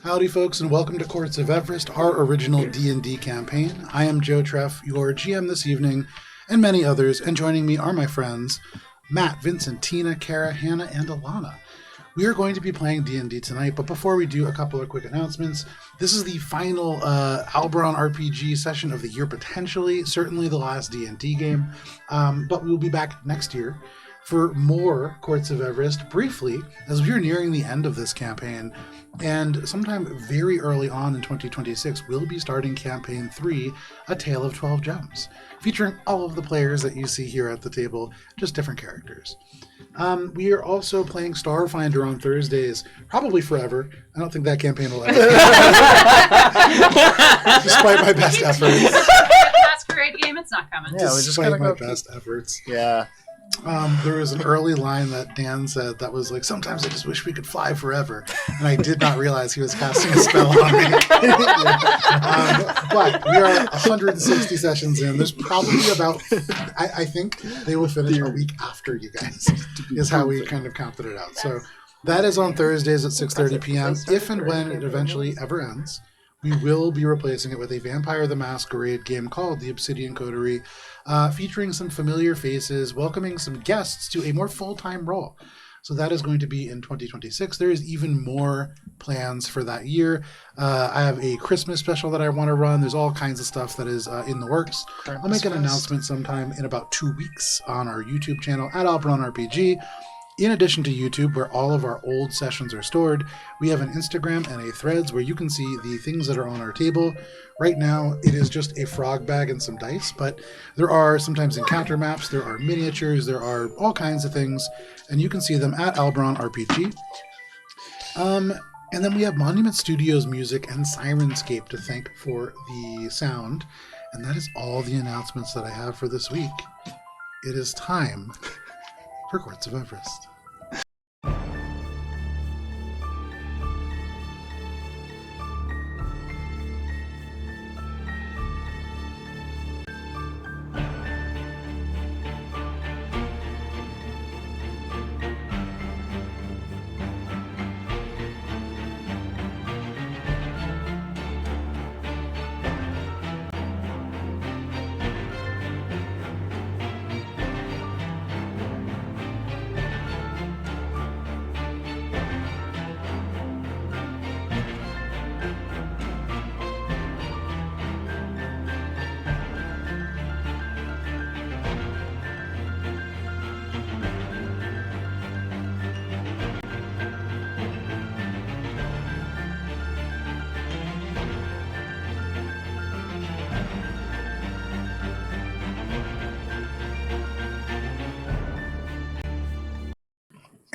Howdy folks, and welcome to Courts of Everest, our original D&D campaign. I am Joe Treff, your GM this evening, and many others, and joining me are my friends Matt, Vincent, Tina, Cara, Hannah, and Alanna. We are going to be playing D&D tonight, but before we do, a couple of quick announcements. This is the final AlberonRPG session of the year, potentially, certainly the last D&D game, but we will be back next year for more Courts of Everest, briefly, as we are nearing the end of this campaign, and sometime very early on in 2026, we'll be starting Campaign 3, A Tale of 12 Gems, featuring all of the players that you see here at the table, just different characters. We are also playing Starfinder on Thursdays, probably forever. I don't think that campaign will ever despite my best efforts. Masquerade game, it's not coming. Yeah, despite my best efforts. Yeah. There was an early line that Dan said that was like, sometimes I just wish we could fly forever. And I did not realize he was casting a spell on me. But we are 160 sessions in. There's probably about, I think they will finish a week after you guys, is how we kind of counted it out. So that is on Thursdays at 6:30 p.m. If and when it eventually ever ends, we will be replacing it with a Vampire the Masquerade game called The Obsidian Coterie, featuring some familiar faces, welcoming some guests to a more full-time role. So that is going to be in 2026. There is even more plans for that year. I have a Christmas special that I want to run. There's all kinds of stuff that is in the works. I'll make an announcement sometime in about 2 weeks on our YouTube channel at AlberonRPG. In addition to YouTube, where all of our old sessions are stored, we have an Instagram and a Threads where you can see the things that are on our table. Right now, it is just a frog bag and some dice, but there are sometimes encounter maps, there are miniatures, there are all kinds of things, and you can see them at AlberonRPG. And then we have Monument Studios music and Sirenscape to thank for the sound. And that is all the announcements that I have for this week. It is time for Courts of Everest.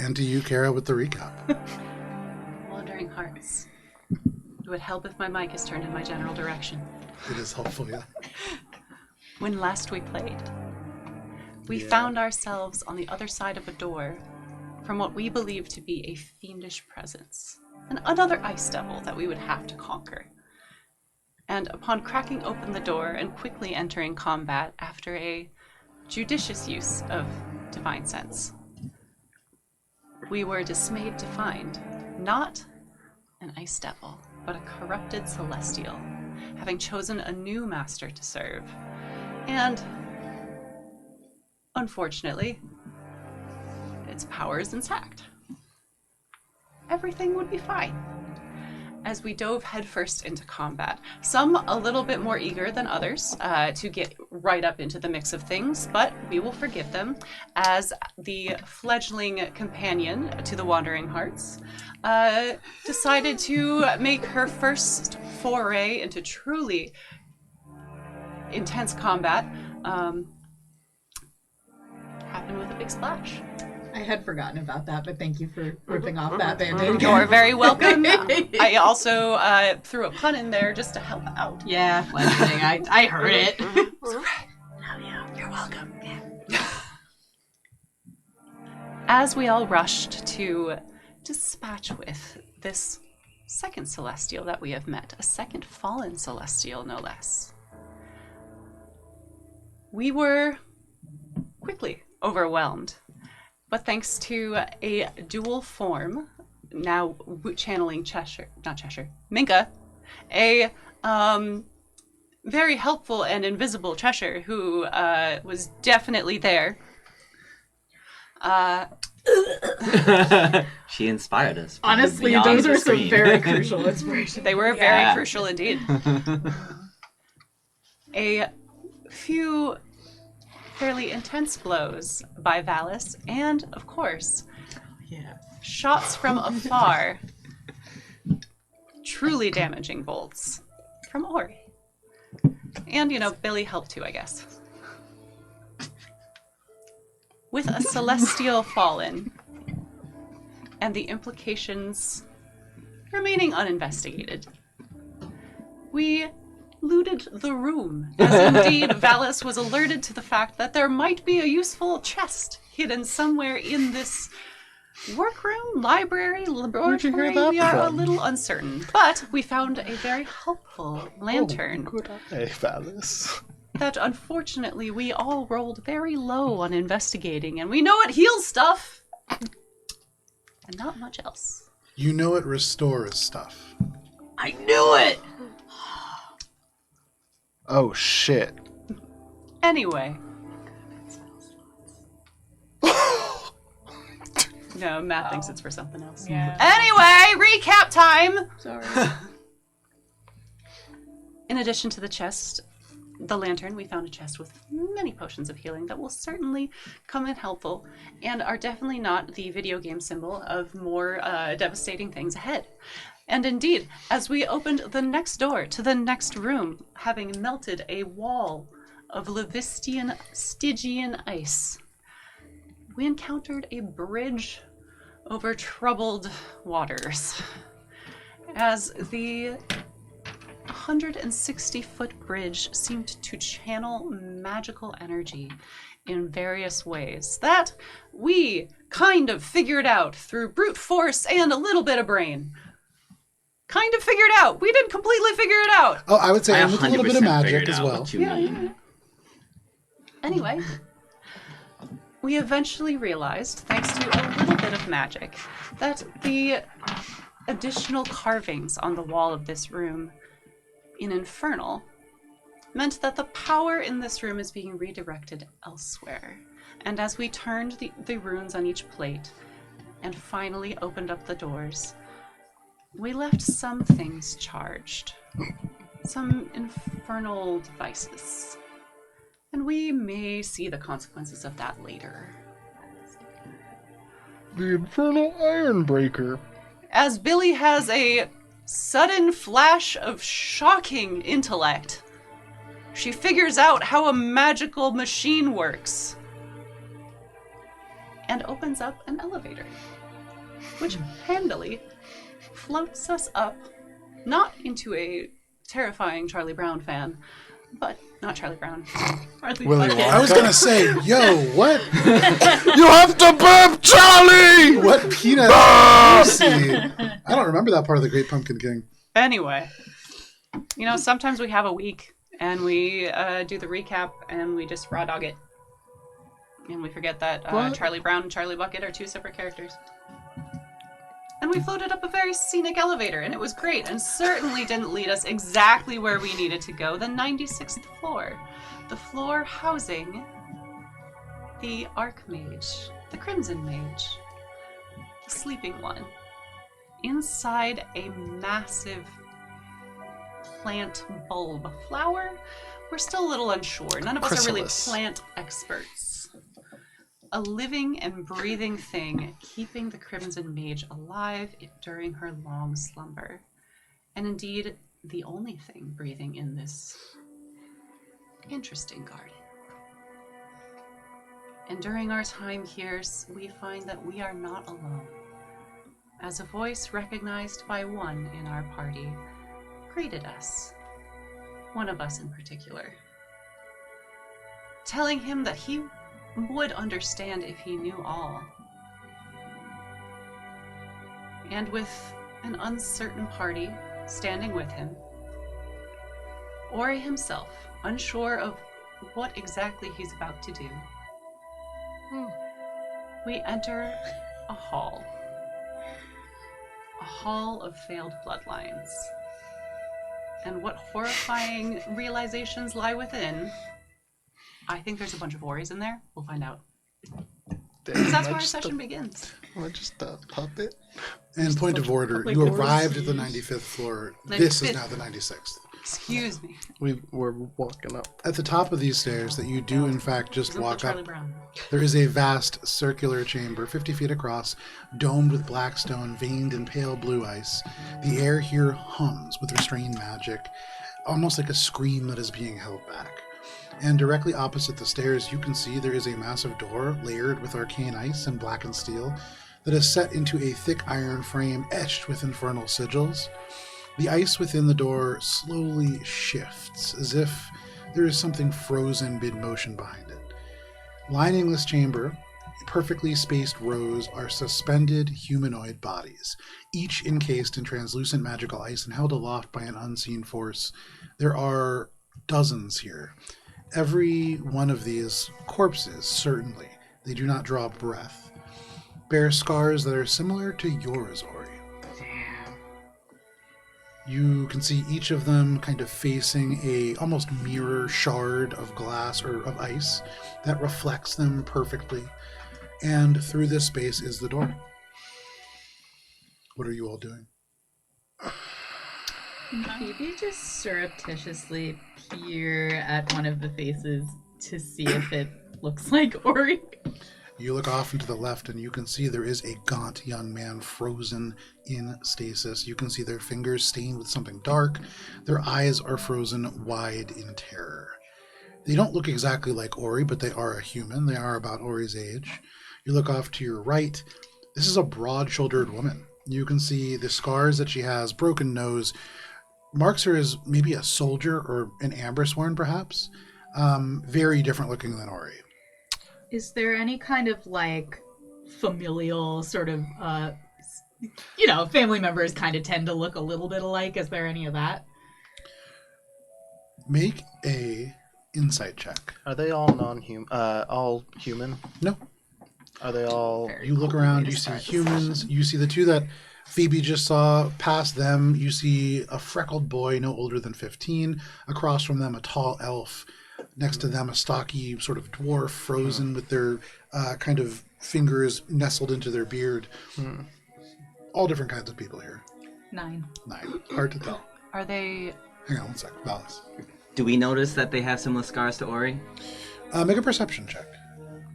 And to you, Cara, with the recap. Wandering Hearts. It would help if my mic is turned in my general direction. It is helpful, yeah. When last we played, we found ourselves on the other side of a door from what we believed to be a fiendish presence, and another ice devil that we would have to conquer. And upon cracking open the door and quickly entering combat after a judicious use of divine sense, we were dismayed to find not an ice devil, but a corrupted celestial, having chosen a new master to serve. And unfortunately, its power is intact. Everything would be fine. As we dove headfirst into combat, some a little bit more eager than others to get right up into the mix of things, but we will forgive them, as the fledgling companion to the Wandering Hearts decided to make her first foray into truly intense combat happen with a big splash. I had forgotten about that, but thank you for ripping off that band-aid. You're very welcome. I also threw a pun in there just to help out. Yeah, I heard it. You're welcome. As we all rushed to dispatch with this second celestial that we have met, a second fallen celestial, no less, we were quickly overwhelmed. But thanks to a dual form now channeling Minka, a very helpful and invisible Cheshire who was definitely there. She inspired us. Honestly, beyond those the are some screen. very crucial inspirations. They were very crucial indeed. A few fairly intense blows by Valis, and, of course, shots from afar, truly damaging bolts from Ori. And, Billy helped too, I guess. With a celestial fallen, and the implications remaining uninvestigated, we looted the room, as indeed Valis was alerted to the fact that there might be a useful chest hidden somewhere in this workroom, library, laboratory. We are a little uncertain, but we found a very helpful lantern. Good eye, Valis. That unfortunately we all rolled very low on investigating, and we know it heals stuff, and not much else. You know it restores stuff. I knew it! Oh, shit. Anyway. No, Matt thinks it's for something else. Yeah. Anyway, recap time! Sorry. In addition to the chest, the lantern, we found a chest with many potions of healing that will certainly come in helpful and are definitely not the video game symbol of more devastating things ahead. And indeed, as we opened the next door to the next room, having melted a wall of Levistian Stygian ice, we encountered a bridge over troubled waters. As the 160-foot bridge seemed to channel magical energy in various ways that we kind of figured out through brute force and a little bit of brain. Kind of figured out. We didn't completely figure it out. Oh, I would say I with a little bit of 100% magic figured as out well. what you mean. Anyway, we eventually realized, thanks to a little bit of magic, that the additional carvings on the wall of this room in Infernal meant that the power in this room is being redirected elsewhere. And as we turned the runes on each plate and finally opened up the doors, we left some things charged. Some infernal devices. And we may see the consequences of that later. The Infernal Ironbreaker. As Billy has a sudden flash of shocking intellect, she figures out how a magical machine works and opens up an elevator, which handily floats us up, not into a terrifying Charlie Brown fan, but not Charlie Brown. Willy Wonka. I was gonna say, yo, what? You have to burp, Charlie! What peanut you see? I don't remember that part of the Great Pumpkin King. Anyway, sometimes we have a week and we do the recap and we just raw dog it. And we forget that Charlie Brown and Charlie Bucket are two separate characters. And we floated up a very scenic elevator, and it was great, and certainly didn't lead us exactly where we needed to go, the 96th floor. The floor housing the Archmage, the Crimson Mage, the sleeping one, inside a massive plant bulb flower. We're still a little unsure. None of us are really Chrysalis. plant experts. A living and breathing thing keeping the Crimson Mage alive during her long slumber. And indeed, the only thing breathing in this interesting garden. And during our time here, we find that we are not alone. As a voice recognized by one in our party greeted us, one of us in particular, telling him that he would understand if he knew all. And with an uncertain party standing with him, Ori himself, unsure of what exactly he's about to do, we enter a hall a hall of failed bloodlines. And what horrifying realizations lie within, I think there's a bunch of Oris in there. We'll find out. Because that's where our session begins. Am I just a puppet? And point of order, you arrived at the 95th floor. This is now the 96th. Excuse me. We're walking up. At the top of these stairs that you do, in fact, just Isn't walk Charlie up, Brown? there is a vast circular chamber, 50 feet across, domed with black stone, veined in pale blue ice. The air here hums with restrained magic, almost like a scream that is being held back. And directly opposite the stairs, you can see there is a massive door layered with arcane ice and blackened steel that is set into a thick iron frame etched with infernal sigils. The ice within the door slowly shifts, as if there is something frozen mid-motion behind it. Lining this chamber, perfectly spaced rows are suspended humanoid bodies, each encased in translucent magical ice and held aloft by an unseen force. There are dozens here. Every one of these corpses, certainly, they do not draw breath, bear scars that are similar to yours, Ori. You can see each of them kind of facing a almost mirror shard of glass or of ice that reflects them perfectly. And through this space is the door. What are you all doing? Maybe just surreptitiously peer at one of the faces to see if it looks like Ori. You look off and to the left, and you can see there is a gaunt young man frozen in stasis. You can see their fingers stained with something dark. Their eyes are frozen wide in terror. They don't look exactly like Ori, but they are a human. They are about Ori's age. You look off to your right. This is a broad-shouldered woman. You can see the scars that she has, broken nose, marks her as maybe a soldier or an Ambersworn, perhaps. Very different looking than Ori. Is there any kind of like familial sort of, family members kind of tend to look a little bit alike? Is there any of that? Make a insight check. Are they all all human? No. Are they all... Very You look cool around, way to you see start this humans, session. you see the two that Phoebe just saw. Past them, you see a freckled boy no older than 15. Across from them, a tall elf. Next to them, a stocky sort of dwarf, frozen with their kind of fingers nestled into their beard. All different kinds of people here. 9. 9. Hard to tell. Are they... Hang on one sec. Valis. Do we notice that they have similar scars to Ori? Make a perception check.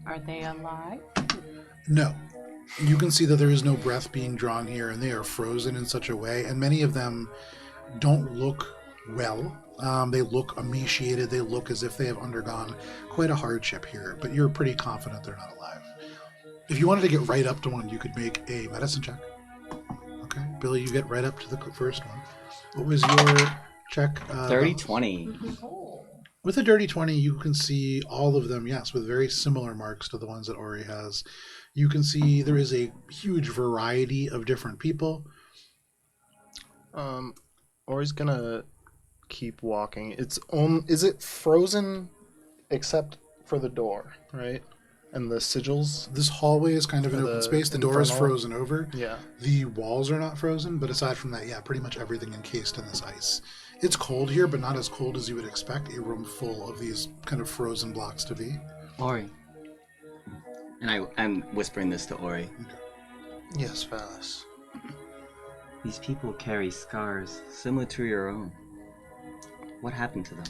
Are they alive? No. You can see that there is no breath being drawn here, and they are frozen in such a way, and many of them don't look well. They look emaciated. They look as if they have undergone quite a hardship here, but you're pretty confident they're not alive. If you wanted to get right up to one, you could make a medicine check. Okay. Billy, you get right up to the first one. What was your check? 30-20. With a dirty 20, you can see all of them, yes, with very similar marks to the ones that Ori has. You can see there is a huge variety of different people. Ori's gonna keep walking. Is it frozen except for the door, right? And the sigils? This hallway is kind of an open space. The door is infernal? frozen over. Yeah. The walls are not frozen, but aside from that, yeah, pretty much everything encased in this ice. It's cold here, but not as cold as you would expect a room full of these kind of frozen blocks to be. Ori. And I'm whispering this to Ori. Yes, Valis. These people carry scars similar to your own. What happened to them?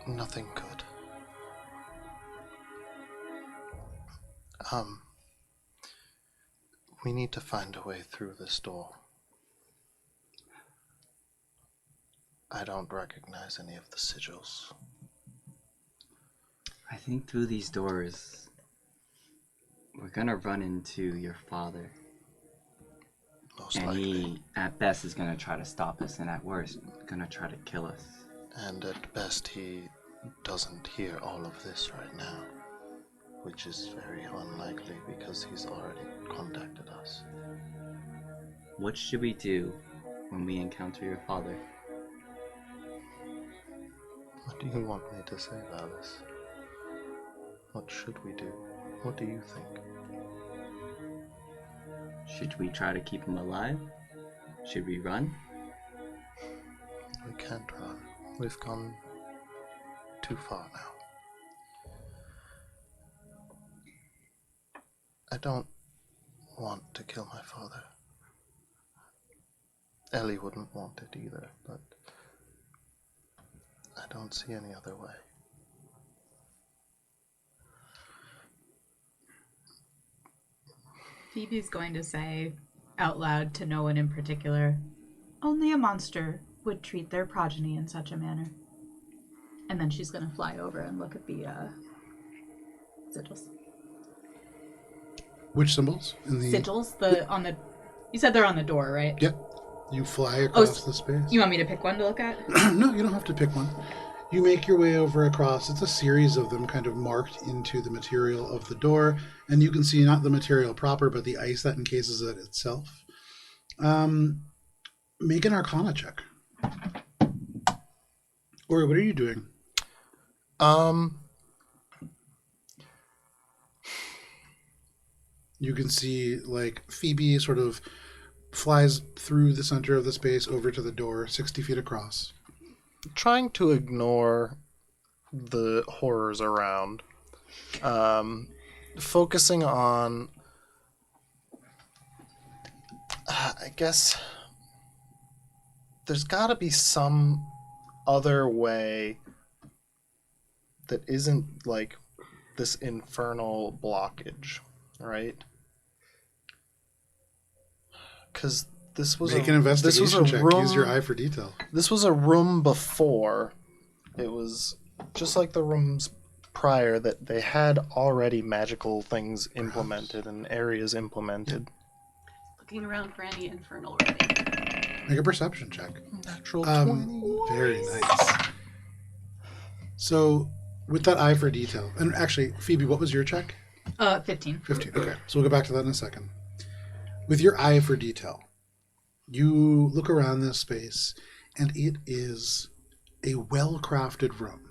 Nothing good. We need to find a way through this door. I don't recognize any of the sigils. I think through these doors, we're gonna run into your father. Most And likely. he, at best, is gonna try to stop us, and at worst, gonna try to kill us. And at best, he doesn't hear all of this right now, which is very unlikely because he's already contacted us. What should we do when we encounter your father? What do you want me to say, Valis? What should we do? What do you think? Should we try to keep him alive? Should we run? We can't run. We've gone too far now. I don't want to kill my father. Ellie wouldn't want it either, but I don't see any other way. Phoebe's going to say out loud to no one in particular, only a monster would treat their progeny in such a manner. And then she's going to fly over and look at the sigils. Which symbols? Sigils? You said they're on the door, right? Yep. You fly across the space. You want me to pick one to look at? No, you don't have to pick one. You make your way over across. It's a series of them kind of marked into the material of the door. And you can see not the material proper, but the ice that encases it itself. Make an Arcana check. Ori, what are you doing? You can see, like, Phoebe sort of flies through the center of the space over to the door, 60 feet across. Trying to ignore the horrors around. Focusing on... I guess... There's got to be some other way that isn't, like, this infernal blockage, right? Because this was Make an investigation check. Room, Use your eye for detail. This was a room before. It was just like the rooms prior that they had already magical things implemented and areas implemented. Looking around for any infernal writing. Make a perception check. Natural 20. Very nice. So, with that eye for detail, and actually, Phoebe, what was your check? 15. 15. Okay, so we'll go back to that in a second. With your eye for detail, you look around this space, and it is a well-crafted room.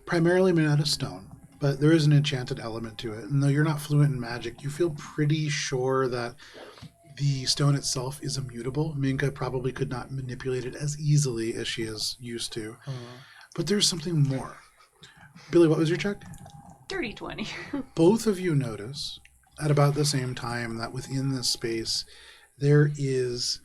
Primarily made out of stone, but there is an enchanted element to it. And though you're not fluent in magic, you feel pretty sure that the stone itself is immutable. Minka probably could not manipulate it as easily as she is used to. But there's something more. Billy, what was your check? Dirty 20. Both of you notice at about the same time that within this space there is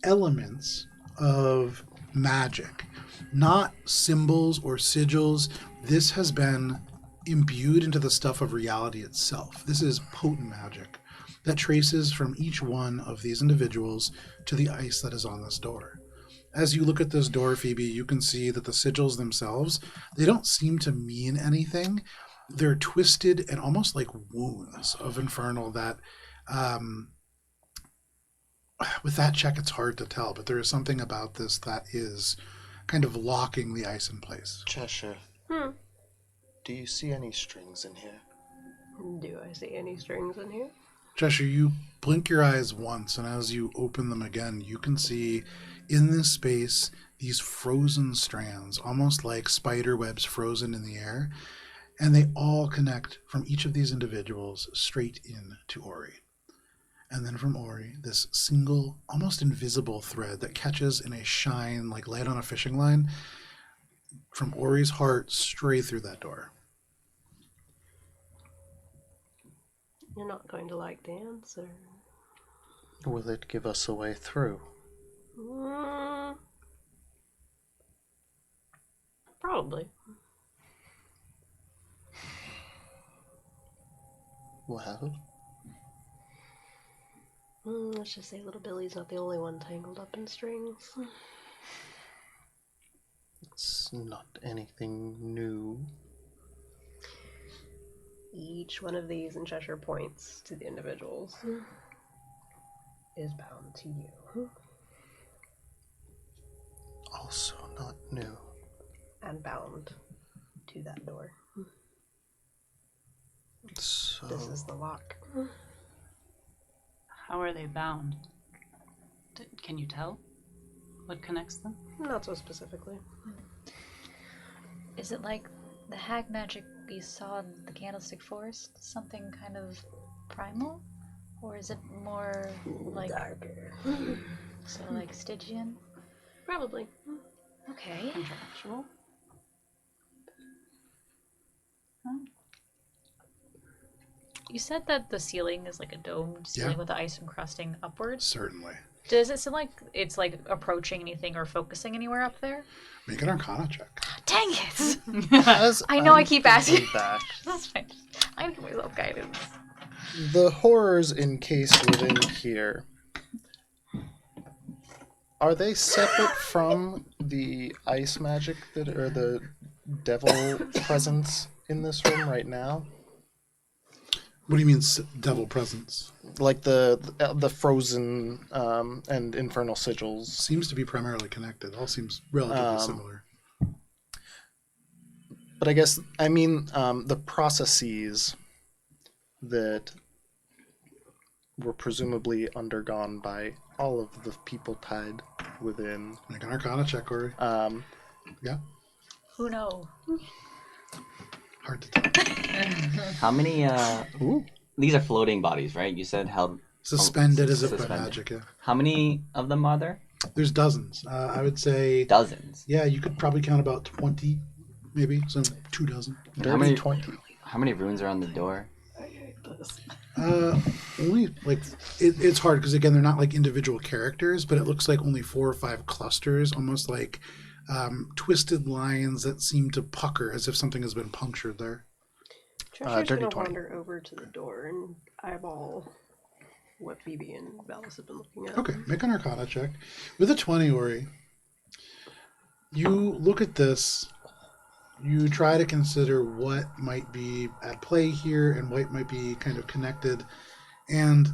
elements of magic, not symbols or sigils. This has been imbued into the stuff of reality itself. This is potent magic that traces from each one of these individuals to the ice that is on this door. As you look at this door, Phoebe, you can see that the sigils themselves, they don't seem to mean anything. They're twisted and almost like wounds of infernal that, with that check, it's hard to tell, but there is something about this that is kind of locking the ice in place. Cheshire. Do you see any strings in here? Do I see any strings in here? Cheshire, you blink your eyes once, and as you open them again, you can see in this space these frozen strands, almost like spider webs frozen in the air, and they all connect from each of these individuals straight in to Ori. And then from Ori, this single, almost invisible thread that catches in a shine like light on a fishing line, from Ori's heart straight through that door. You're not going to like the answer. Will it give us a way through? Probably. Well, Let's just say little Billy's not the only one tangled up in strings. it's not anything new. Each one of these in Cheshire points to the individuals is bound to you. Also not new. And bound to that door. So, This is the lock. How are they bound? Can you tell? What connects them? Not so specifically. Is it like the hag magic we saw in the Candlestick Forest something kind of primal? Or is it more like... Darker. So like Stygian? Probably. Okay. Contractual. You said that the ceiling is like a domed ceiling with the ice encrusting upwards. Certainly. Does it seem like it's like approaching anything or focusing anywhere up there? Make an Arcana check. Dang it! As I know I I'm keep asking. thinking that, That's fine. I give myself guidance. the horrors encased within here, are they separate from the ice magic that, or the devil presence in this room right now? What do you mean, devil presence? Like the frozen and infernal sigils. Seems to be primarily connected. All seems relatively similar. But I guess, I mean, the processes that were presumably undergone by all of the people tied within. Make an Arcana check, Ori. Yeah, Who knows? hard to tell. How many? These are floating bodies, right? You said held Suspended as if by suspended. magic, yeah. How many of them are there? There's dozens. I would say, Dozens. yeah, you could probably count about 20, maybe, so 2 dozen. Dirty many- 20. How many runes are on the door? Only, like, it's hard because, again, they're not like individual characters, but it looks like only 4 or 5 clusters, almost like twisted lines that seem to pucker as if something has been punctured there. Treasure's Dirty gonna 20. wander over to the door and eyeball what Phoebe and Valis have been looking at. Okay, make an Arcana check. With a 20, Ori, you look at this, you try to consider what might be at play here and what might be kind of connected, and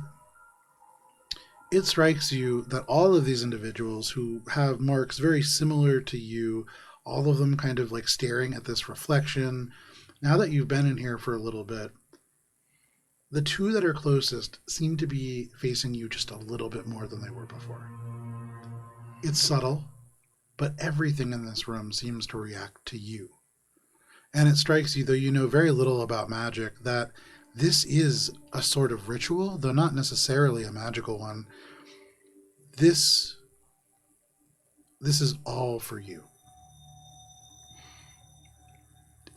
it strikes you that all of these individuals who have marks very similar to you, all of them kind of like staring at this reflection, now that you've been in here for a little bit, the 2 that are closest seem to be facing you just a little bit more than they were before. It's subtle, but everything in this room seems to react to you. And it strikes you, though you know very little about magic, that this is a sort of ritual, though not necessarily a magical one. This is all for you.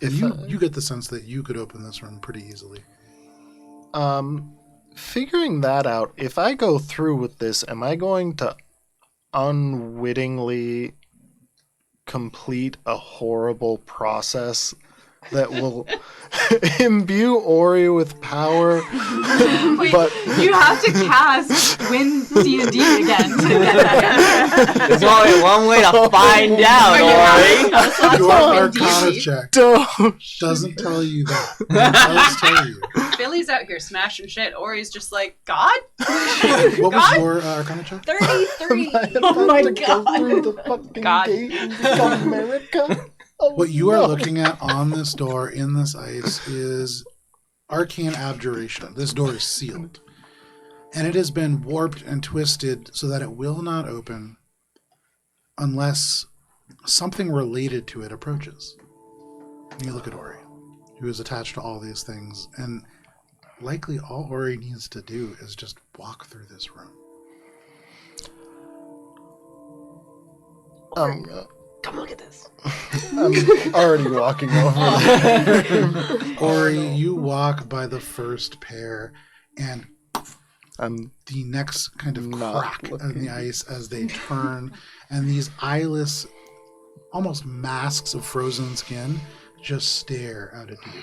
And you get the sense that you could open this room pretty easily. Figuring that out, if I go through with this, am I going to unwittingly complete a horrible process that will imbue Ori with power? Wait, But you have to cast Win D&D again to get that answer. There's only one way to find out, Ori. Your Arcana check don't. doesn't tell you that. It does tell you. Billy's out here smashing shit. Ori's just like, God? What was your Arcana check? 33. Oh my Go God. through the fucking God. gate into America. Oh, What you are no. looking at on this door in this ice is arcane abjuration. This door is sealed. And it has been warped and twisted so that it will not open unless something related to it approaches. And you look at Ori, who is attached to all these things, and likely all Ori needs to do is just walk through this room. Come look at this. I'm already walking over there. Ori, you walk by the first pair, and I'm the next kind of Not crack in looking. the ice as they turn, and these eyeless, almost masks of frozen skin just stare out at you.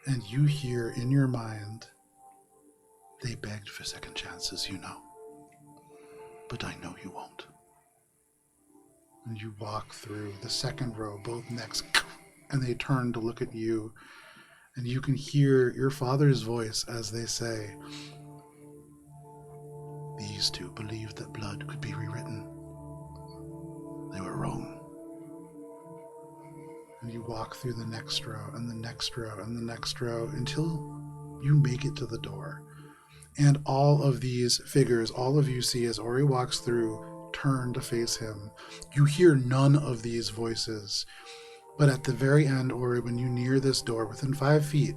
And you hear in your mind, they begged for second chances, you know. But I know you won't. And you walk through the second row, both necks, and they turn to look at you, and you can hear your father's voice as they say, these 2 believed that blood could be rewritten. They were wrong. And you walk through the next row, and the next row, and the next row, until you make it to the door. And all of these figures, all of you see as Ori walks through, turn to face him. You hear none of these voices, But at the very end, or when you near this door, within 5 feet,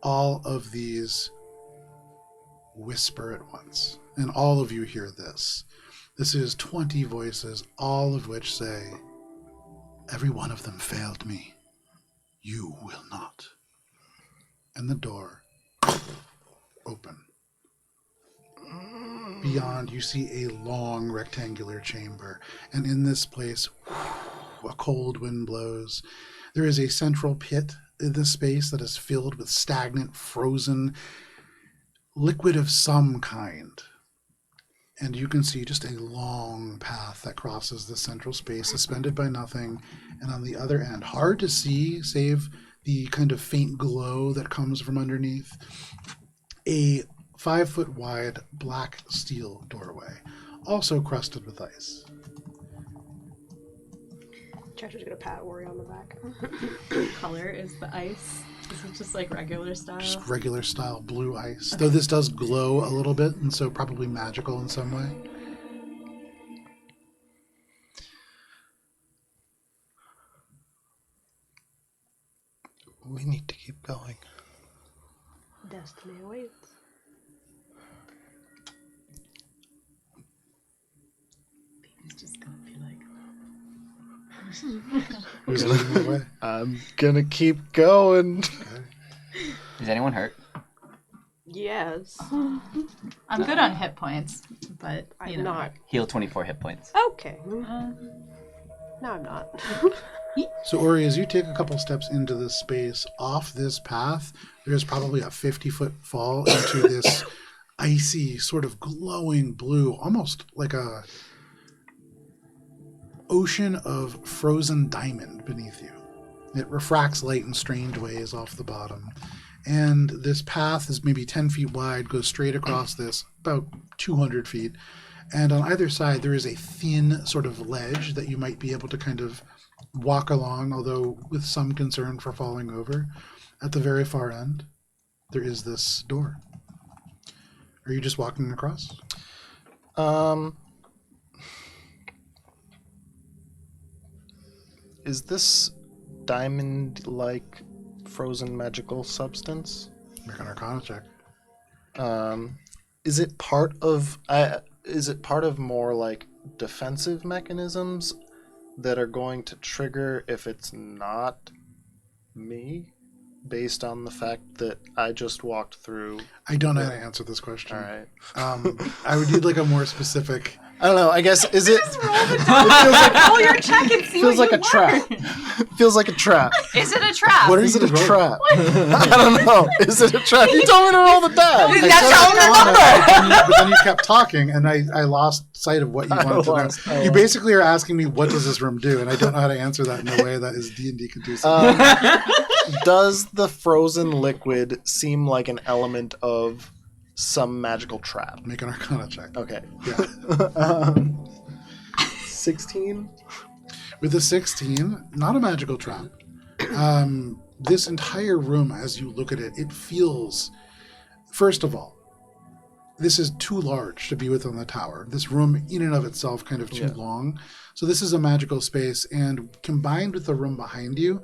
all of these whisper at once. And all of you hear this. This is 20 voices, all of which say, "Every one of them failed me. You will not." And the door open. Beyond, you see a long rectangular chamber. And in this place, a cold wind blows. There is a central pit in this space that is filled with stagnant, frozen liquid of some kind. And you can see just a long path that crosses the central space, suspended by nothing. And on the other end, hard to see, save the kind of faint glow that comes from underneath, a 5-foot wide black steel doorway, also crusted with ice. Cheshire's gonna pat Ori on the back. What color is the ice? Is it just like regular style? Just regular style blue ice. Though this does glow a little bit, and so probably magical in some way. We need to keep going. Destiny awaits. He's just gonna be like, Who's leading the way? I'm gonna keep going. Okay. Is anyone hurt? Yes. I'm good on hit points, but you I'm know. not. Heal 24 hit points. Okay. Uh, No, I'm not. So, Ori, as you take a couple steps into this space, off this path, there's probably a 50-foot fall into this icy, sort of glowing blue, almost like a ocean of frozen diamond beneath you. It refracts light in strange ways off the bottom. And this path is maybe 10 feet wide, goes straight across this, about 200 feet. And on either side, there is a thin sort of ledge that you might be able to kind of walk along, although with some concern for falling over. At the very far end, there is this door. Are you just walking across? Is this diamond-like frozen magical substance? Make an Arcana check. Is it part of? Is it part of more like defensive mechanisms that are going to trigger if it's not me, based on the fact that I just walked through? I don't know how to answer this question. All right. I would need like a more specific. I don't know. I guess is it? roll your check and see Feels what like you a trap. Feels like a trap. Is it a trap? What Is it a roll? trap? I don't know. Is it a trap? You told me to roll the die. I That's said all the Arcana, but then you kept talking, and I lost sight of what you wanted to know. You basically are asking me, what does this room do? And I don't know how to answer that in a way that is D&D conducive. Does the frozen liquid seem like an element of some magical trap? Make an Arcana check. Okay. Yeah. 16? With a 16, not a magical trap. This entire room, as you look at it, it feels, first of all, this is too large to be within the tower. This room in and of itself kind of too long. So this is a magical space, and combined with the room behind you,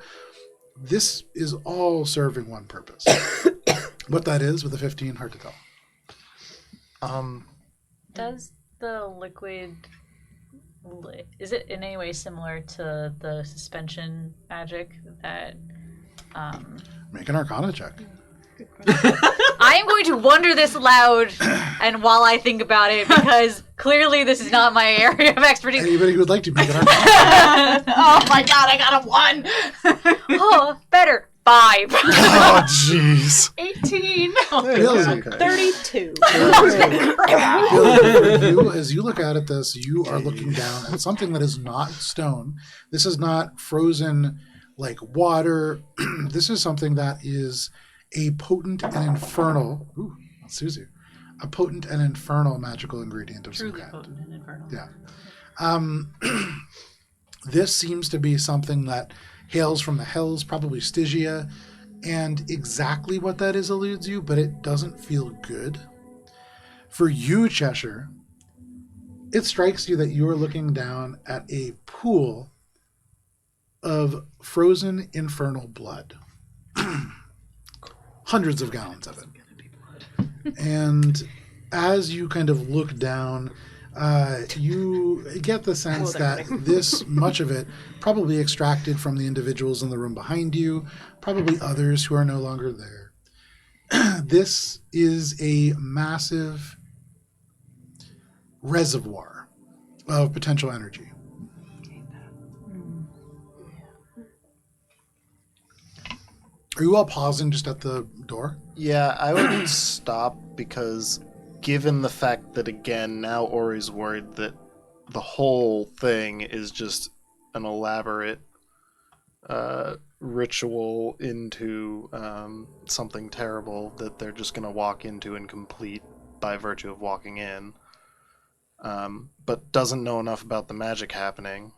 this is all serving one purpose. What that is with a 15, hard to tell. Does the liquid... Is it in any way similar to the suspension magic that... Make an Arcana check. I am going to wonder this aloud and while I think about it, because clearly this is not my area of expertise. Anybody who would like to make an Arcana? Oh my god, I got a 1! Oh, better. 5. Oh, jeez. 18. Billy, 32. Billy, as you look out at this, you are looking down at something that is not stone. This is not frozen like water. This is something that is a potent and infernal. Ooh, Suzu. A potent and infernal magical ingredient of Truly some kind. potent and infernal. Yeah. This seems to be something that hails from the hells, probably Stygia, and exactly what that is eludes you, but it doesn't feel good. For you, Cheshire, it strikes you that you are looking down at a pool of frozen infernal blood. Hundreds of gallons of it. And as you kind of look down, you get the sense that this much of it probably extracted from the individuals in the room behind you, probably others who are no longer there. This is a massive reservoir of potential energy. Are you all pausing just at the door? Yeah, I would stop because given the fact that, again, now Ori's worried that the whole thing is just an elaborate ritual into something terrible that they're just going to walk into and complete by virtue of walking in, but doesn't know enough about the magic happening.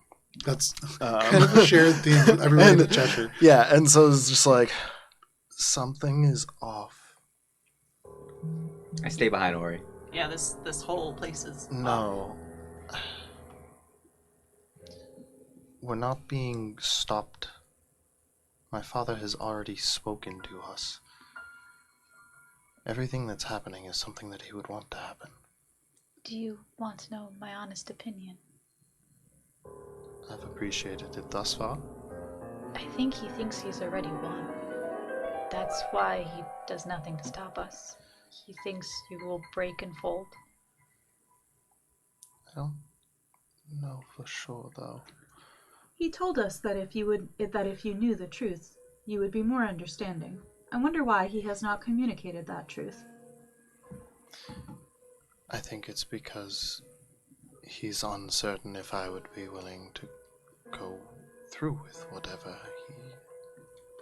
That's kind of a shared theme with everyone in the Cheshire. Yeah, and so it's just like, something is off. I stay behind Ori. Yeah, this whole place is No. We're not being stopped. My father has already spoken to us. Everything that's happening is something that he would want to happen. Do you want to know my honest opinion? I've appreciated it thus far. I think he thinks he's already won. That's why he does nothing to stop us. He thinks you will break and fold. I don't know for sure, though. He told us that if you knew the truth, you would be more understanding. I wonder why he has not communicated that truth. I think it's because he's uncertain if I would be willing to go through with whatever he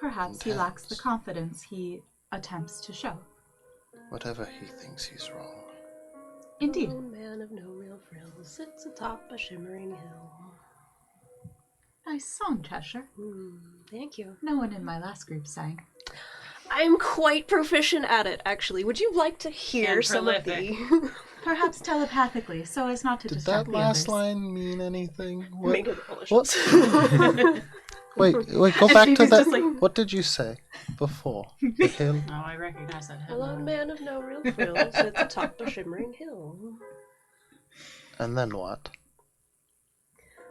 Perhaps he lacks the confidence he attempts to show. whatever he thinks he's wrong. Indeed. Lone man of no real frills sits atop a shimmering hill. Nice song, Cheshire. Thank you. No one in my last group sang. I'm quite proficient at it, actually. Would you like to hear And some of prolific. the... Perhaps telepathically, so as not to Did distract that the last others. line mean anything? Make it What? delicious. Wait, go back to She's that. just like- What did you say before? The hill? Oh, I recognize that A headline. lone man of no real frills sits atop a shimmering hill. And then what?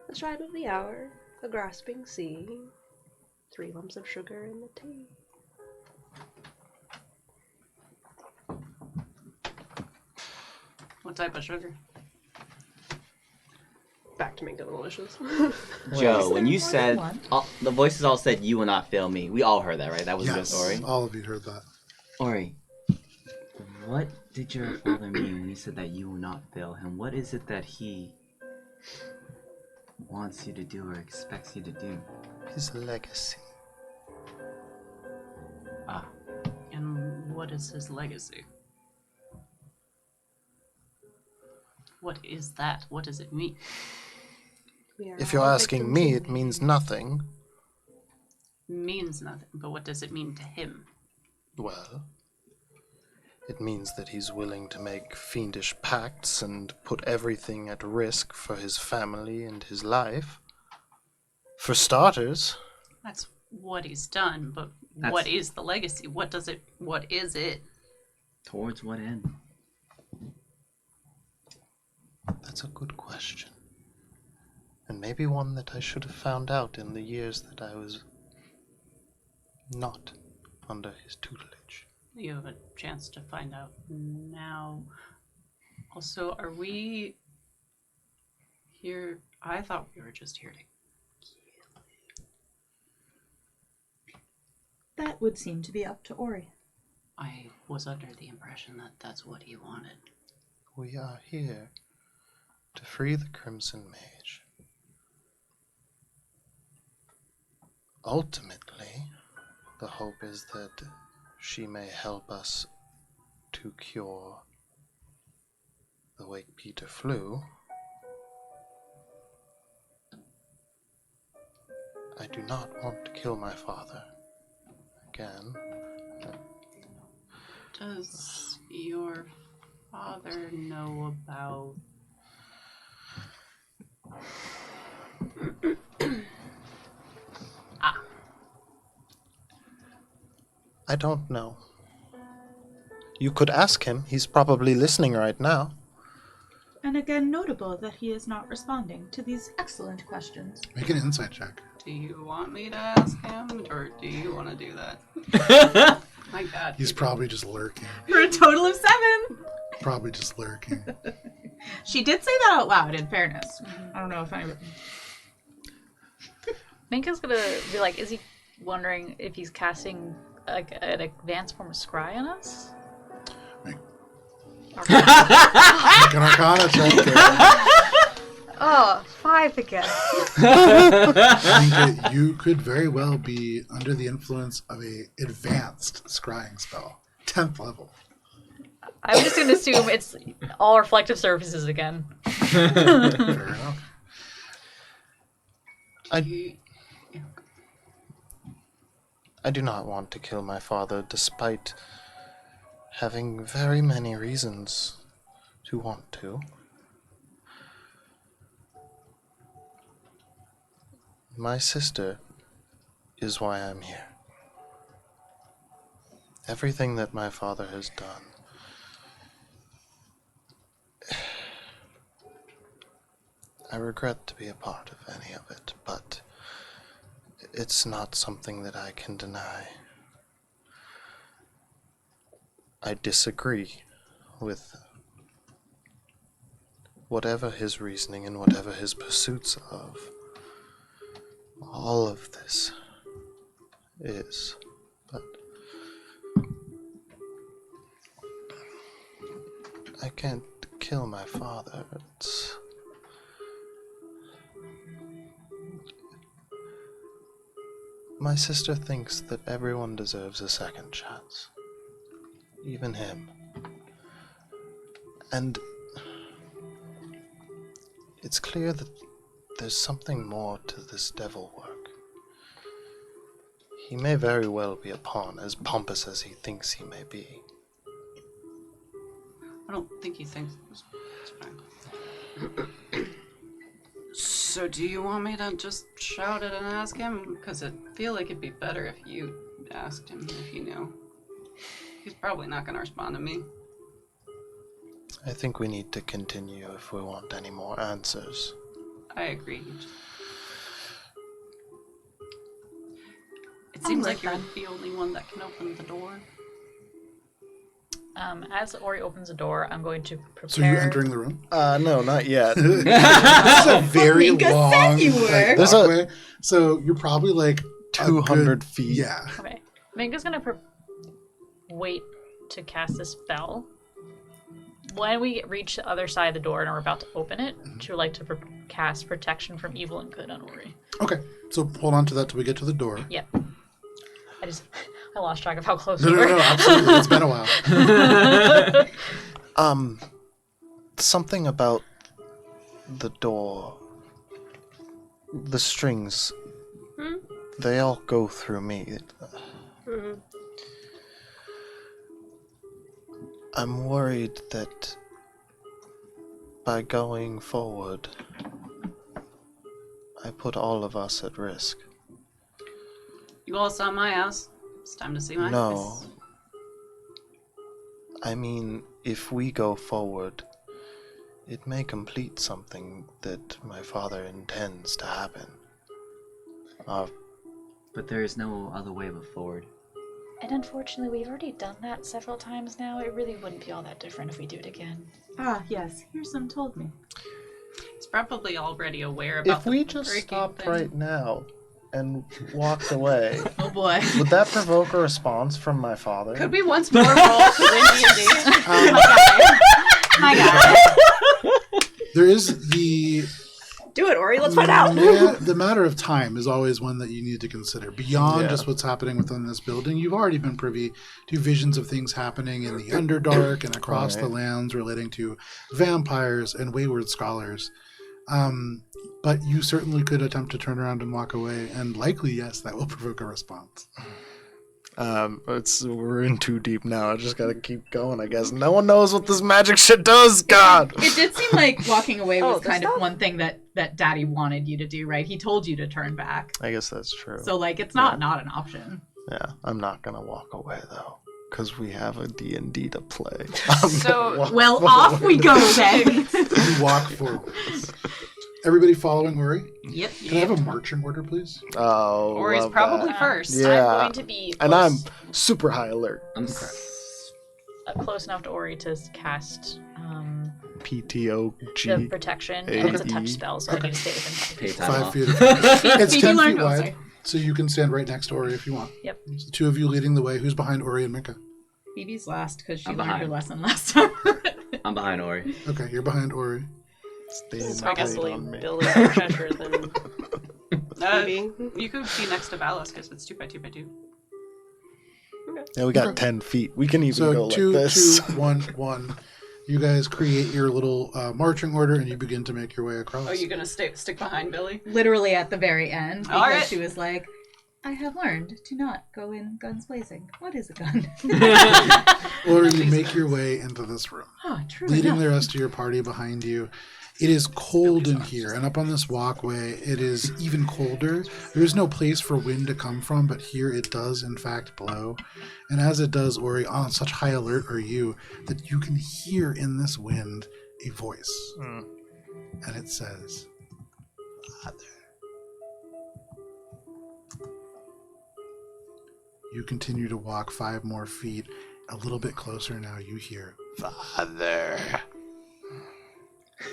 The stride of the hour, a grasping sea, 3 lumps of sugar in the tea. What type of sugar? Back to make them delicious. Joe, when you more than said one? the voices all said you will not fail me. We all heard that, right? That wasn't just Ori. All of you heard that. Ori, what did your father mean when he said that you will not fail him? What is it that he wants you to do or expects you to do? His legacy. Ah, And what is his legacy? What is that? What does it mean? If you're asking me, it means nothing. Means nothing, but what does it mean to him? Well, it means that he's willing to make fiendish pacts and put everything at risk for his family and his life. For starters, That's what he's done, but what is the legacy? What is it? towards what end? that's a good question. And maybe one that I should have found out in the years that I was not under his tutelage. You have a chance to find out now. Also, are we here? I thought we were just here to That would seem to be up to Ori. I was under the impression that that's what he wanted. We are here to free the Crimson Mage. Ultimately, the hope is that she may help us to cure the Wake Peter flu. I do not want to kill my father again. Does your father know about... I don't know. You could ask him. He's probably listening right now. And again, notable that he is not responding to these excellent questions. Make an insight check. Do you want me to ask him, or do you want to do that? My God. He's probably just lurking. For a total of 7! Probably just lurking. She did say that out loud, in fairness. I don't know if anybody... Minka's gonna be like, is he wondering if he's casting like an advanced form of scry on us? Make Or- an Arcana check. Oh, 5 again. I think that you could very well be under the influence of a advanced scrying spell. 10th level. I'm just gonna assume it's all reflective surfaces again. Fair enough. I do not want to kill my father, despite having very many reasons to want to. My sister is why I'm here. Everything that my father has done, I regret to be a part of any of it, but it's not something that I can deny. I disagree with whatever his reasoning and whatever his pursuits of. All of this is, but I can't kill my father. My sister thinks that everyone deserves a second chance. Even him. And it's clear that there's something more to this devil work. He may very well be a pawn, as pompous as he thinks he may be. I don't think he thinks it's fine. So do you want me to just shout it and ask him? Because I feel like it'd be better if you asked him if you knew. He's probably not going to respond to me. I think we need to continue if we want any more answers. I agree. It seems like you're the only one that can open the door. As Ori opens the door, I'm going to prepare. So you're entering the room? No, not yet. This is a very Minka long said you were. There's a- walkway. So you're probably like 200 good- feet. Yeah. Okay. Minka's gonna wait to cast this spell. When we reach the other side of the door and are about to open it, she would like to cast protection from evil and good on Ori. Okay. So hold on to that till we get to the door. Yep. I lost track of how close No, we were. no, absolutely. It's been a while. Something about the door. The strings. They all go through me. I'm worried that by going forward, I put all of us at risk. You all saw my house. It's time to see my No. house. I mean, if we go forward, it may complete something that my father intends to happen. But there is no other way but forward. And unfortunately, we've already done that several times now. It really wouldn't be all that different if we do it again. Ah, yes. Hirson told me. He's probably already aware about If we the just breaking stopped thing. right now and walked away, Oh boy. would that provoke a response from my father? Could we once more roll to win D&D? My God. There is the Do it, Ori. Let's find out. the matter of time is always one that you need to consider. Beyond just what's happening within this building, you've already been privy to visions of things happening in the Underdark and across the lands relating to vampires and wayward scholars. But you certainly could attempt to turn around and walk away, and likely, yes, that will provoke a response. We're in too deep now. I just gotta keep going, I guess. No one knows what this magic shit does, God! It did seem like walking away was there's kind of stuff? one thing that Daddy wanted you to do, right? He told you to turn back. I guess that's true. So, like, it's not an option. Yeah, I'm not gonna walk away though, because we have a D&D to play. So, Well, off we go then. You walk forward. Everybody following Ori? Yep. Can I have a marching order, please? Oh, Ori's love probably that. first. Yeah. I'm going to be And close, I'm super high alert. close enough to Ori to cast PTOG. the protection, and it's a touch AE. spell, so I need to stay within 5 Pay feet. time 5 off. feet. It's Phoebe 10 learned- feet oh, wide, sorry. so you can stand right next to Ori if you want. Yep. So the two of you leading the way. Who's behind Ori and Mika? Phoebe's last because she I'm learned her behind. lesson last time. I'm behind Ori. Okay, you're behind Ori. Stand So I guess tight leave on me. Billy and Cheshire then. Maybe. You could be next to Valis because it's 2x2x2. Yeah, we got Okay. 10 feet. We can even So go two, like this. 2, 1, 1. You guys create your little marching order, and you begin to make your way across. Oh, you gonna stick behind Billy? Literally at the very end because All right. she was like, I have learned to not go in guns blazing. What is a gun? Or you make your way into this room, Oh, true leading enough. the rest of your party behind you. It is cold in here, and up on this walkway, it is even colder. There is no place for wind to come from, but here it does, in fact, blow. And as it does, Ori, on such high alert are you that you can hear in this wind a voice. And it says, Father. You continue to walk 5 more feet. A little bit closer now, you hear, Father.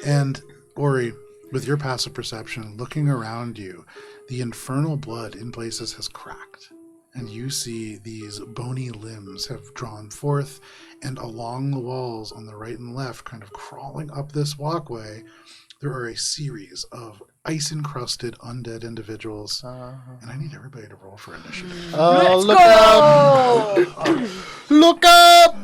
And Ori, with your passive perception, looking around you, the infernal blood in places has cracked. And you see these bony limbs have drawn forth, and along the walls on the right and left, kind of crawling up this walkway, there are a series of ice-encrusted undead individuals. And I need everybody to roll for initiative. Oh, look up! Look up!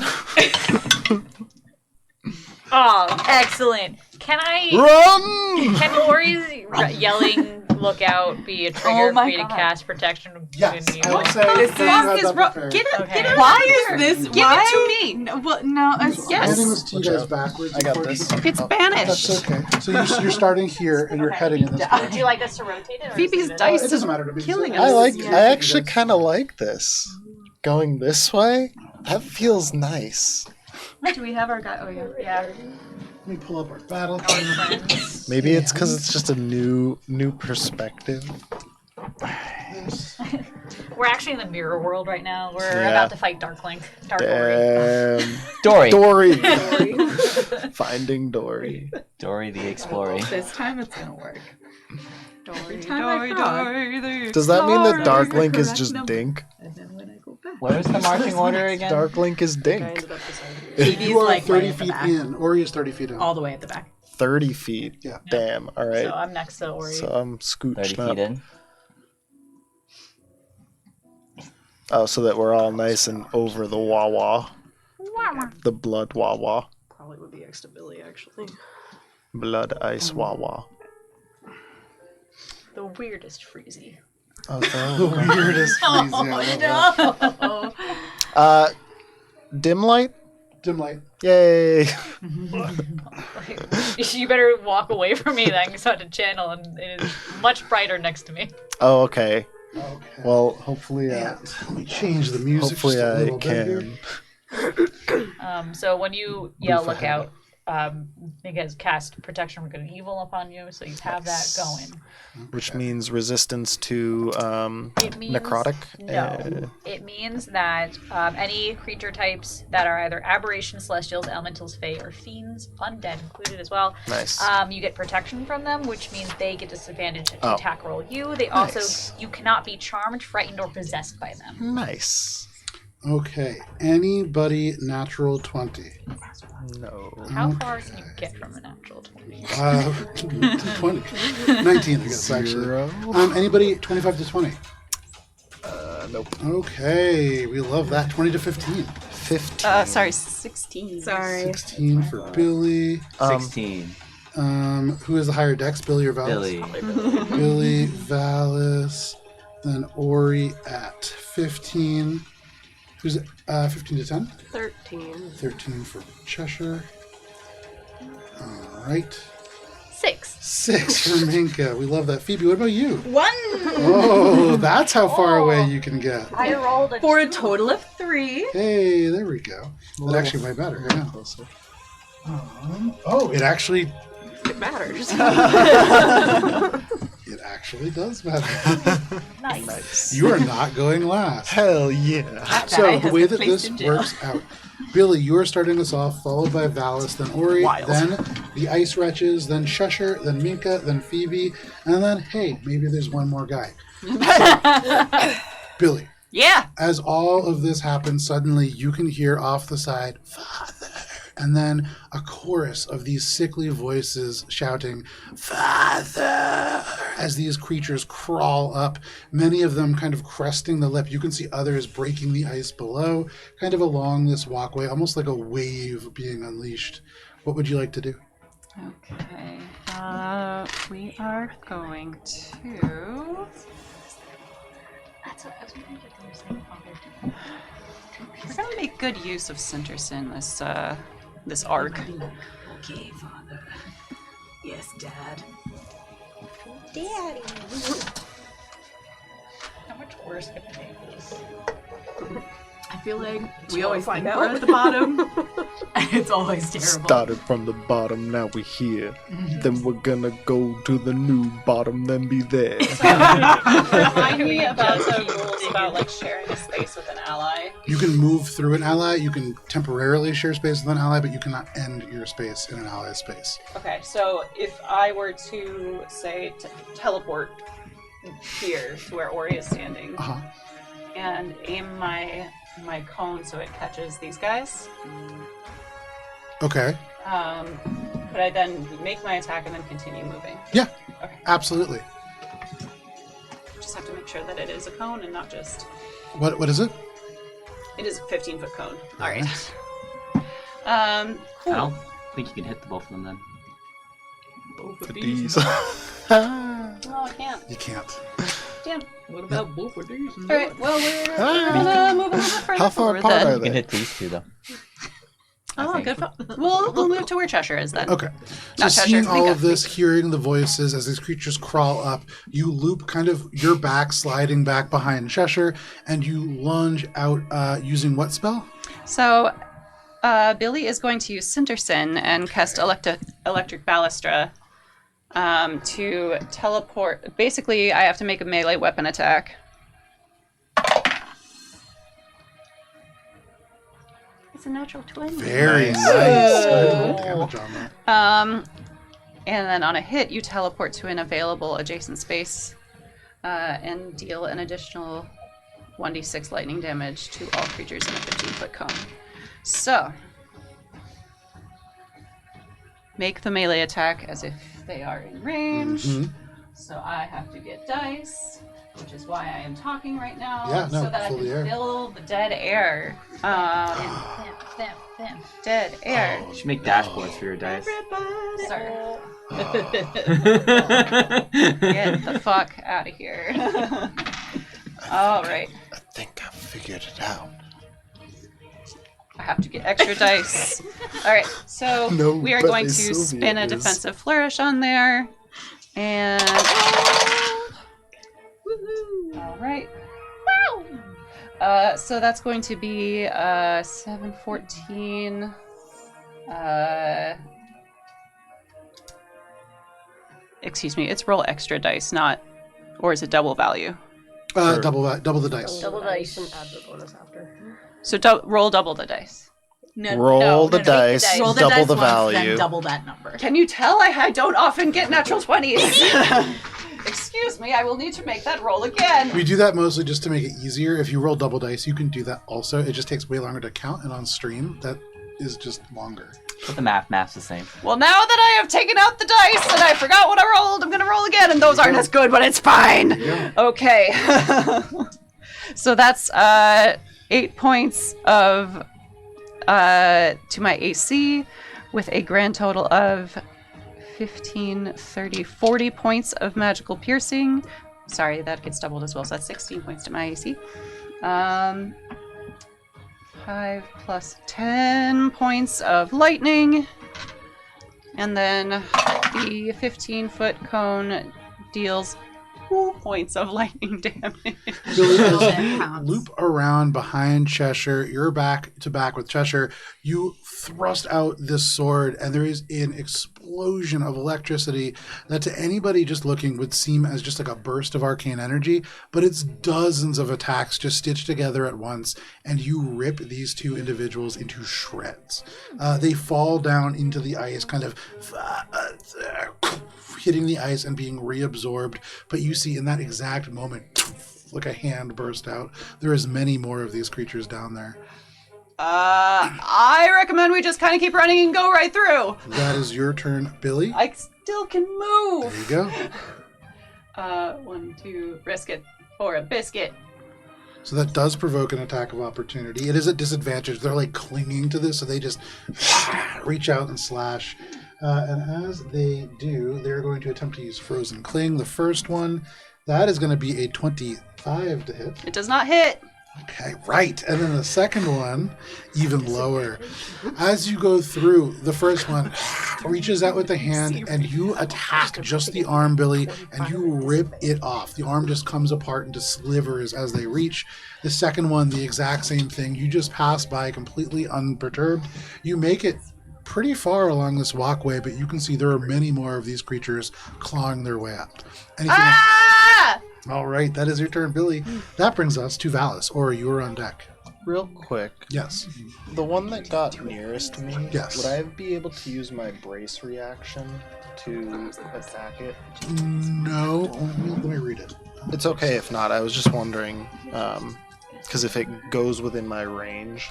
Oh, excellent. Can I... Run! Can Ori's yelling "Look out" be a trigger Oh my for me to God. cast protection? Yes, when you- I would say This that you have is that ro- prepared. Get it! Okay. Get it! Why is this? Give why? it to me. No, well, no. I'm Yes. handing this to you Watch guys out. backwards. I got this. unfortunately. It's banished. That's okay. So you're starting here, and you're heading in this Would direction. you like us to rotate it? Or Phoebe's just leave it? dice It doesn't matter to me. Killing I us. like. Yeah. I actually kind of like this. Going this way, that feels nice. Do we have our guy? Oh yeah. Yeah. Let me pull up our battle Our plan. friends. Maybe it's because it's just a new perspective. We're actually in the mirror world right now. We're Yeah. about to fight Dark Ori. Damn. Dory. Dory. Finding Dory. Dory the Explorer. This time it's gonna work. Dory, time I frog. the Does that mean that Explorer. Dark Link is correct just number. Dink? And then when I go back, Where's the marching order again? Dark Link is I Dink. ended up beside you. Phoebe's You are like 30 right at the feet back. in. Ori is 30 feet in. all the way at the back. 30 feet. Yeah. Damn. All right. So I'm next to Ori. So I'm 30 scooched feet up. in. Oh, so that we're all nice and over the wah-wah. The blood wah-wah. Probably would be next to Billy, actually. Blood ice wah-wah. The weirdest freezy. Oh, The weirdest freeze. Yeah, I love that. dim light? Dim light. Yay. You better walk away from me then, because I have to channel, and it is much brighter next to me. Oh, okay. Okay. Well, hopefully, And let me change the music hopefully just a I little bit here. can. So when you yell Goof "Look ahead. out," you guys cast protection from good and evil upon you, so you have that going. Which means resistance to It means necrotic. No, it means that any creature types that are either aberrations, celestials, elementals, fae, or fiends, undead included as well. Nice. You get protection from them, which means they get disadvantage to Oh. attack roll you. They also Nice. you cannot be charmed, frightened, or possessed by them. Nice. Okay. Anybody natural 20? No. How far can you get from a natural 20? 20. 19, I guess, actually. Zero. Anybody 25 to 20? Nope. Okay. We love that. 20 to 15. 15. Sorry, 16. Sorry. 16 for Billy. 16. Who has the higher dex, Billy or Valis? Billy. Billy, Valis, then Ori at 15. Who's 15 to 10? 13. 13 for Cheshire. All right. 6. 6 for Minka. We love that. Phoebe, what about you? 1 Oh, that's how far away you can get. I rolled a for a 2. total of 3. Hey, there we go. That actually might matter. Yeah. Oh, it actually It matters. It actually does matter. Nice. You are not going last. Hell yeah. That So guy the has way been that placed this in jail. works out, Billy, you are starting us off, followed by Valis, then Ori, Wild. then the Ice Wretches, then Shusher, then Minka, then Phoebe, and then, hey, maybe there's one more guy. Billy, Yeah. as all of this happens, suddenly you can hear off the side, Father, and then a chorus of these sickly voices shouting, Father, as these creatures crawl up, many of them kind of cresting the lip. You can see others breaking the ice below, kind of along this walkway, almost like a wave being unleashed. What would you like to do? Okay. We are going to. We're going to make good use of Sinterson this arc. Okay, Father. Yes, Dad. Daddy. How much worse can I make this? I feel like So we always find think out. we're at the bottom, and it's always terrible. Started from the bottom, now we're here. Then we're gonna go to the new bottom, then be there. Remind me about the rules about like sharing a space with an ally. You can move through an ally, you can temporarily share space with an ally, but you cannot end your space in an ally's space. Okay, so if I were to say teleport here to where Ori is standing Uh-huh. and aim my cone so it catches these guys, Okay. could I then make my attack and then continue moving? Yeah, Okay. absolutely. Just have to make sure that it is a cone and not just. What is it? It is a 15-foot cone. All right. Nice. I Cool. don't think you can hit the both of them then. For these. No, I can't. You can't. Damn. What about both of these? All right. Well, we're Ah. gonna move a little bit further How far forward apart then. are You can they? hit these two though. Oh, good. We'll move to where Cheshire is then. Okay. So Not Cheshire, seeing all Minka. of this, hearing the voices as these creatures crawl up, you loop kind of your back, sliding back behind Cheshire, and you lunge out using what spell? So, Billy is going to use Sinterson and cast Electric Balustra to teleport. Basically, I have to make a melee weapon attack. It's a natural 20. Very nice. Nice. Go ahead and roll damage on that. And then on a hit, you teleport to an available adjacent space and deal an additional 1d6 lightning damage to all creatures in a 15-foot cone. So, make the melee attack as if they are in range. Mhm. So I have to get dice, which is why I am talking right now, Yeah, no, so that I fill can the air. fill the dead air. Dead air. You should make dashboards for your dice. Sir. Get the fuck out of here. All right. I think I figured it out. I have to get extra dice. All right, so No, we are but going to Sylvia spin a is. defensive flourish on there. And. All right. Wow! So that's going to be 7, 14. Excuse me, it's roll extra dice, not. Or is it double value? Sure. Double the dice. Double dice and add the bonus after. So roll double the dice. Roll the dice, Roll the double dice the once, value. then double that number. Can you tell I don't often get natural 20s? Excuse me, I will need to make that roll again. We do that mostly just to make it easier. If you roll double dice, you can do that also. It just takes way longer to count, and on stream, that is just longer. But the math's the same. Well, now that I have taken out the dice and I forgot what I rolled, I'm going to roll again, and those aren't as good, but it's fine. Yeah. Okay. So that's 8 points of to my AC with a grand total of 15, 30, 40 points of magical piercing. Sorry, that gets doubled as well, so that's 16 points to my AC. 5 plus 10 points of lightning. And then The 15-foot cone deals 2 points of lightning damage. Billy, as That you counts. loop around behind Cheshire, you're back to back with Cheshire. You thrust out this sword, and there is an explosion of electricity that to anybody just looking would seem as just like a burst of arcane energy, but it's dozens of attacks just stitched together at once, and you rip these two individuals into shreds. They fall down into the ice, kind of hitting the ice and being reabsorbed, but you see in that exact moment, like a hand burst out. There is many more of these creatures down there. I recommend we just kind of keep running and go right through. That is your turn, Billy. I still can There move. you go. 1, 2, risk it for a biscuit. So that does provoke an attack of opportunity. It is at disadvantage. They're like clinging to this, so they just reach out and slash. And as they do, they're going to attempt to use Frozen Cling. The first one, that is going to be a 25 to hit. It does not hit. Okay, right. And then the second one, even lower. As you go through, the first one reaches out with the hand and you attack just the arm, Billy, and you rip it off. The arm just comes apart into slivers as they reach. The second one, the exact same thing. You just pass by completely unperturbed. You make it pretty far along this walkway, but you can see there are many more of these creatures clawing their way up. Anything else? Ah! All right, that is your turn, Billy. That brings us to Valis, or you are on deck. Real quick, Yes. the one that got nearest me, Yes. would I be able to use my brace reaction to attack it? No. Let me read it. It's okay if not. I was just wondering, because if it goes within my range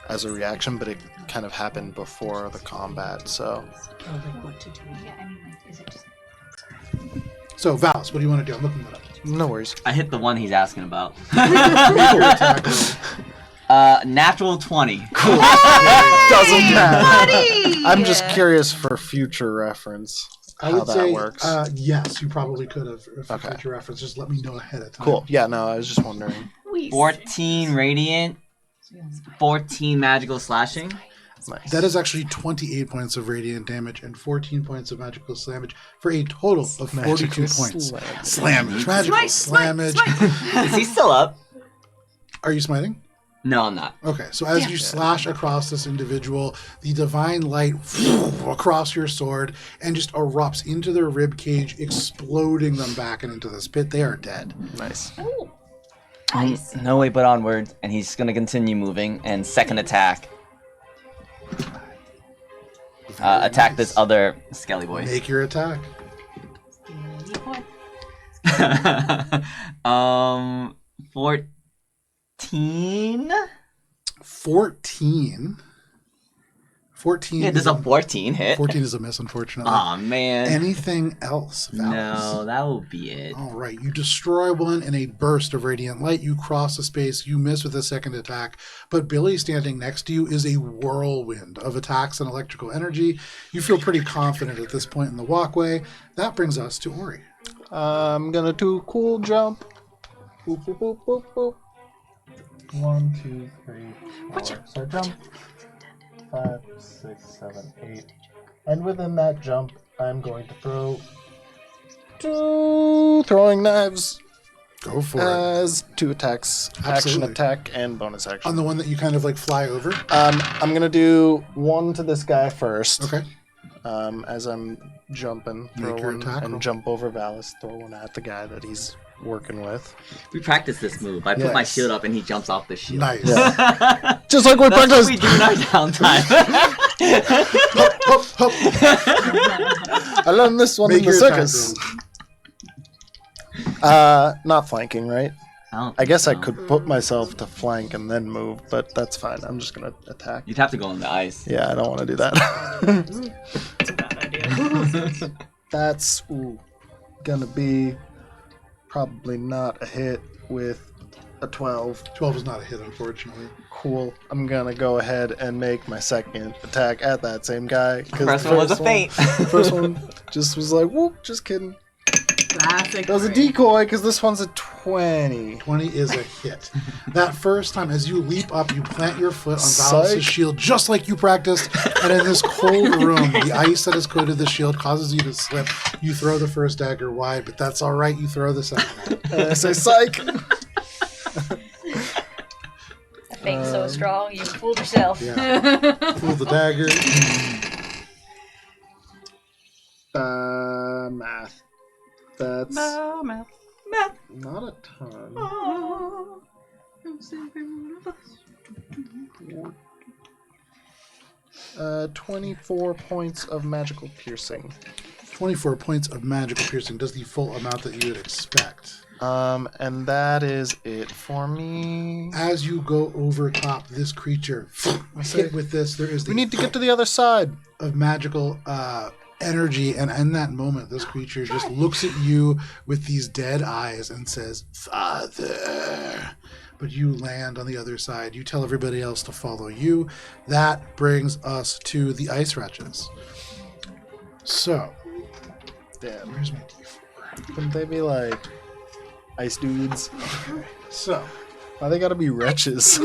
as a reaction, but it kind of happened before the combat, so... So, Valis, what do you want to do? I'm looking it up. No worries. I hit the one he's asking about. Make your attack roll. Natural 20. Cool. Doesn't matter. I'm just curious for future reference I how would that say, works. yes, you probably could have. For Okay. future reference, just let me know ahead of time. Cool. Yeah, no, I was just wondering. 14 radiant, 14 magical slashing. Nice. That is actually 28 points of radiant damage and 14 points of magical slammage for a total of 42 Magical points. slam. Slammage. Magical slammage. Is he still up? Are you smiting? No, I'm not. Okay, so as you slash across this individual, the divine light across your sword and just erupts into their rib cage, exploding them back and into this pit. They are dead. Nice. No way but onward, and he's gonna continue moving. And second attack, attack this other skelly boy. Make your attack. 14. 14. 14. Yeah, is does a 14 hit? 14 is a miss, unfortunately. Aw, man. Anything else, Valis? No, that will be it. All right, you destroy one in a burst of radiant light. You cross the space. You miss with a second attack. But Billy standing next to you is a whirlwind of attacks and electrical energy. You feel pretty confident at this point in the walkway. That brings us to Ori. I'm gonna do a cool jump. Boop, boop, boop, boop, boop. 1, 2, 3, 4. So jump. 5, 6, 7, 8. And within that jump, I'm going to throw 2 throwing knives Go for it. as 2 attacks. Action Absolutely. attack and bonus action. On the one that you kind of like fly over. I'm gonna do 1 to this guy first. Okay. As I'm jumping, Make throw your one attack and roll. jump over Valis, throw one at the guy that he's working with. We practiced this move. I put my Yes. shield up and he jumps off the shield. Nice. Just like we That's what practiced. we do in our downtime. Hup, hup. I learned this one Make in the your attack circus. roll. Not flanking, right? don't I guess I think so. could put myself to flank and then move, but that's fine. I'm just gonna attack. You'd have to go on the ice. Yeah, I don't want to do that. It's a bad idea. That's gonna be probably not a hit with a 12. 12 is not a hit, unfortunately. Cool. I'm gonna go ahead and make my second attack at that same guy. 'cause First the one was a feint. The first one just was like, whoop, just kidding. Classic. That was a decoy because this one's a 20. 20 is a hit. That first time, as you leap up, you plant your foot on Psych. Valis' shield just like you practiced. And in this cold room, the ice that has coated the shield causes you to slip. You throw the first dagger wide, but that's all right. You throw the second one. I say psych. That thing's so strong, you fooled yourself. Yeah. Pull the dagger. Math. That's No, math. not a ton. Oh, every one of us. 24 points of magical piercing. 24 points of magical piercing does the full amount that you would expect. And that is it for me. As you go over top this creature, hit with this, there is We need to get to the other side. of magical energy, and in that moment, this creature just looks at you with these dead eyes and says, "Father." But you land on the other side. You tell everybody else to follow you. That brings us to the ice wretches. So, Damn. where's my D4? Couldn't they be like ice dudes? So, Why they gotta be wretches?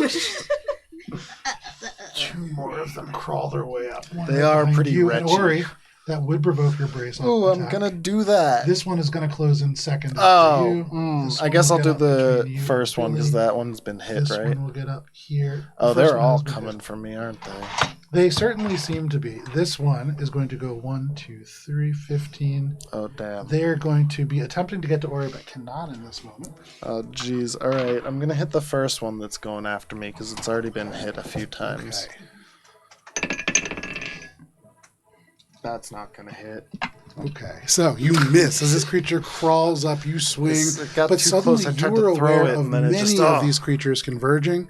two more of them crawl their way up. One They right are behind pretty you, wretched. And Ori, that would provoke your brace. Oh, I'm attack. gonna do that. This one is going to close in second. Oh, after you. This I one guess will I'll get do up the between you, first one because Billy. that one's been hit, This right? one will get up here. Oh, The first they're one all has been coming hit. for me, aren't they? They certainly seem to be. This one is going to go 1, 2, 3, 15. Oh, damn. They're going to be attempting to get to Ori, but cannot in this moment. Oh, jeez. All right, I'm gonna hit the first one that's going after me because it's already been hit a few times. Okay. That's not gonna hit. Okay, so you miss as this creature crawls up. You swing, It got but too suddenly close. I you tried were to throw aware it, of and then it many just, of these creatures converging.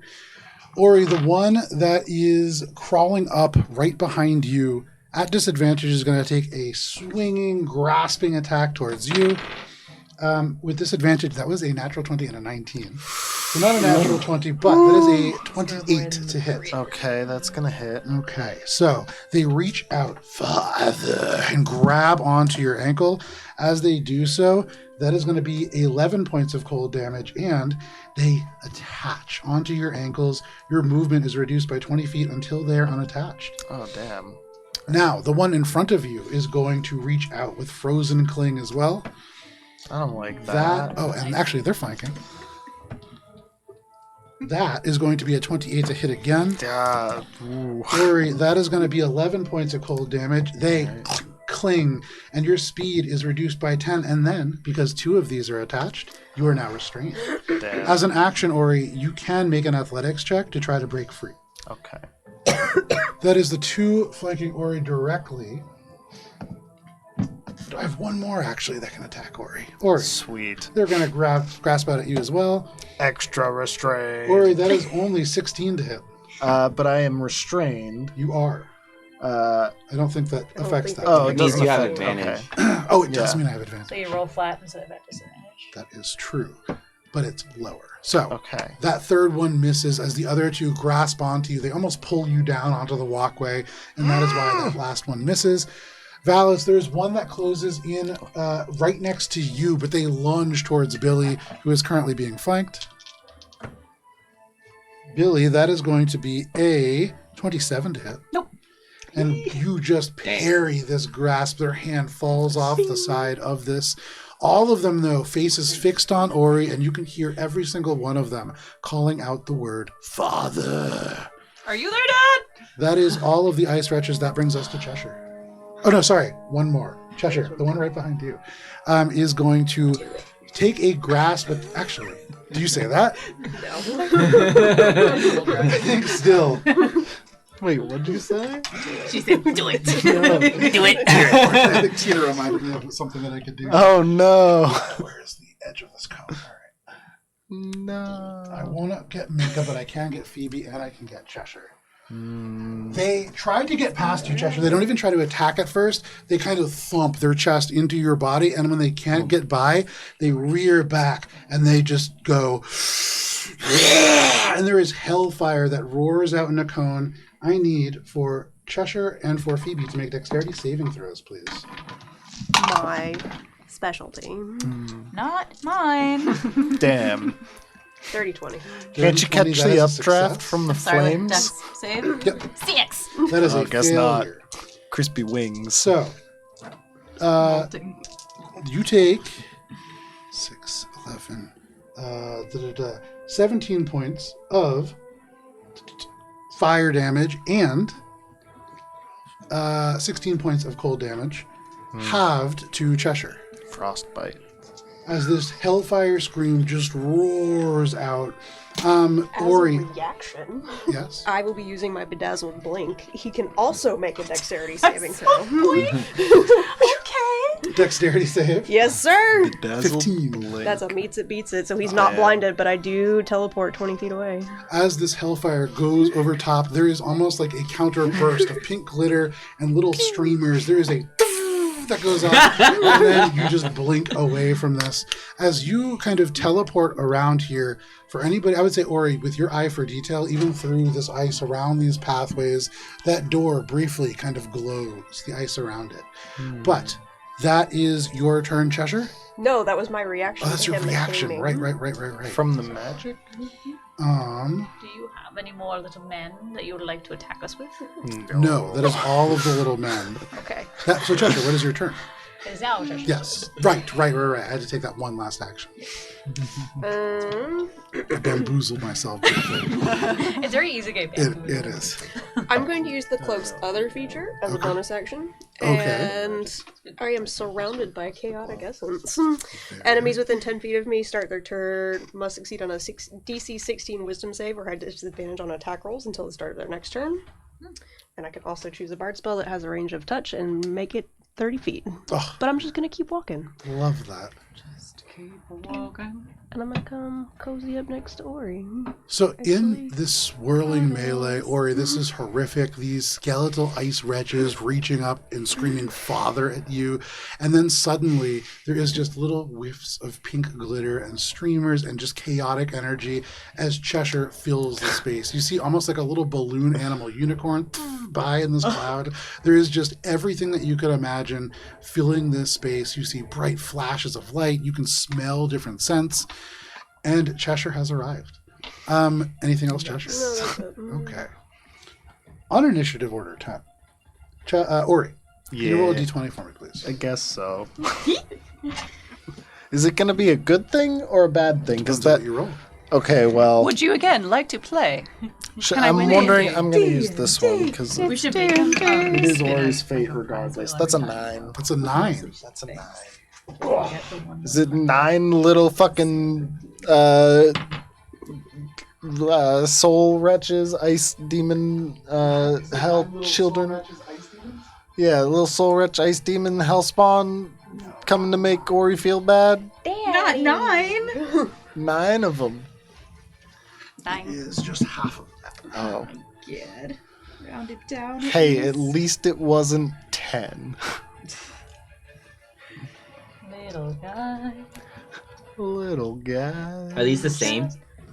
Ori, the one that is crawling up right behind you at disadvantage is going to take a swinging, grasping attack towards you. With disadvantage, that was a natural 20 and a 19. So not a natural 20, but that is a 28 to hit. Okay, that's gonna hit. Okay, so they reach out, Father, and grab onto your ankle. As they do so, that is going to be 11 points of cold damage, and they attach onto your ankles. Your movement is reduced by 20 feet until they're unattached. Oh, damn. Now, the one in front of you is going to reach out with Frozen Cling as well. I don't like that. Oh, and actually, they're flanking. That is going to be a 28 to hit again. Yeah. Ooh. Ori, that is going to be 11 points of cold damage. They cling, and your speed is reduced by 10. And then, because 2 of these are attached, you are now restrained. Damn. As an action, Ori, you can make an athletics check to try to break free. Okay. That is the 2 flanking Ori directly. I have one more, actually, that can attack Ori. Ori, Sweet. they're going to grasp out at you as well. Extra restraint. Ori, that is only 16 to hit. But I am restrained. You are. I don't think that affects that. Oh, It it means doesn't you have affect. advantage. Okay. Oh, it does Yeah. mean I have advantage. So you roll flat instead of at disadvantage. That is true, but it's lower. So Okay. that third one misses as the other 2 grasp onto you. They almost pull you down onto the walkway, and that is why that last one misses. Valis, there's one that closes in right next to you, but they lunge towards Billy, who is currently being flanked. Billy, that is going to be a 27 to hit. Nope. And you just parry this grasp. Their hand falls off the side of this. All of them, though, faces fixed on Ori, and you can hear every single one of them calling out the word, Father. Are you there, Dad? That is all of the ice wretches. That brings us to Cheshire. Oh, no, sorry. One more. Cheshire, the one right behind you, is going to take a grasp. But actually, do you say that? No. I think still. Wait, what did you say? She said, "Do it, No. do it." I think Tina reminded me of something that I could do. Oh, no. Where's the edge of this cone? All right. No. I won't get Minka, but I can get Phoebe and I can get Cheshire. They try to get past you, Cheshire. They don't even try to attack at first. They kind of thump their chest into your body, and when they can't get by, they rear back and they just go. And there is hellfire that roars out in a cone. I need for Cheshire and for Phoebe to make dexterity saving throws, please. My specialty. Not mine. Damn. 30-20. Can't you catch the updraft from the Sorry, flames? Dex save. Yep, 6. that is Oh, a guess not. failure. Crispy wings. So, Molting. you take 6, 11, 17 points of fire damage and 16 points of cold damage, halved to Cheshire. Frostbite. As this hellfire scream just roars out. As Ori, a reaction, yes? I will be using my bedazzled blink. He can also make a dexterity saving throw. Okay. Dexterity save. Yes, sir. 15. That's a meets it, beats it. So he's not blinded, but I do teleport 20 feet away. As this hellfire goes over top, there is almost like a counter burst of pink glitter and little streamers. There is a that goes off, and then you just blink away from this. As you kind of teleport around here, for anybody, I would say, Ori, with your eye for detail, even through this ice around these pathways, that door briefly kind of glows, the ice around it. But that is your turn, Cheshire? No, that was my reaction. Oh, that's to your him reaction. hitting me. Right. From the magic? Do you have any more little men that you would like to attack us with? No, that is all of the little men. Okay. So, Cheshire, what is your turn? It is now Cheshire. Yes. Right. I had to take that one last action. I bamboozled myself. It's very easy to get It is. I'm going to use the cloak's other feature as a bonus action. Okay. And I am surrounded by chaotic essence. Enemies within 10 feet of me start their turn, must succeed on a DC 16 wisdom save or have disadvantage on attack rolls until the start of their next turn. And I can also choose a bard spell that has a range of touch and make it 30 feet. Oh, But I'm just going to keep walking. love that. Just keep walking. And I'm going to come cozy up next to Ori. So in this swirling melee, Ori, this is horrific. These skeletal ice wretches reaching up and screaming "Father" at you, and then suddenly there is just little whiffs of pink glitter and streamers and just chaotic energy as Cheshire fills the space. You see almost like a little balloon animal unicorn by in this cloud. There is just everything that you could imagine filling this space. You see bright flashes of light. You can smell different scents. And Cheshire has arrived. Anything else, Cheshire? No, that's it. Okay. On initiative order, 10. Ori, can you roll a d20 for me, please? I guess so. Is it going to be a good thing or a bad thing? Because Depends on what you roll. Okay, well, Would you again like to play? Can I I'm win wondering. it? I'm going to use this one because We should make him it is Ori's fate regardless. That's a 9. That's a 9. That's a 9. Is it 9 little fucking soul wretches, ice demon, hell children? Yeah, little soul wretch, ice demon, hell spawn coming to make Ori feel bad? Not 9. 9 of them. 9. Is just half of that. Oh. Good. Round it down. Hey, at least it wasn't 10. Little guy. Little guy. Are these the same?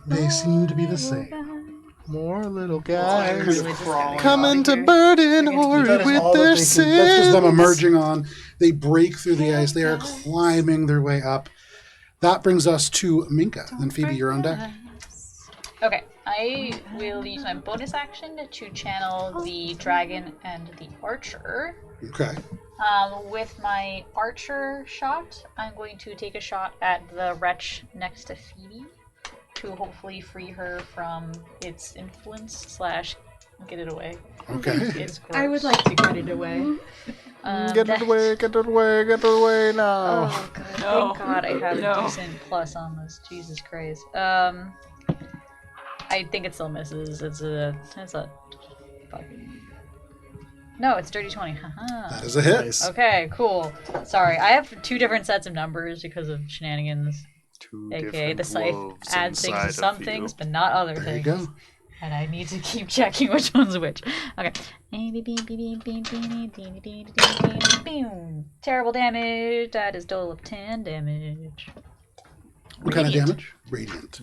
They seem to be the same. More little guys Really just gotta coming go to here. burden Ori That is with all that their they can- That's just them sins. emerging on. They break through the ice. They are climbing their way up. That brings us to Minka. Then Phoebe, you're on deck. Okay, I will use my bonus action to channel the dragon and the archer. Okay. With my archer shot, I'm going to take a shot at the wretch next to Phoebe to hopefully free her from its influence / get it away. Okay. It's gross. I would like to get it away. Get it away, get it away, get it away now. Oh god, No. thank god I have No. a decent plus on this. Jesus Christ. I think it still misses. It's a fucking... No, it's dirty 20. Haha. That is a hit. Nice. Okay, cool. Sorry, I have 2 different sets of numbers because of shenanigans. Two AKA different the scythe wolves adds things to inside some of you. things, but not other There you things. go. And I need to keep checking which one's which. Okay. Terrible damage. That is total of 10 damage. What kind of damage? Radiant.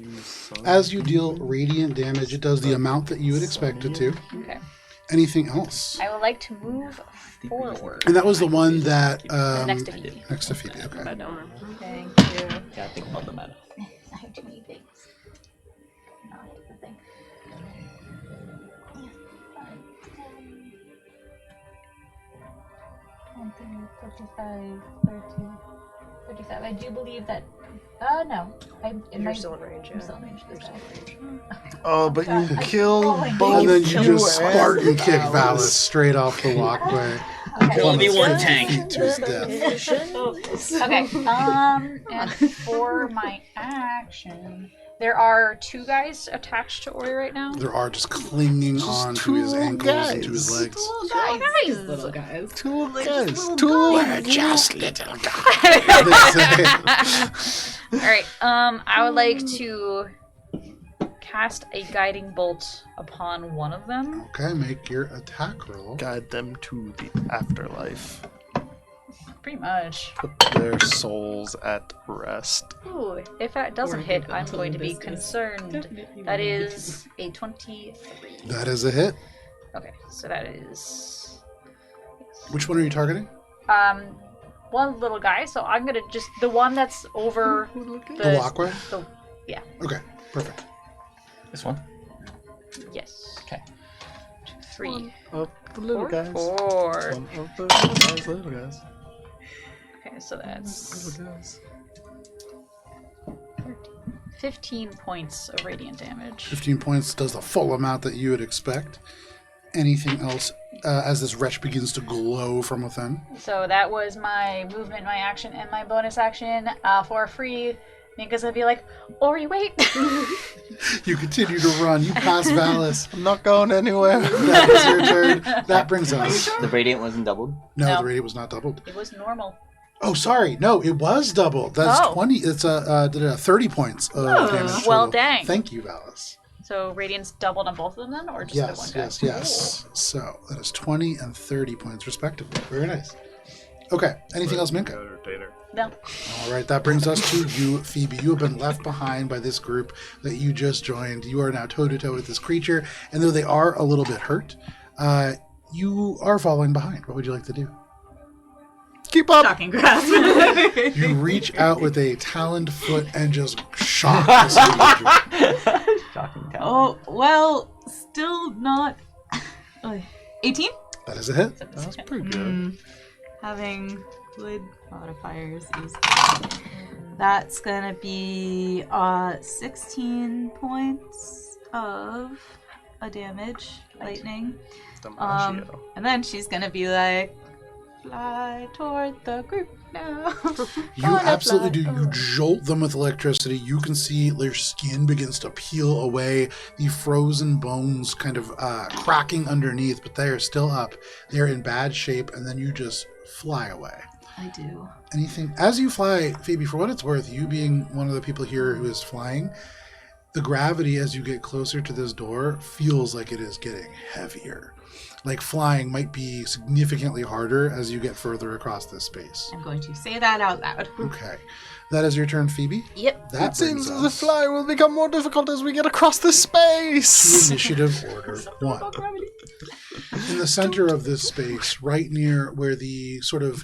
As you deal radiant damage, it does the amount that you would expect it to. Okay. Anything else? I would like to move forward. And that was the one that Next to Phoebe. next to Phoebe. Okay. Thank you. Gotta think about the meta. I have too many things. Not the thing. 35, 35. I do believe that. No. You're still in range, I'm yeah. still in range this time. Oh, but you killed And both. And then you just and Spartan kick Valis. Valis straight off the walkway. Okay. Only one 50 tank. feet to his death. Okay. And for my action, there are 2 guys attached to Ori right now. There are just clinging on to his two ankles and to his guys. legs. Little guys. Two guys. Two Just little guys. All right. I would like to cast a guiding bolt upon one of them. Okay, make your attack roll. Guide them to the afterlife. Pretty much. Put their souls at rest. Ooh, if that doesn't Or hit, give I'm them going to be biscuits. concerned. Definitely That one. is a 23. That is a hit. Okay, so that is Which one are you targeting? one little guy. So I'm gonna just the one that's over The walkway? the- yeah. Okay, perfect. This one? Yes. Okay. 3, Of the little guys. 4. One of the little guys. Okay, so that's Little guys. 15 points of radiant damage. 15 points does the full amount that you would expect. Anything else as this wretch begins to glow from within? So that was my movement, my action, and my bonus action. For free, Minka's gonna be like, Ori, wait. You continue to run. You pass Valis. I'm not going anywhere. That is your turn. That brings us. The radiant wasn't doubled? No, No. the radiant was not doubled. It was normal. Oh, sorry. No, it was doubled. That's Oh. 20. It's 30 points of damage. Well, total. dang. Thank you, Valis. So radiant's doubled on both of them then, or just the one Yes, guy? yes. So that is 20 and 30 points respectively. Very nice. Okay. Anything else, Minka? No. All right, that brings us to you, Phoebe. You have been left behind by this group that you just joined. You are now toe-to-toe with this creature, and though they are a little bit hurt, you are falling behind. What would you like to do? Keep up. Shocking grasp. You reach out with a taloned foot and just shock this creature. Shocking talent. Oh, well, still not. 18? That is a hit. That's pretty good. Having good modifiers is. That's gonna be 16 points of a damage, lightning. DiMaggio. And then she's gonna be like, fly toward the group now. You Gonna absolutely fly do. You over. jolt them with electricity. You can see their skin begins to peel away, the frozen bones kind of cracking underneath, but they are still up. They're in bad shape, and then you just fly away. I do. Anything as you fly, Phoebe, for what it's worth, you being one of the people here who is flying, the gravity as you get closer to this door feels like it is getting heavier. Like flying might be significantly harder as you get further across this space. I'm going to say that out loud. Okay. That is your turn, Phoebe. Yep. That It seems brings as the us fly will become more difficult as we get across this to space. initiative order 1. In the center of this space, right near where the sort of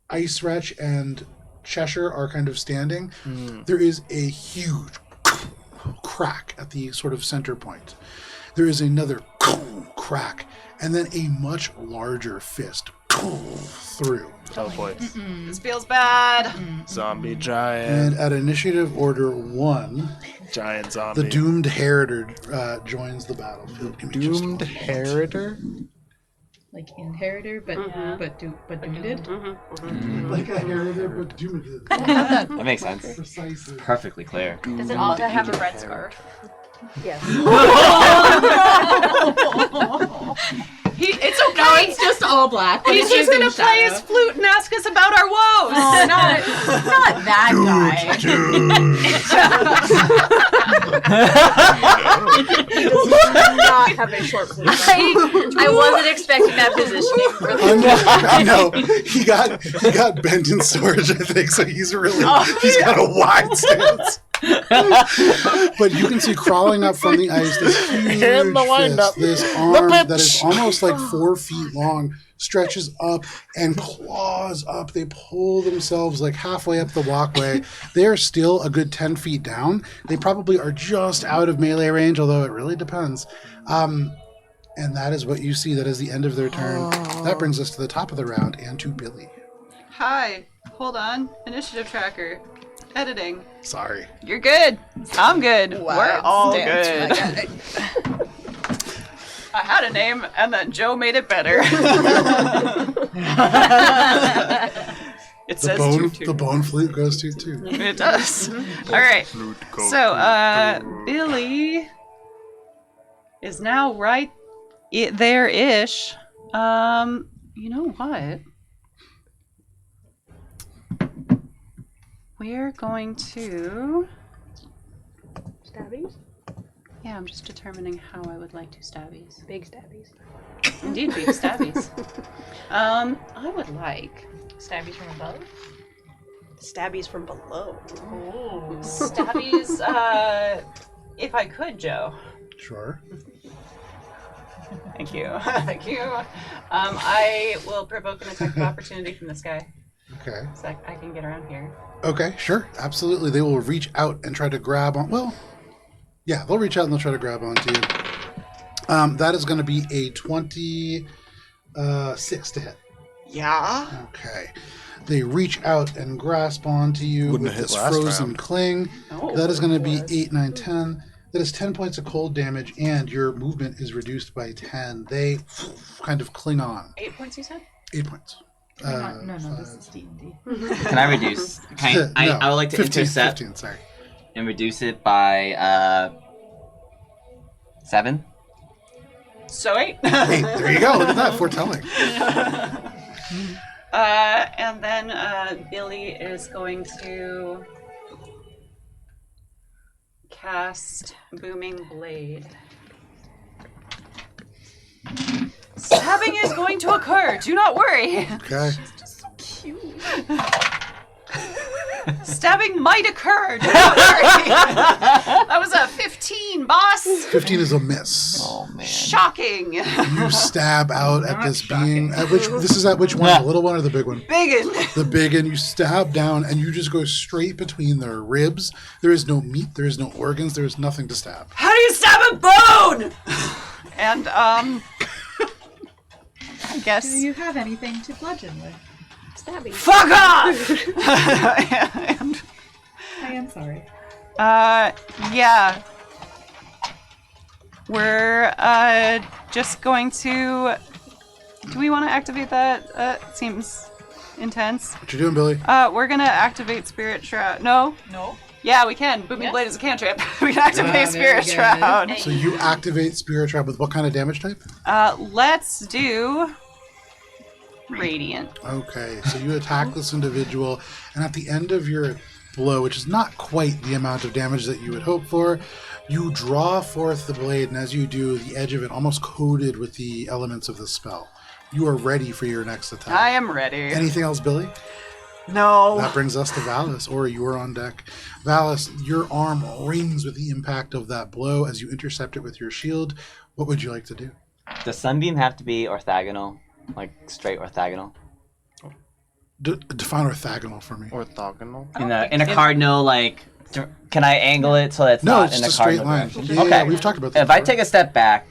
Ice Wretch and Cheshire are kind of standing, there is a huge crack at the sort of center point. There is another crack, and then a much larger fist through. Oh boy. This feels bad. Zombie giant. And at initiative order 1, Giant zombie. the Doomed Heriter joins the battlefield. Give me just a Doomed moment. Heriter? Like inheritor, but doomed. Like a Heriter, but doomed. That makes sense. Precisely. Perfectly clear. Does it also have a red scarf? Yes. It's okay. No, it's just all black. but He's it is just gonna in play shadow. his flute and ask us about our woes. Oh, not that guy. He does not have a short flute. I wasn't expecting that positioning for the I know. He got bent in storage, I think, so he's got a wide stance. But you can see crawling up from the ice this huge And the wind-up. fist, this arm that is almost like 4 feet long, stretches up and claws up. They pull themselves like halfway up the walkway. They are still a good 10 feet down. They probably are just out of melee range, although it really depends. And that is what you see. That is the end of their turn. That brings us to the top of the round and to Billy. Hi. Hold on. Initiative tracker. Editing. Sorry. You're good. I'm good. We're all good. I had a name, and then Joe made it better. It says toot toot. The bone flute goes toot toot. It does. All right. So, Billy is now right there-ish. You know what? We're going to... Stabbies? Yeah, I'm just determining how I would like to stabbies. Big stabbies. Indeed, big stabbies. I would like... Stabbies from above? Stabbies from below. Ooh. Stabbies, if I could, Joe. Sure. Thank you. Thank you. I will provoke an attack of opportunity from this guy. Okay. So I can get around here. Okay, sure. Absolutely. They will reach out and try to grab on... Well, yeah, they'll reach out and they'll try to grab onto you. That is going to be a 26 to hit. Yeah. Okay. They reach out and grasp onto you Wouldn't with have hit this last frozen round. cling. Oh, That is going to be 8, 9, 10. That is 10 points of cold damage, and your movement is reduced by 10. They kind of cling on. 8 points, you said? 8 points. No, this is D&D. Can I reduce? I would like to 15, intercept 15, sorry. and reduce it by 7. So 8. 8. There you go. Look at that. Foretelling. And then Billy is going to cast Booming Blade. Stabbing is going to occur. Do not worry. Okay. Stabbing might occur. Do not worry. That was a 15, boss. 15 is a miss. Oh man. Shocking. You stab out at Not this shocking. being. This is at which one? The little one or the big one? Biggin. The big, and you stab down, and you just go straight between their ribs. There is no meat. There is no organs. There is nothing to stab. How do you stab a bone? And I guess. Do you have anything to bludgeon with? Stabbies. Fuck off! And, I am sorry. yeah. We're just going to. Do we want to activate that? Seems intense. What you doing, Billy? We're gonna activate Spirit Shroud. No? No. Yeah, we can. Booming Yes. Blade is a cantrip. We can activate Spirit Shroud. So you activate Spirit Trap with what kind of damage type? Let's do Radiant. Okay, so you attack this individual, and at the end of your blow, which is not quite the amount of damage that you would hope for, you draw forth the blade, and as you do, the edge of it almost coated with the elements of the spell. You are ready for your next attack. I am ready. Anything else, Billy? No. That brings us to Valis, or you are on deck. Valis, your arm rings with the impact of that blow as you intercept it with your shield. What would you like to do? Does Sunbeam have to be orthogonal? Like straight orthogonal? Define orthogonal for me. Orthogonal. In a cardinal, like, can I angle it so that's No, not it's in just a a straight cardinal line. direction? Yeah, Okay. we've talked about this If I before. take a step back,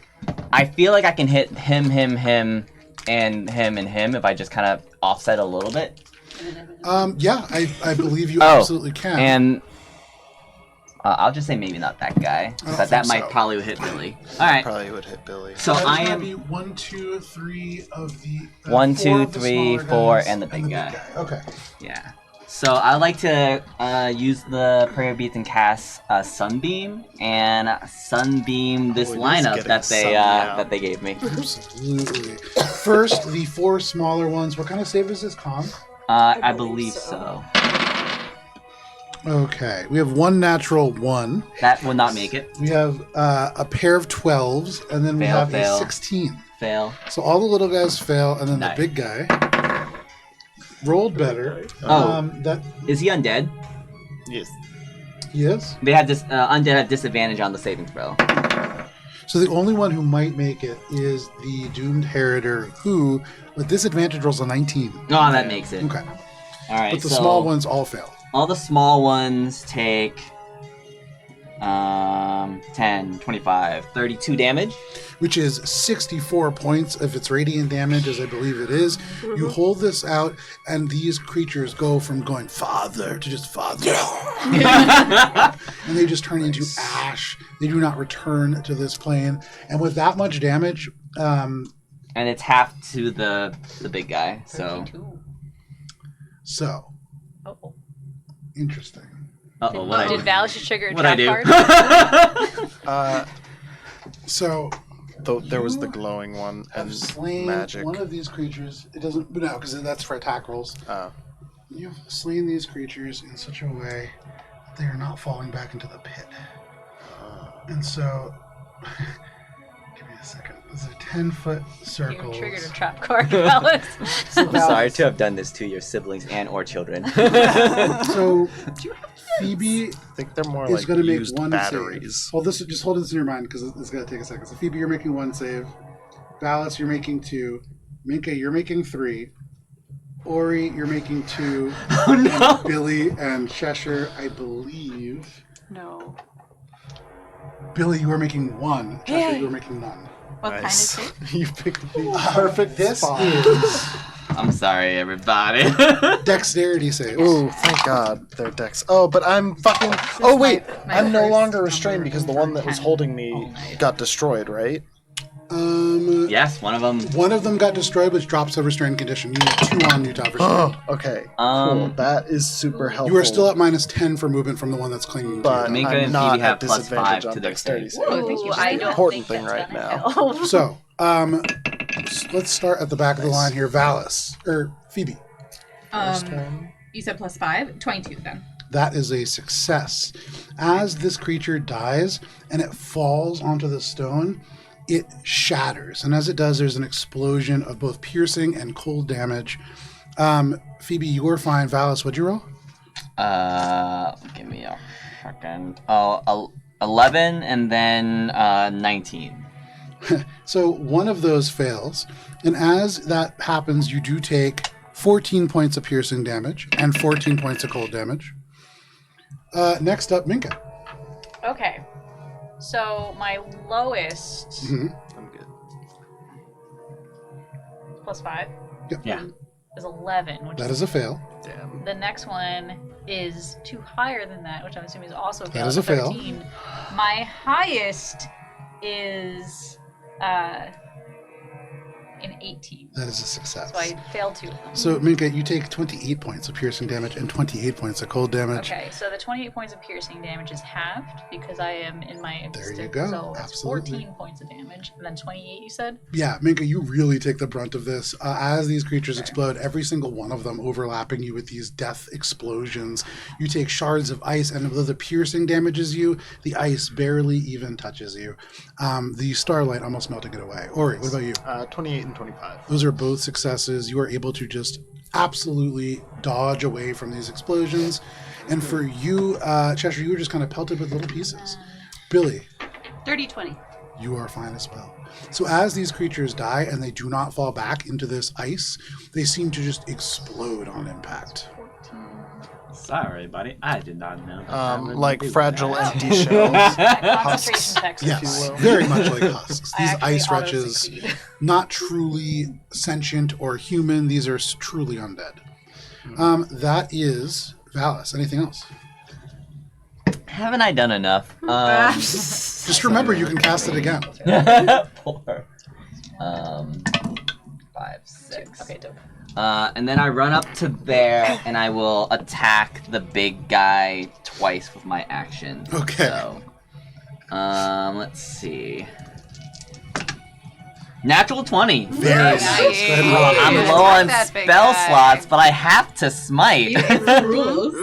I feel like I can hit him, and him if I just kind of offset a little bit. Yeah, I believe you Oh, absolutely can. And I'll just say maybe not that guy, I don't but that think might so. probably hit Billy. All right. Probably would hit Billy. So That is I gonna am be 1, 2, 3 of the 1, 4 2, of the 3, smaller 4, guys and the big guy. Okay. Yeah. So I like to use the prayer beads and cast Sunbeam and Sunbeam this Oh, it is lineup getting that sunny out. they gave me. Absolutely. First, the 4 smaller ones. What kind of save is this, Con? I believe so. Okay. We have 1 natural 1. That will not make it. We have a pair of 12s, and then we Fail, have fail. a 16. Fail. So all the little guys fail, and then Nice. the big guy rolled better. Oh. That Is he undead? Yes. He is? They have this undead have disadvantage on the saving throw. So the only one who might make it is the Doomed Heriter, who, with disadvantage, rolls a 19. Oh, that makes it. Okay. All right. But the so small ones all fail. all the small ones take 10, 25, 32 damage. Which is 64 points of its radiant damage, as I believe it is. You hold this out, and these creatures go from going father to just father. And they just turn into ash. They do not return to this plane. And with that much damage, And it's half to the big guy. So. 32. so Oh. interesting. Uh-oh, what I do? Did Valis just trigger a What I trap do? card? So There was the glowing one have and slain magic. one of these creatures. It doesn't, no, because that's for attack rolls. You've slain these creatures in such a way that they are not falling back into the pit. And so, give me a second. These are 10-foot You circles. triggered a trap card, Valis. I'm sorry to have done this to your siblings and or children. So, Phoebe I think they're more is like going to make used one batteries. save. Hold this. Just hold this in your mind because it's going to take a second. So, Phoebe, you're making one save. Valis, you're making 2. Minka, you're making 3. Ori, you're making 2. Oh no! Billy and Cheshire, I believe. No. Billy, you are making 1. Cheshire, you are making none. What kind of save? You picked the perfect This spot. is I'm sorry, everybody. dexterity saves. Oh, thank God, they're decks. Oh, but I'm fucking. Oh wait, my I'm no first longer restrained because the one that was 10 holding me all night. got destroyed, right? Yes, one of them. One of them got destroyed, which drops a restrained condition. You need 2 on Utah restrained. Oh, okay. Cool. That is super helpful. You are still at -10 for movement from the one that's clinging but to Minka I'm and not Phoebe have at +5 disadvantage on to their dexterity save. saving. thank you. I don't Important think thing that's right gonna now. help. you. So, let's start at the back of the line here. Valis, or Phoebe. You said +5, 22 then. That is a success. As this creature dies and it falls onto the stone, it shatters. And as it does, there's an explosion of both piercing and cold damage. Phoebe, you're fine. Valis, what'd you roll? Give me a second. Oh, 11 and then 19. So one of those fails. And as that happens, you do take 14 points of piercing damage and 14 points of cold damage. Next up, Minka. Okay. So my lowest Mhm. I'm good. +5 Yeah. is 11, which That is is a fail. Damn. the next one is 2 higher than that, which I'm assuming is also a fail. That is a fail. 13. My highest is an 18. That is a success. So I failed 2 of them. So, Minka, you take 28 points of piercing damage and 28 points of cold damage. Okay, so the 28 points of piercing damage is halved because I am in my There you stick, go, so it's absolutely. 14 points of damage, and then 28 you said? Yeah, Minka, you really take the brunt of this. As these creatures explode, every single one of them overlapping you with these death explosions, you take shards of ice, and though the piercing damages you, the ice barely even touches you. The starlight almost melting it away. Ori, what about you? 28 and 25. Those are both successes. You are able to just absolutely dodge away from these explosions. And for you, Cheshire, you were just kind of pelted with little pieces. Billy, Dirty 20. you are fine as well. So as these creatures die and they do not fall back into this ice, they seem to just explode on impact. Sorry, buddy. I did not know. that I would Like do fragile that. empty shells. Concentration text. Yes, will. very much like husks. I These actually ice wretches, auto-succeed. not truly sentient or human. These are truly undead. That is Valis. Anything else? Haven't I done enough? Just remember, you can cast it again. 4. 5, 6. Okay, dope. And then I run up to there and I will attack the big guy twice with my action. Okay. So, let's see. Natural 20. Very Nice. nice. Go ahead and roll. I'm Yeah, low on that big spell guy. slots, but I have to smite. Rules.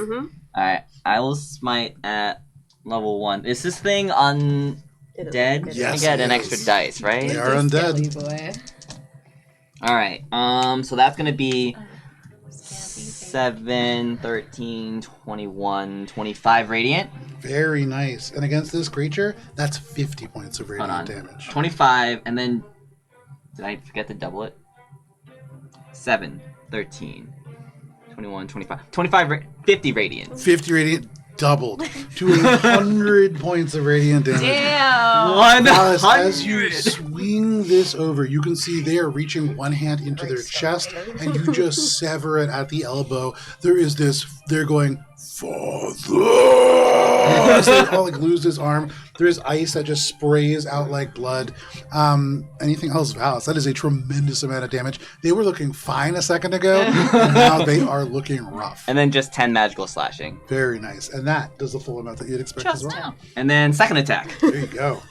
Alright, I will smite at level 1. Is this thing undead? Yes, I get it an is. extra dice, right? They are undead. Silly boy. Alright, so that's gonna be 7, 13, 21, 25 radiant. Very nice. And against this creature, that's 50 points of Hold on. radiant damage. 25, and then... Did I forget to double it? 7, 13, 21, 25. 50 radiant. 50 radiant doubled to 100 points of radiant damage. Damn. Alice, as 100! you swing this over, you can see they are reaching one hand into their chest, and you just sever it at the elbow. There is this, they're going, Father! As they all like lose his arm. There's ice that just sprays out like blood. Anything else, Valis? That is a tremendous amount of damage. They were looking fine a second ago, and now they are looking rough. And then just 10 magical slashing. Very nice. And that does the full amount that you'd expect as well. And then second attack. There you go.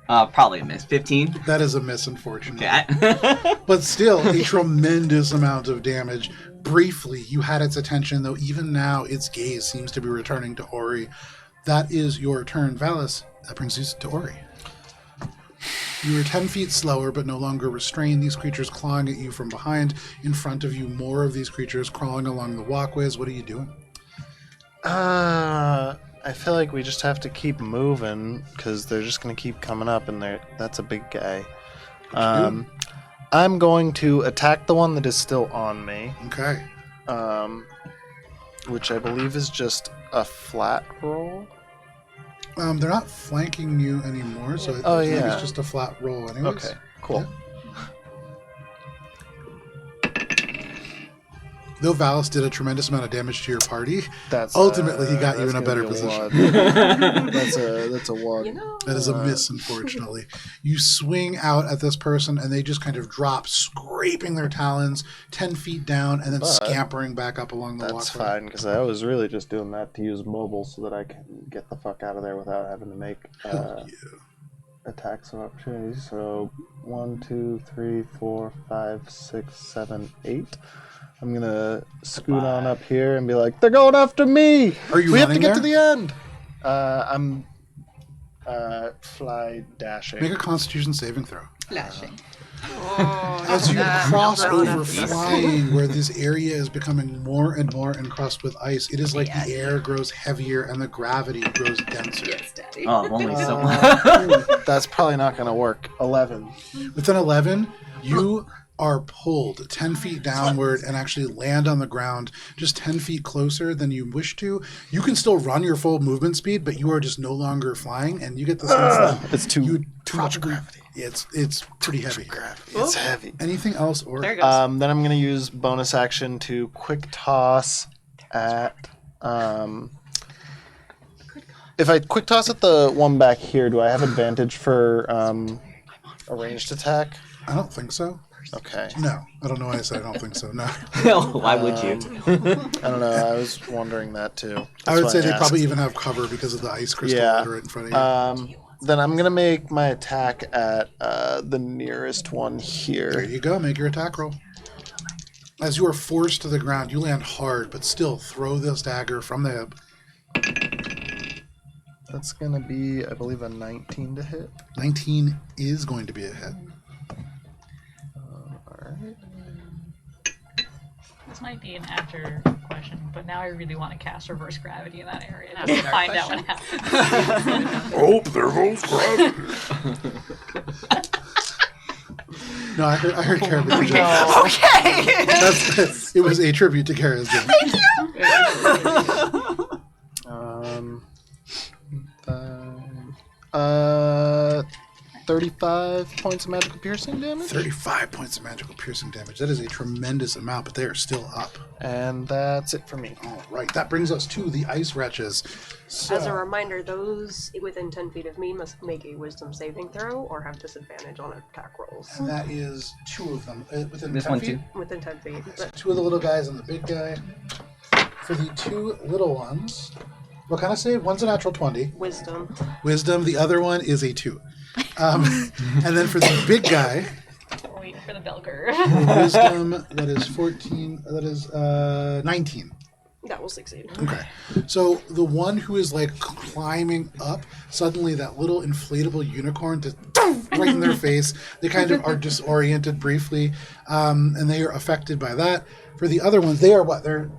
Probably a miss. 15. That is a miss, unfortunately. Okay. But still, a tremendous amount of damage. Briefly, you had its attention, though even now its gaze seems to be returning to Ori. That is your turn, Valis. That brings you to Ori. You are 10 feet slower, but no longer restrained. These creatures clawing at you from behind. In front of you, more of these creatures crawling along the walkways. What are you doing? I feel like we just have to keep moving because they're just going to keep coming up, and that's a big guy. I'm going to attack the one that is still on me. Okay. Which I believe is just a flat roll. They're not flanking you anymore, so I think it's just a flat roll anyways. Okay, cool. Yeah. Though Valis did a tremendous amount of damage to your party, ultimately he got you in a better position. That's a one. You know, That is a miss, unfortunately. You swing out at this person, and they just kind of drop, scraping their talons 10 feet down, and then scampering back up along the walkway. That's fine, because I was really just doing that to use mobile so that I can get the fuck out of there without having to make attacks of opportunity. So 1, 2, 3, 4, 5, 6, 7, 8. I'm gonna scoot on up here and be like, "They're going after me! Are you We have to running get there? to the end." I'm fly dashing. Make a Constitution saving throw. Flashing. As you cross over flying, where this area is becoming more and more encrusted with ice, it is like the air grows heavier and the gravity grows denser. Yes, Daddy. Oh, only so much. That's probably not gonna work. 11. With an 11, you are pulled 10 feet downward and actually land on the ground just 10 feet closer than you wish to. You can still run your full movement speed, but you are just no longer flying, and you get the sense that It's too much gravity. It's pretty heavy. It's heavy. Anything else? Or There it goes. Then I'm gonna use bonus action to quick toss at. If I quick toss at the one back here, do I have advantage for a ranged attack? I don't think so. Okay. No, I don't know why I said I don't think so. No. Why would you? I don't know. I was wondering that too. I That's would why say they asked. probably even have cover because of the ice crystal that are right in front of you. Then I'm gonna make my attack at the nearest one There here. you go. Make your attack roll. As you are forced to the ground, you land hard, but still throw this dagger from the hip. That's gonna be, I believe, a 19 to hit. 19 is going to be a hit. Alright. This might be an after question, but now I really want to cast reverse gravity in that area That's just to our find out what happens. Oh, there goes gravity. No, I heard Cara. Okay. It was a tribute to Cara's game. 35 points of magical piercing damage. 35 points of magical piercing damage. That is a tremendous amount, but they are still up. And that's it for me. All right, that brings us to the ice wretches. So, As a reminder, those within 10 feet of me must make a wisdom saving throw or have disadvantage on attack rolls. and that is two of them. Within This 10 one feet? too. Within 10 feet. So two of the little guys and the big guy. For the two little ones, what kind of save? One's a natural 20. Wisdom. Wisdom. The other one is a 2. And then for the big guy, Wait for the bell curve. wisdom, that is 14. That is 19. That will succeed. Okay. So the one who is like climbing up, suddenly that little inflatable unicorn just right in their face. They kind of are disoriented briefly, and they are affected by that. For the other ones, they are what? They're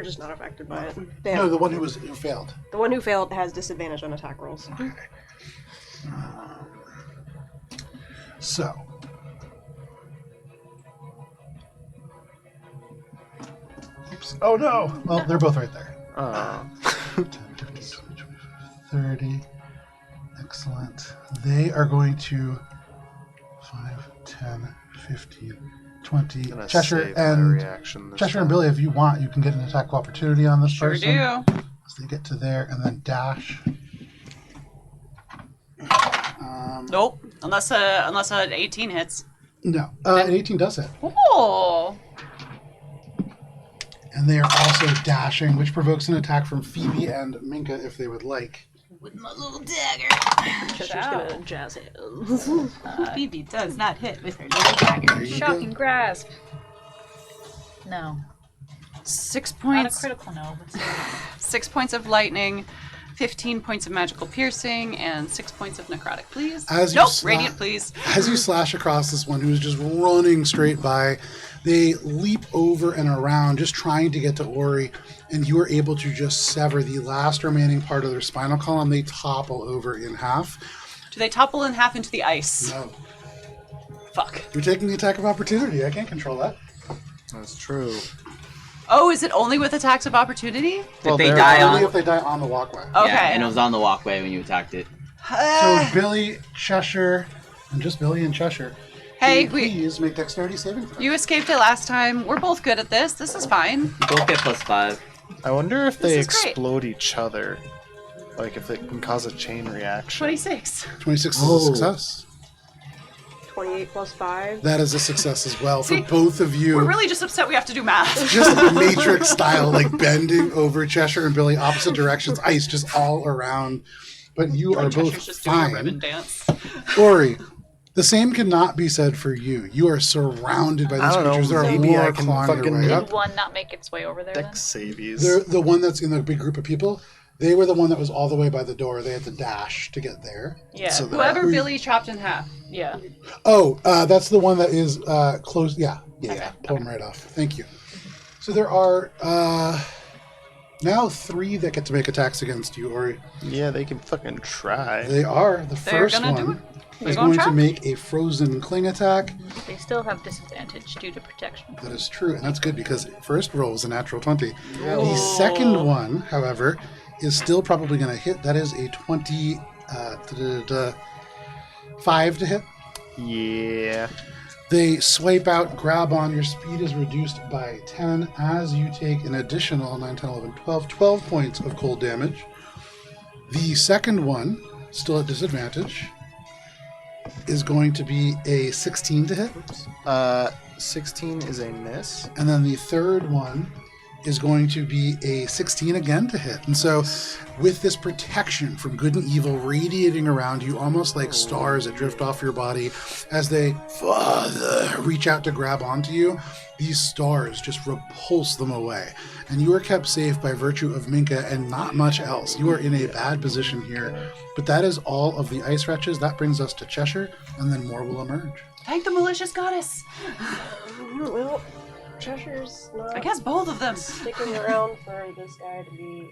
just not affected by it. No, the one who failed. The one who failed has disadvantage on attack rolls. Okay. So. Oops. Oh no! Well, they're both right there. 10, 15, 20, 25, 30. Excellent. They are going to 5, 10, 15, 20. Gonna Cheshire save my and reaction this Cheshire and time. Billy, if you want, you can get an attack of opportunity on this Sure person. do. So they get to there and then dash. Nope. Unless an 18 hits. No, an 18 does hit. Oh. And they are also dashing, which provokes an attack from Phoebe and Minka if they would like. With my little dagger. She's gonna jazz hands. Phoebe does not hit with her little dagger. There you Shocking go. grasp. No. 6 Not a points. critical no, but still. 6 points of lightning, 15 points of magical piercing, and 6 points of necrotic, please. As you Nope, sla- radiant, please. As you slash across this one who is just running straight by, they leap over and around, just trying to get to Ori, and you are able to just sever the last remaining part of their spinal column. They topple over in half. Do they topple in half into the ice? No. Fuck. You're taking the attack of opportunity. I can't control that. That's true. Oh, is it only with attacks of opportunity? If they they're die Only on... if they die on the walkway. Okay. Yeah, and it was on the walkway when you attacked it. So Billy, Cheshire, and just Billy and Cheshire. Hey, can you please make dexterity saving throws. You escaped it last time. We're both good at this. This is fine. You both get +5. I wonder if they This is great. explode each other. Like if it can cause a chain reaction. 26. 26 is a success. 28 plus 5. That is a success as well See, for both of you. We're really just upset we have to do math. Just Matrix style, like bending over Cheshire and Billy, opposite directions, ice just all around. But you are both Cheshire's just doing a ribbon fine. dance. Ori, the same cannot be said for you. You are surrounded by these I don't know, creatures. There are maybe more I can clawing their fucking way make- up. Did one not make its way over there then? Dex savies. They're the one that's in the big group of people. They were the one that was all the way by the door. They had to dash to get there. Yeah. So that- Whoever Billy chopped in half. Yeah. Oh, that's the one that is close. Yeah. Pull them right off. Thank you. So there are now 3 that get to make attacks against you, Ori. Yeah, they can fucking try. They are. The They're first gonna do one They're is gonna going to try. make a frozen cling attack. They still have disadvantage due to protection. That is true, and that's good because first roll was a natural 20. The second one, however, is still probably going to hit. That is a 5 to hit. Yeah. They swipe out, grab on. Your speed is reduced by 10 as you take an additional 9, 10, 11, 12 points of cold damage. The second one, still at disadvantage, is going to be a 16 to hit. 16 is a miss. And then the third one is going to be a 16 again to hit. And so with this protection from good and evil radiating around you, almost like stars that drift off your body, as they reach out to grab onto you, these stars just repulse them away. And you are kept safe by virtue of Minka and not much else. You are in a bad position here. But that is all of the ice wretches. That brings us to Cheshire, and then more will emerge. Thank the malicious goddess. Well, Cheshire's not I guess both of them. sticking around for this guy to be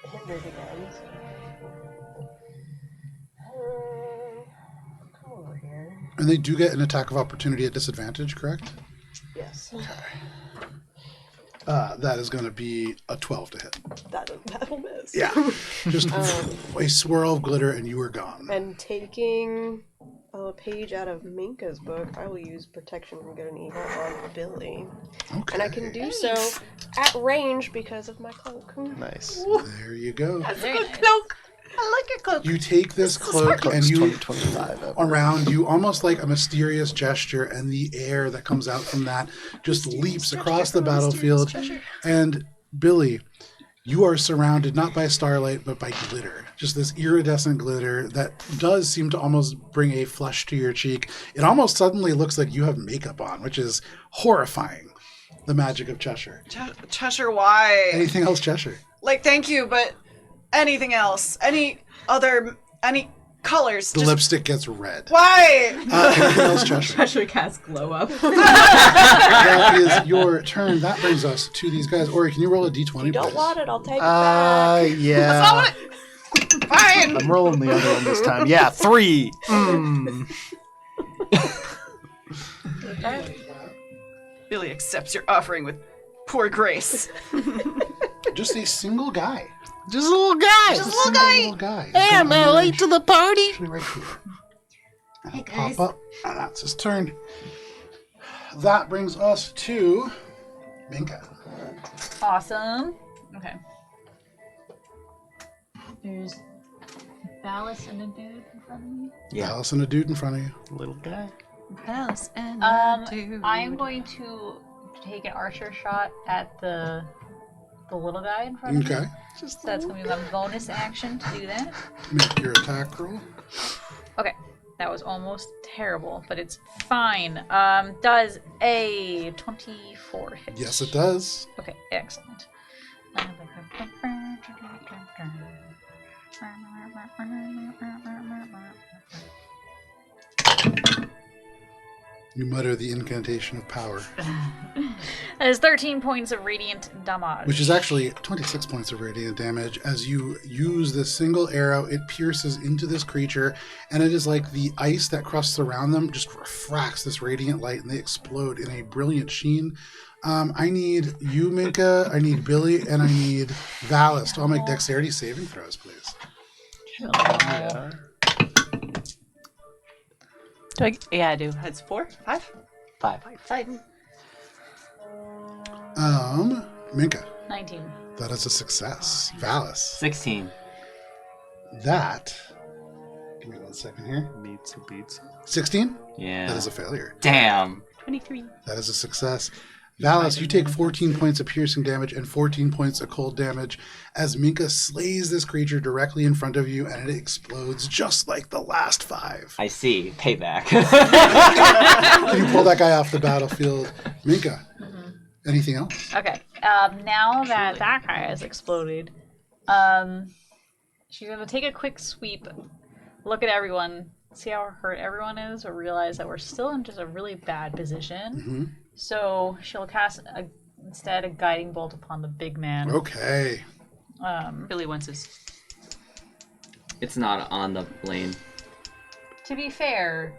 hindered again. Come over here. And they do get an attack of opportunity at disadvantage, correct? Yes. That is going to be a 12 to hit. That'll miss. Yeah. Just a swirl of glitter and you are gone. And taking a page out of Minka's book, I will use Protection from Good and Evil on Billy. Okay. And I can do so at range because of my cloak. Nice. There you go. Very nice. Cloak. I like your cloak. You take this cloak and Cloak's you 25. around you, almost like a mysterious gesture, and the air that comes out from that just leaps across the battlefield. And Billy, you are surrounded not by starlight, but by glitter. Just this iridescent glitter that does seem to almost bring a flush to your cheek. It almost suddenly looks like you have makeup on, which is horrifying. the magic of Cheshire. Cheshire, why? Anything else, Cheshire? Like, thank you, but anything else? Any colors? The lipstick gets red. Why? Anything else, Cheshire? Especially cast glow up. That is your turn. That brings us to these guys. Ori, can you roll a d20, Don't please? want it, I'll take it back. Yeah. That's not what Fine. I'm rolling the other one this time. Yeah, 3. Billy accepts your offering with poor grace. Just a single guy. Just a little guy. Just a little guy. Hey, I'm late to the party. Actually, right here. Hey, guys. Pop up. And that's his turn. That brings us to Minka. Awesome. Okay. There's Ballast and a dude in front of me. Yeah. Alice and a dude in front of you. Little guy. Alice and a dude. I am going to take an archer shot at the little guy in front of me. Okay. So that's going to be my bonus action to do that. Make your attack roll. Okay. That was almost terrible, but it's fine. Does a 24 hit? Yes, it does. Okay, excellent. You mutter the incantation of power, That is 13 points of radiant damage. which is actually 26 points of radiant damage. As you use this single arrow, it pierces into this creature, and it is like the ice that crusts around them just refracts this radiant light, and they explode in a brilliant sheen. I need you, Minka, I need Billy, and I need Valis to all make dexterity saving throws, please. Yeah. Yeah, I do. It's 4? 5? 5. 5. Minka, 19. that is a success. Valis, 16. that. Give me 1 second here. Meets a beats. 16? Yeah. That is a failure. Damn. 23. That is a success. Valis, you take 14 points of piercing damage and 14 points of cold damage as Minka slays this creature directly in front of you, and it explodes just like the last 5. I see. Payback. Can you pull that guy off the battlefield? Minka, anything else? Okay. Now that that guy has exploded, she's going to take a quick sweep, look at everyone, see how hurt everyone is, but realize that we're still in just a really bad position. So she'll cast instead a guiding bolt upon the big man. Okay. Billy wants his. It's not on the lane. To be fair,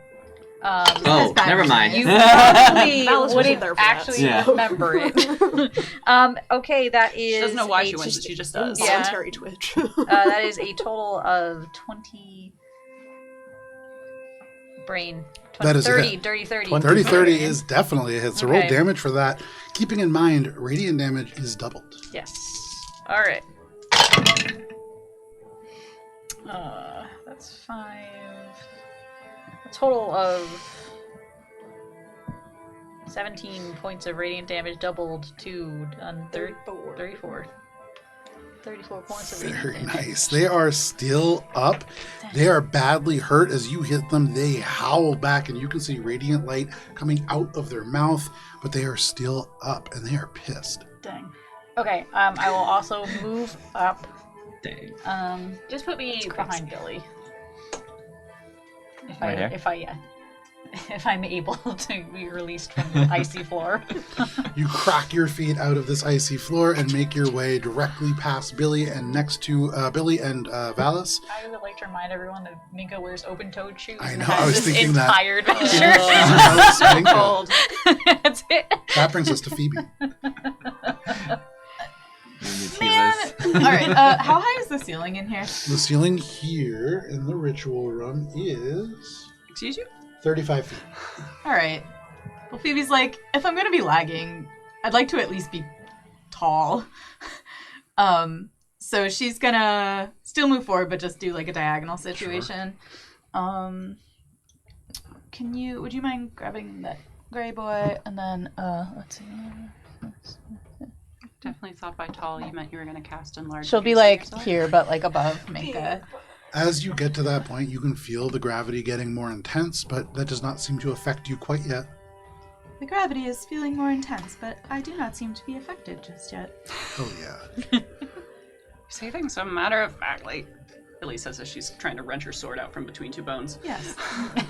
Oh, never mind. you probably Alice wasn't wouldn't there for that. actually Yeah. remember it. Okay, that is. She doesn't know why a she wins it, she just does. Yeah. Voluntary twitch. That is a total of 20 brain. 20, That is a 30, hit. dirty 30. 30-30 is definitely a hit, so roll Okay. damage for that. Keeping in mind, radiant damage is doubled. Yes. All right. That's 5. A total of 17 points of radiant damage doubled to 34. 34 points of radiant Very damage. nice. They are still up. They are badly hurt. As you hit them, they howl back, and you can see radiant light coming out of their mouth, but they are still up, and they are pissed. Dang. Okay, I will also move up. Dang. Just put me behind Billy. Right here? If I'm able to be released from the icy floor. You crack your feet out of this icy floor and make your way directly past Billy and next to Billy and Valis. I would like to remind everyone that Minka wears open-toed shoes. I and know, has I was this thinking that. entire adventure. Valis, Minka. Cold. That's it. That brings us to Phoebe. Man! Alright, how high is the ceiling in here? The ceiling here in the ritual room is Excuse you? 35 feet. Alright. Well, Phoebe's like, if I'm gonna be lagging, I'd like to at least be tall. So she's gonna still move forward, but just do like a diagonal situation. Would you mind grabbing that gray boy? And then, let's see. Definitely thought by tall you meant you were going to cast enlarge. She'll be like here, but like above Minka. As you get to that point, you can feel the gravity getting more intense, but that does not seem to affect you quite yet. The gravity is feeling more intense, but I do not seem to be affected just yet. Oh yeah. Say things so matter-of-factly. Billy says as she's trying to wrench her sword out from between two bones. Yes.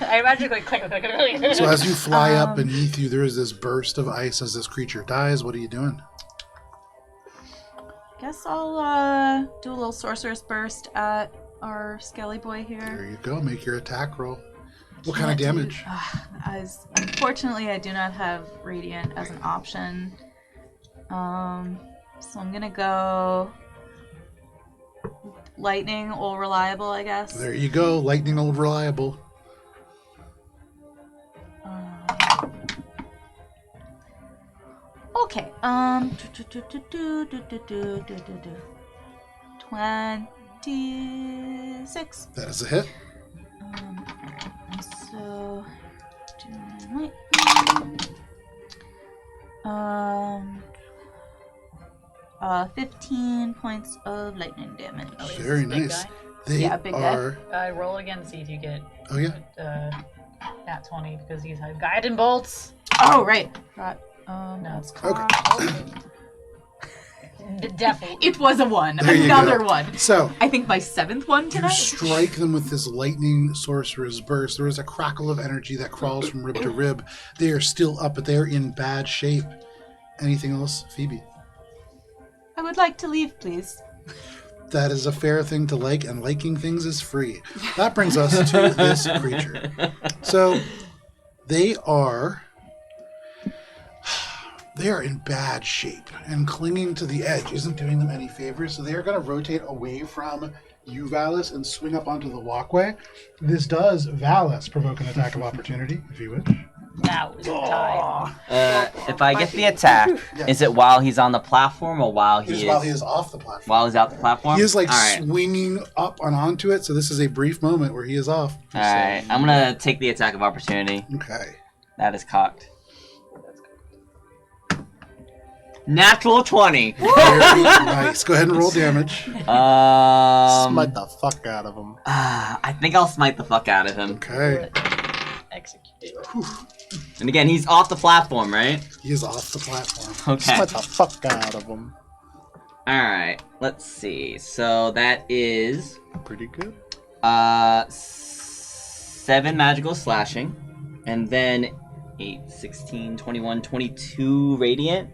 I imagine like click, click, click, click. So as you fly up beneath you, there is this burst of ice as this creature dies. What are you doing? Guess I'll do a little sorceress burst at our skelly boy here. There you go. Make your attack roll. What kind of damage? Unfortunately, I do not have radiant as an option. So I'm gonna go lightning or reliable, I guess. There you go. Lightning old reliable. Okay. 26. That is a hit. So, 15 points of lightning damage. Very big nice. guy? They Yeah, big guy. are. Roll again to see if you get Oh yeah. nat 20 because he's had guiding bolts. Oh, right. Got, That's Okay. The devil. It was a 1. There you Another go. 1. So I think my 7th one you tonight. strike them with this lightning sorcerer's burst. There is a crackle of energy that crawls from rib to rib. They are still up, but they are in bad shape. Anything else, Phoebe? I would like to leave, please. That is a fair thing to like, and liking things is free. That brings us to this creature. So they are in bad shape, and clinging to the edge isn't doing them any favors. So they are going to rotate away from you, Valis, and swing up onto the walkway. This does, Valis, provoke an attack of opportunity, if you wish. Now is the time. If I get the attack, Yes. is it while he's on the platform or while he Here's is while he is off the platform. while he's out the platform? He is like All right. swinging up and onto it, so this is a brief moment where he is off. All right, I'm gonna take the attack of opportunity. Okay. That is cocked. Natural 20. Very nice. Go ahead and roll damage. Smite the fuck out of him. I think I'll smite the fuck out of him. Okay. Executed. And again, he's off the platform, right? He is off the platform. Okay. Smite the fuck out of him. Alright, let's see. So that is Pretty good. 7 magical slashing, and then 8, 16, 21, 22 radiant.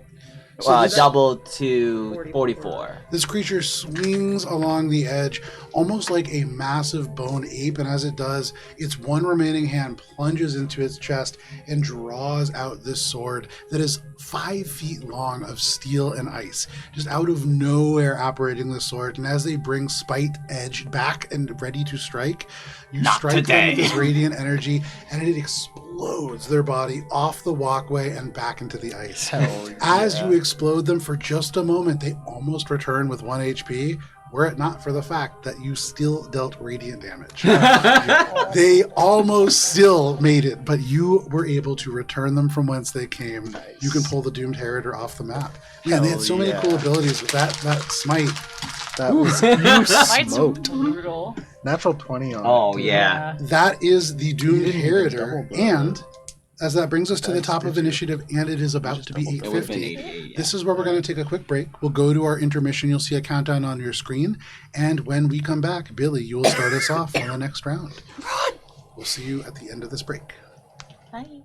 So this- Double to 44. This creature swings along the edge, almost like a massive bone ape, and as it does, its one remaining hand plunges into its chest and draws out this sword that is 5 feet long of steel and ice, just out of nowhere operating the sword. And as they bring Spite Edge back and ready to strike, you Not strike them today. with this radiant energy, and it explodes their body off the walkway and back into the ice. Hell As yeah. you explode them for just a moment, they almost return with 1 HP, were it not for the fact that you still dealt radiant damage. They almost still made it, but you were able to return them from whence they came. You can pull the Doomed Heritor off the map. Man, they had so many yeah. cool abilities with that smite. That was Smite's smoked. brutal. Natural 20 on Oh, it. yeah. That is the Doomed didn't even Heritor, double bump and as that brings us to the Dice, top of did you? initiative, and it is about to be double It would have been 8:50. 88, yeah. This is where we're going to take a quick break. We'll go to our intermission. You'll see a countdown on your screen. And when we come back, Billy, you will start us off on the next round. We'll see you at the end of this break. Bye.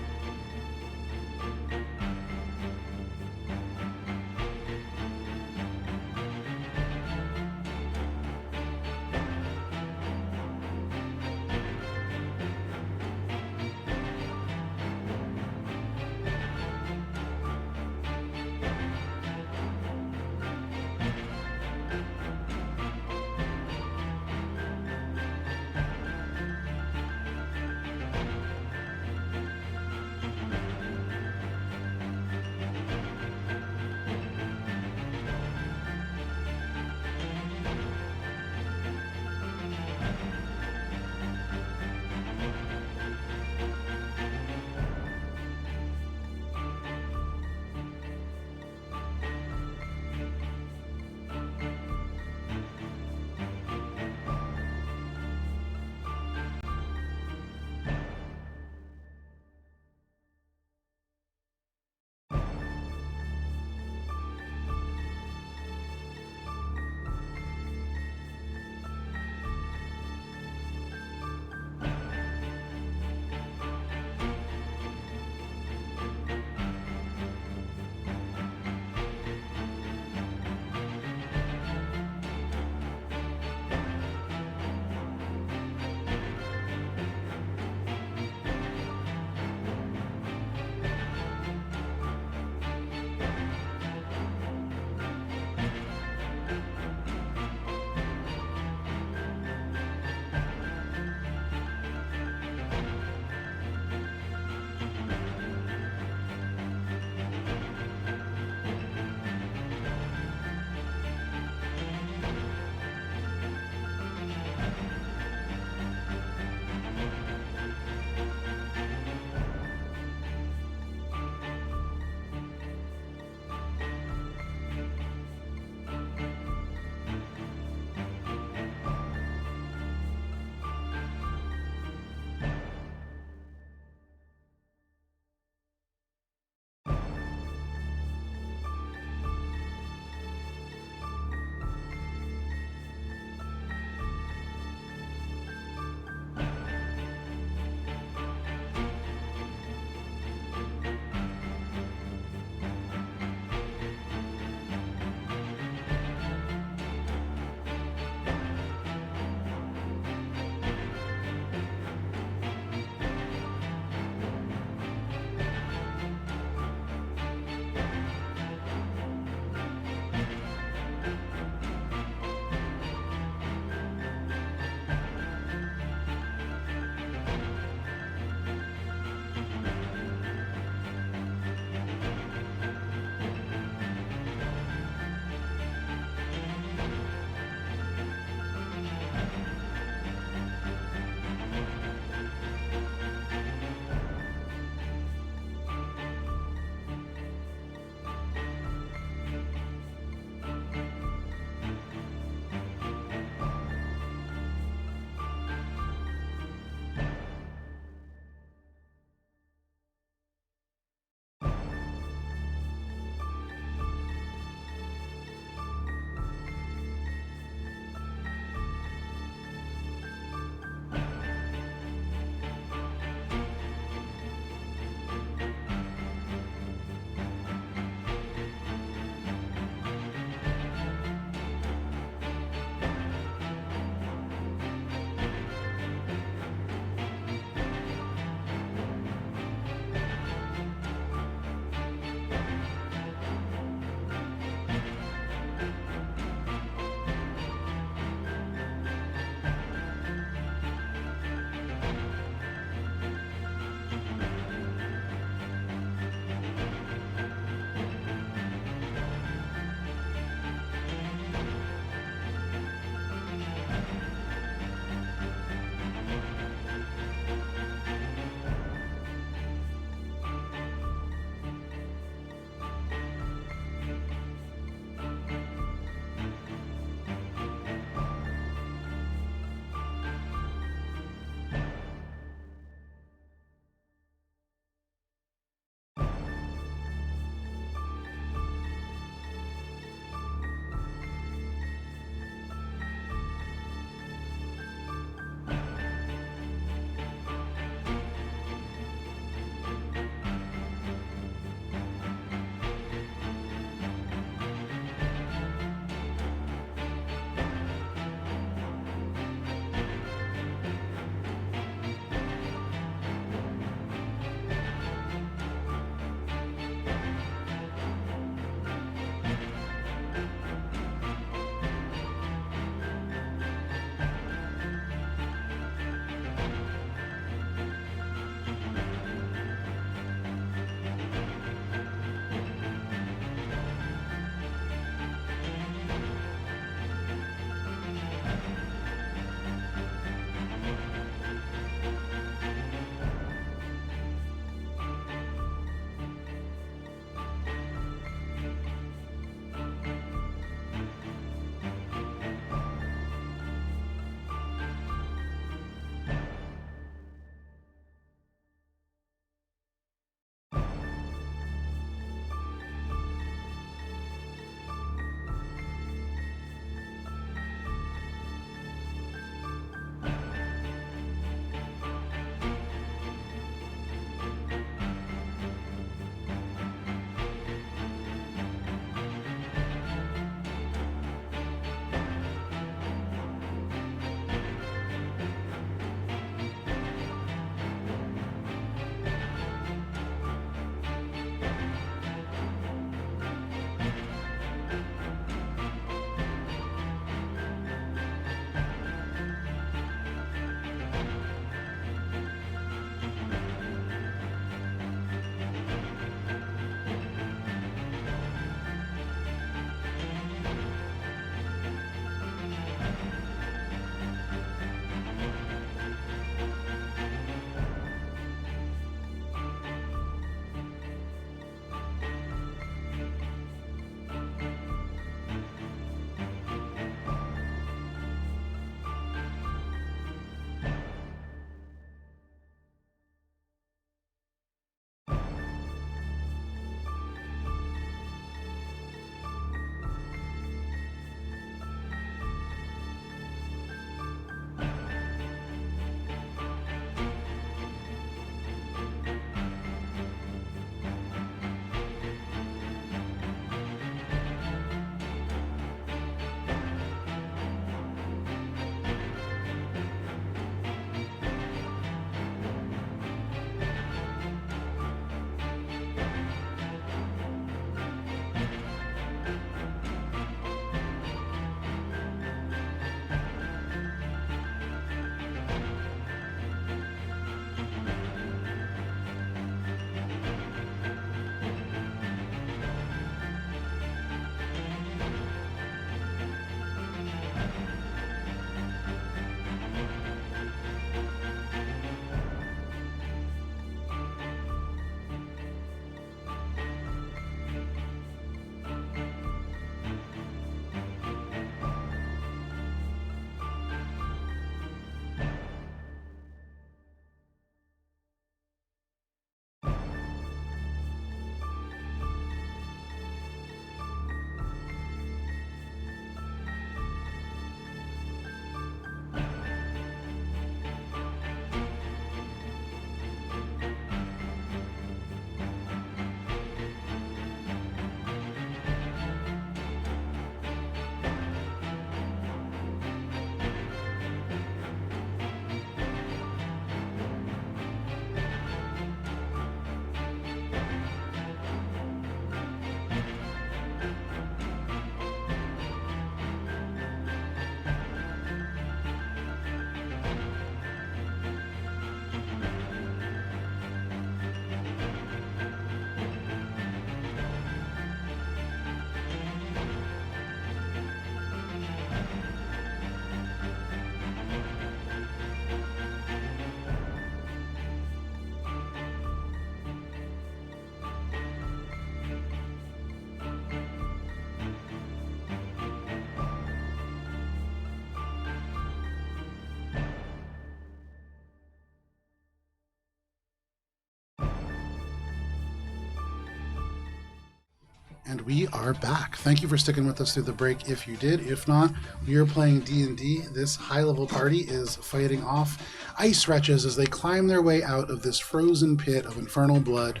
And we are back. Thank you for sticking with us through the break if you did. If not, we are playing D&D. This high-level party is fighting off ice wretches as they climb their way out of this frozen pit of infernal blood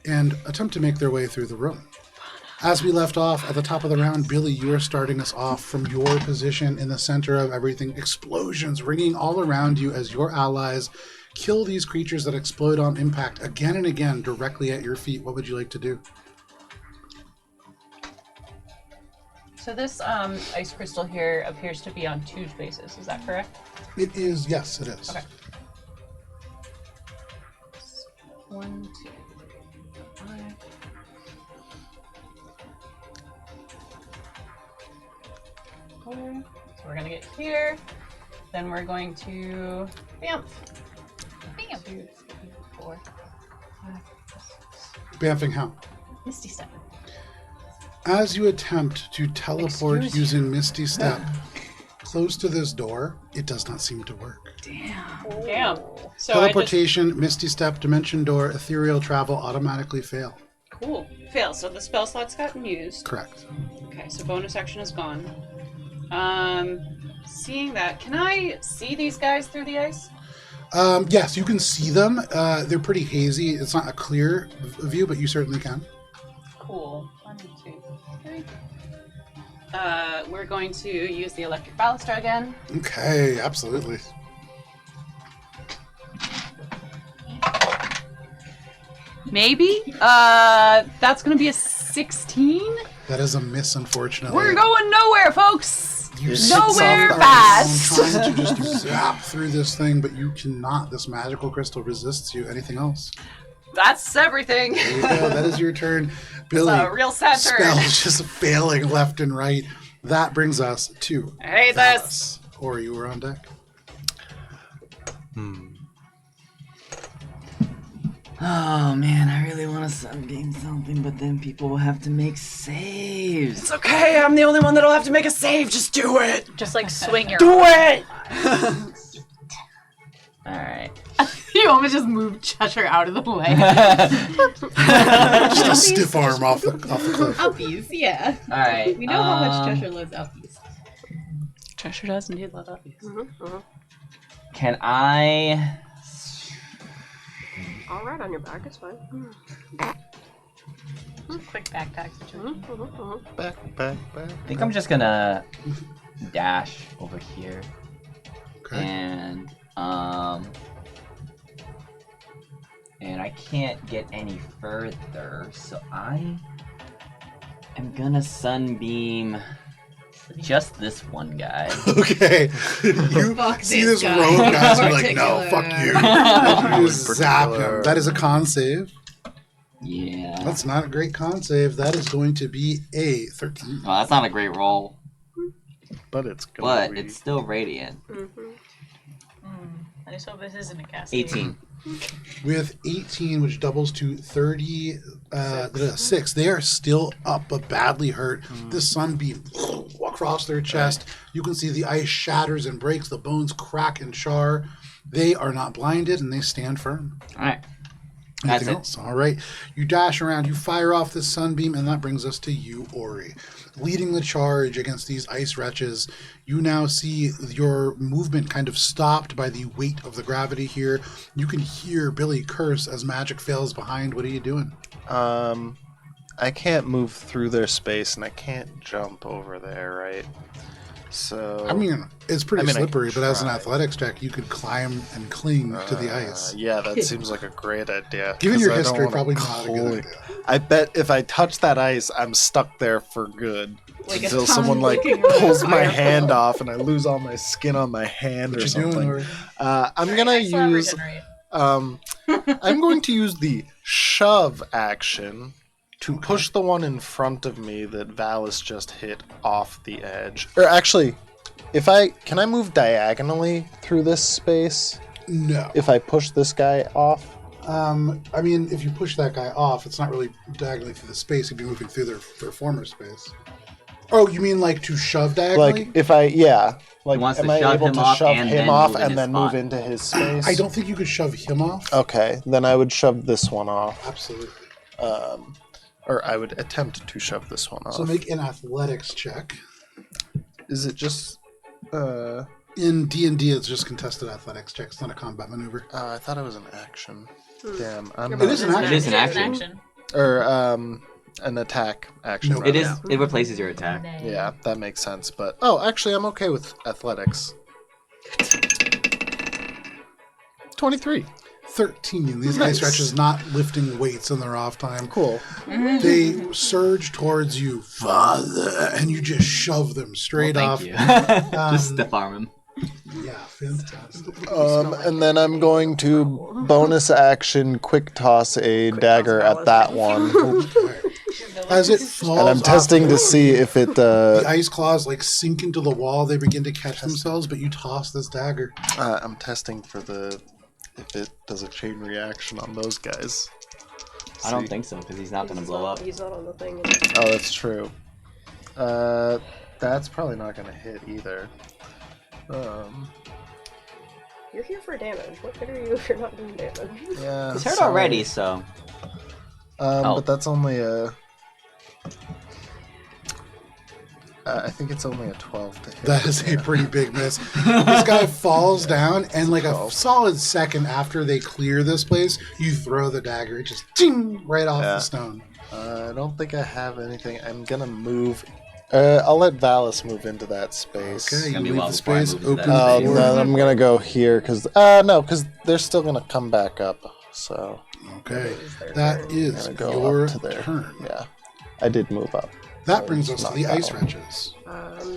and attempt to make their way through the room. As we left off at the top of the round, Billy, you are starting us off from your position in the center of everything. Explosions ringing all around you as your allies kill these creatures that explode on impact again and again directly at your feet. What would you like to do? So this ice crystal here appears to be on 2 spaces. Is that correct? It is, yes, it is. Okay. 1, 2, 5. So we're gonna get here. Then we're going to bamf. Bam. 2, 3, 4, 5, 6. Bamfing how? Misty step. As you attempt to teleport Excuse you. using Misty Step close to this door, it does not seem to work. Damn. So Teleportation, Misty Step, Dimension Door, Ethereal Travel automatically fail. Cool. Fail. So the spell slot's gotten used. Correct. Okay, so bonus action is gone. Seeing that, can I see these guys through the ice? Yes, you can see them. They're pretty hazy. It's not a clear view, but you certainly can. Cool. 1, 2, 3. We're going to use the electric baluster again. Okay, absolutely. Maybe. That's going to be a 16. That is a miss, unfortunately. We're going nowhere, folks. You Nowhere sit fast. trying to just zap through this thing, but you cannot. This magical crystal resists you. Anything else? That's everything. There you go. That is your turn. Billy, It's a real sad turn. spells just failing left and right. That brings us to I hate Valis. Or you were on deck. Oh man, I really want to sunbeam something, but then people will have to make saves. It's okay, I'm the only one that'll have to make a save. Just do it. Just like swing your Do it. Alright. You want me to just move Cheshire out of the way? Just a stiff arm off the cliff. Up east, yeah. Alright. We know how much Cheshire lives up east. Cheshire does indeed love obvious. Can I... All right, on your back, it's fine. quick backpack situation. Back. I think I'm just gonna dash over here. Okay. And I can't get any further, so I am gonna sunbeam just this one guy. Okay. You Fuck see this this guy. row of guys who are like, Particular. no, fuck you. And you just zap him. That is a con save. Yeah. That's not a great con save. That is going to be a 13. Well, that's not a great roll, But it's gonna but it's still radiant. I just hope this isn't a cast. 18. With 18, which doubles to 36, they are still up but badly hurt. The sunbeam across their chest. You can see the ice shatters and breaks. The bones crack and char. They are not blinded and they stand firm. All right. That's Anything it. else? All right. You dash around, you fire off this sunbeam, and that brings us to you, Ori. Leading the charge against these ice wretches, you now see your movement kind of stopped by the weight of the gravity here. You can hear Billy curse as magic fails behind. What are you doing? I can't move through their space, and I can't jump over there, right? So I mean, it's pretty I can slippery, but as an try. athletics check, you could climb and cling to the ice. Yeah, that seems like a great idea. Given 'cause your I don't history, wanna probably not a good cling. idea. I bet if I touch that ice, I'm stuck there for good. Like a Until someone tongue like licking around pulls a my fire hand pole. off and I lose all my skin on my hand What or you something. doing, Ori? I'm gonna I still have use regenerate. I'm going to use the shove action to push the one in front of me that Valis just hit off the edge. Or actually, can I move diagonally through this space No. if I push this guy off? I mean, if you push that guy off, it's not really diagonally through the space. You'd be moving through their former space. Oh, you mean like to shove diagonally? Like if I like wants to am I shove able him to off shove and him then off move in and his then move spot. into his space? I don't think you could shove him off. Okay, then I would shove this one off. Absolutely. Or I would attempt to shove this one off. So make an athletics check. Is it just... In D&D, it's just contested athletics check. It's not a combat maneuver. I thought it was an action. Damn. It is an action. It is an action. Or an attack action. No. rather. It is. It replaces your attack. Yeah, that makes sense. But actually, I'm okay with athletics. 23. 13. These ice wretches not lifting weights in their off time. Cool. They surge towards you, Father, and you just shove them straight off. Thank you. Just stiff arm him. Yeah, fantastic. And then I'm going to bonus action quick toss a dagger at that one. As it falls, And I'm testing to see if it... the ice claws like sink into the wall. They begin to catch themselves, but you toss this dagger. I'm testing for if it does a chain reaction on those guys. I don't think so, because he's not going to blow up. He's not on the thing. Oh, that's true. That's probably not going to hit either. You're here for damage. What good are you if you're not doing damage? Yeah. He's hurt sorry. already, so. But that's only a... I think it's only a 12 to hit. That is a pretty big miss. This guy falls down, and like a solid second after they clear this place, you throw the dagger. It just ting right off the stone. I don't think I have anything. I'm going to move... I'll let Valis move into that space. Okay, you gonna be leave well the before I space move into open. that No, space. I'm going to go here, because... no, because they're still going to come back up, so... Okay, that is I'm gonna go your up to there. turn. Yeah, I did move up. That So brings it's us to not the that ice one. wretches.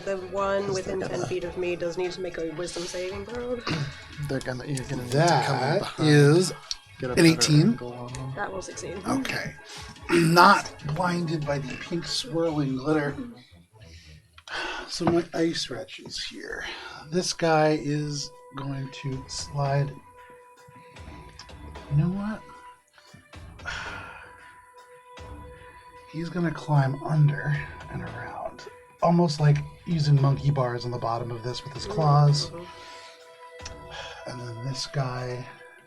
The one within 10 feet of me does need to make a wisdom saving throw. You're gonna need to come in That behind. is Get a an better 18. angle on them. That will succeed. Okay. Not blinded by the pink swirling glitter. So my ice wretches here. This guy is going to slide. You know what? He's going to climb under and around. Almost like using monkey bars on the bottom of this with his claws. And then this guy,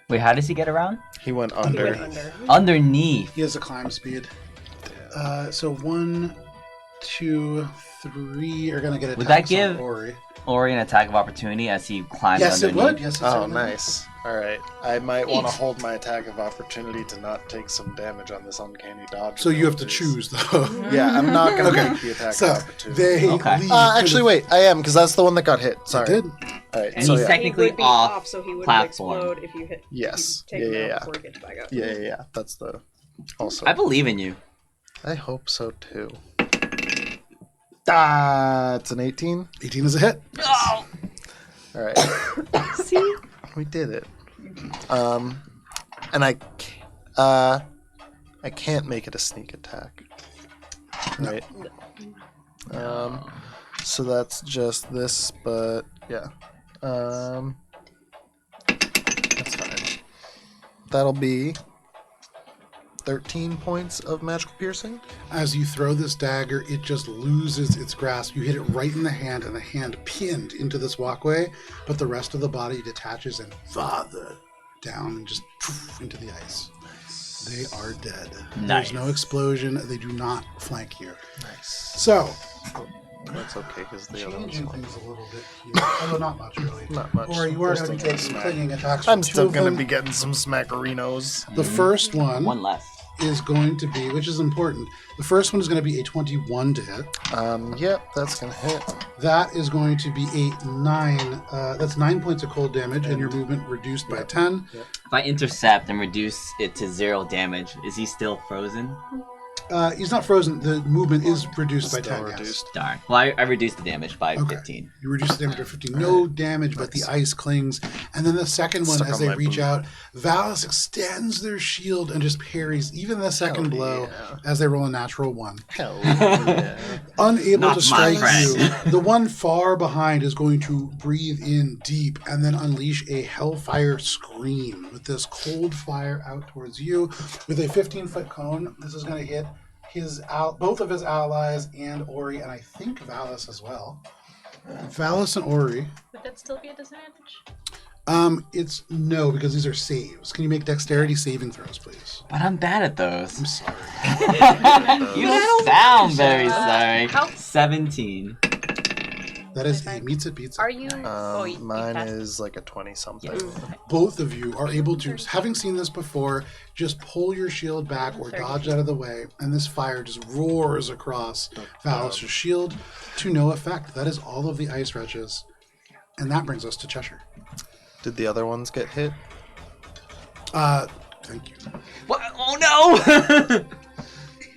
Wait, how does he get around? He went He under. went under. Underneath. he has a climb speed. So 1, 2, 3 are going to get attacks Would that give- on Ori. Ori an attack of opportunity as he climbs Yes, it underneath. would. Yes, it Oh, certainly would. nice. All right. I might want to hold my attack of opportunity to not take some damage on this uncanny dodge. So you have to abilities. choose, though. Yeah, I'm not going to Okay, make the attack So of opportunity. they Okay. leave. Actually, wait. I am, because that's the one that got hit. Sorry. Did. All right. And so he's yeah. technically He would be off so he wouldn't platform. explode if you hit. Yes. If you take him Yeah. out before he gets back up. Yeah. That's the... Also. I believe in you. I hope so, too. Ah, it's an 18. 18 is a hit. Oh! All right. See? We did it. And I can't make it a sneak attack. Right? So that's just this, but yeah. That's fine. That'll be 13 points of magical piercing. As you throw this dagger, it just loses its grasp. You hit it right in the hand, and the hand pinned into this walkway, but the rest of the body detaches and father down and just poof, into the ice. They are dead. Nice. There's no explosion. They do not flank you. Nice. So, That's okay, because the other changing ones... things a little bit here. Although not much, really. Not much. Or you are We're going to be still taking getting clinging attacks. I'm from two still of going to them. be getting some smackerinos. The first one One less. is going to be, which is important. The first one is going to be a 21 to hit. Yep, that's going to hit. That is going to be a 9. That's 9 points of cold damage, and your movement reduced by 10. If I intercept and reduce it to 0 damage, is he still frozen? He's not frozen. The movement is reduced by Still 10. reduced. Darn. Well, I reduced the damage by Okay. 15. You reduce the damage by 15. No damage, but the ice clings. And then the second one, Stuck as on they my reach boot. out, Valis extends their shield and just parries even the second blow yeah. as they roll a natural 1. Hell yeah. Unable Not to my strike friend. you, the one far behind is going to breathe in deep and then unleash a hellfire scream with this cold fire out towards you. With a 15-foot cone, this is going to hit both of his allies and Ori, and I think Valis as well. Valis and Ori. Would that still be a disadvantage? It's no, because these are saves. Can you make dexterity saving throws, please? But I'm bad at those. I'm sorry. You sound very sorry. 17. That is a meets it, beats it. Are you? Mine is like a 20-something. Both of you are able to, having seen this before, just pull your shield back or dodge out of the way, and this fire just roars across Valis' shield to no effect. That is all of the ice wretches. And that brings us to Cheshire. Did the other ones get hit? Thank you. What? Oh no!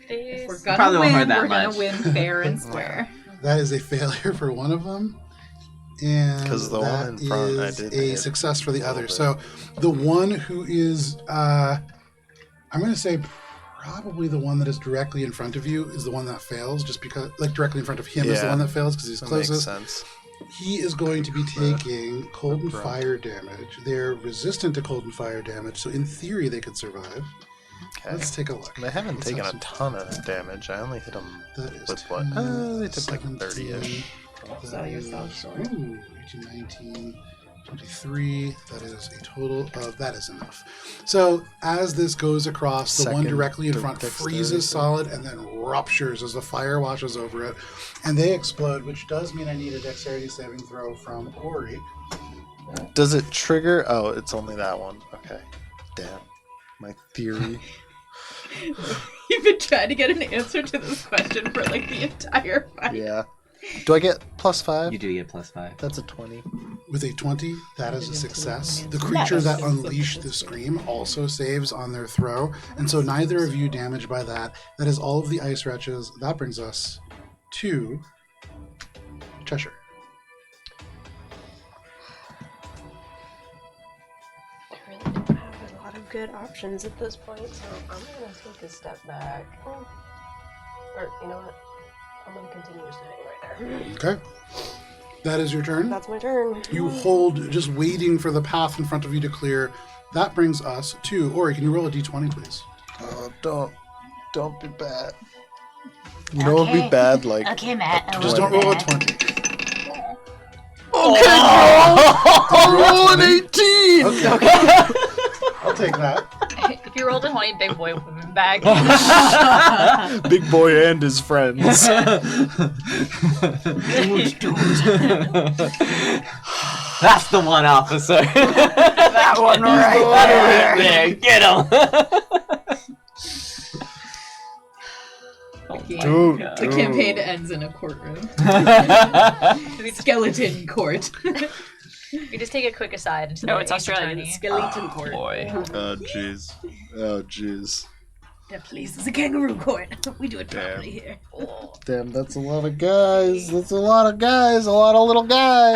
If we're Probably gonna won't hurt win, that we're gonna much. win fair and square. That is a failure for one of them. And 'Cause the one in front, I is did a hit success for the a little other. bit. So the one who is, I'm going to say probably the one that is directly in front of you is the one that fails, just because, like directly in front of him is the Yeah. one that fails because he's That makes closest. sense. He is going to be taking cold and Bro. fire damage. They're resistant to cold and fire damage, so in theory they could survive. Okay. Let's take a look. They haven't Let's taken have a some ton fun. of damage. I only hit them That is with what? 10, They took like 17, 30-ish. Sell yourself short. Ooh, 18, 19, 23. That is a total of, that is enough. So as this goes across, the one Second directly in front dexterity. freezes solid and then ruptures as the fire washes over it. And they explode, which does mean I need a dexterity saving throw from Ori. Does it trigger? Oh, it's only that one. Okay. Damn. My theory. You've been trying to get an answer to this question for like the entire fight. Yeah. Do I get +5? You do get +5. That's a 20. With a 20, that is a success. The creature that unleashed the scream also saves on their throw, and so neither of you damaged by that. That is all of the ice wretches. That brings us to Cheshire. I really don't have a lot of good options at this point, so I'm gonna take a step back. Or, you know what? I'm gonna continue standing right there. Okay. That is your turn. That's my turn. You hold, just waiting for the path in front of you to clear. That brings us to Ori. Can you roll a d20, please? Oh, don't be bad. You know what would be bad? Like, Okay, Matt. Just don't roll a 20. roll an 18! Okay. I'll take that. If you rolled a 20, big boy would be back. Big boy and his friends. That's the one, officer. That one right there. Get him. Dude, The campaign ends in a courtroom. Skeleton court. We just take a quick aside into No, the it's Australian. attorney. Skeleton court. Boy. Oh, jeez. Oh, jeez. The police is a kangaroo court. We do it Damn. properly here. Damn, that's a lot of guys. That's a lot of guys. A lot of little I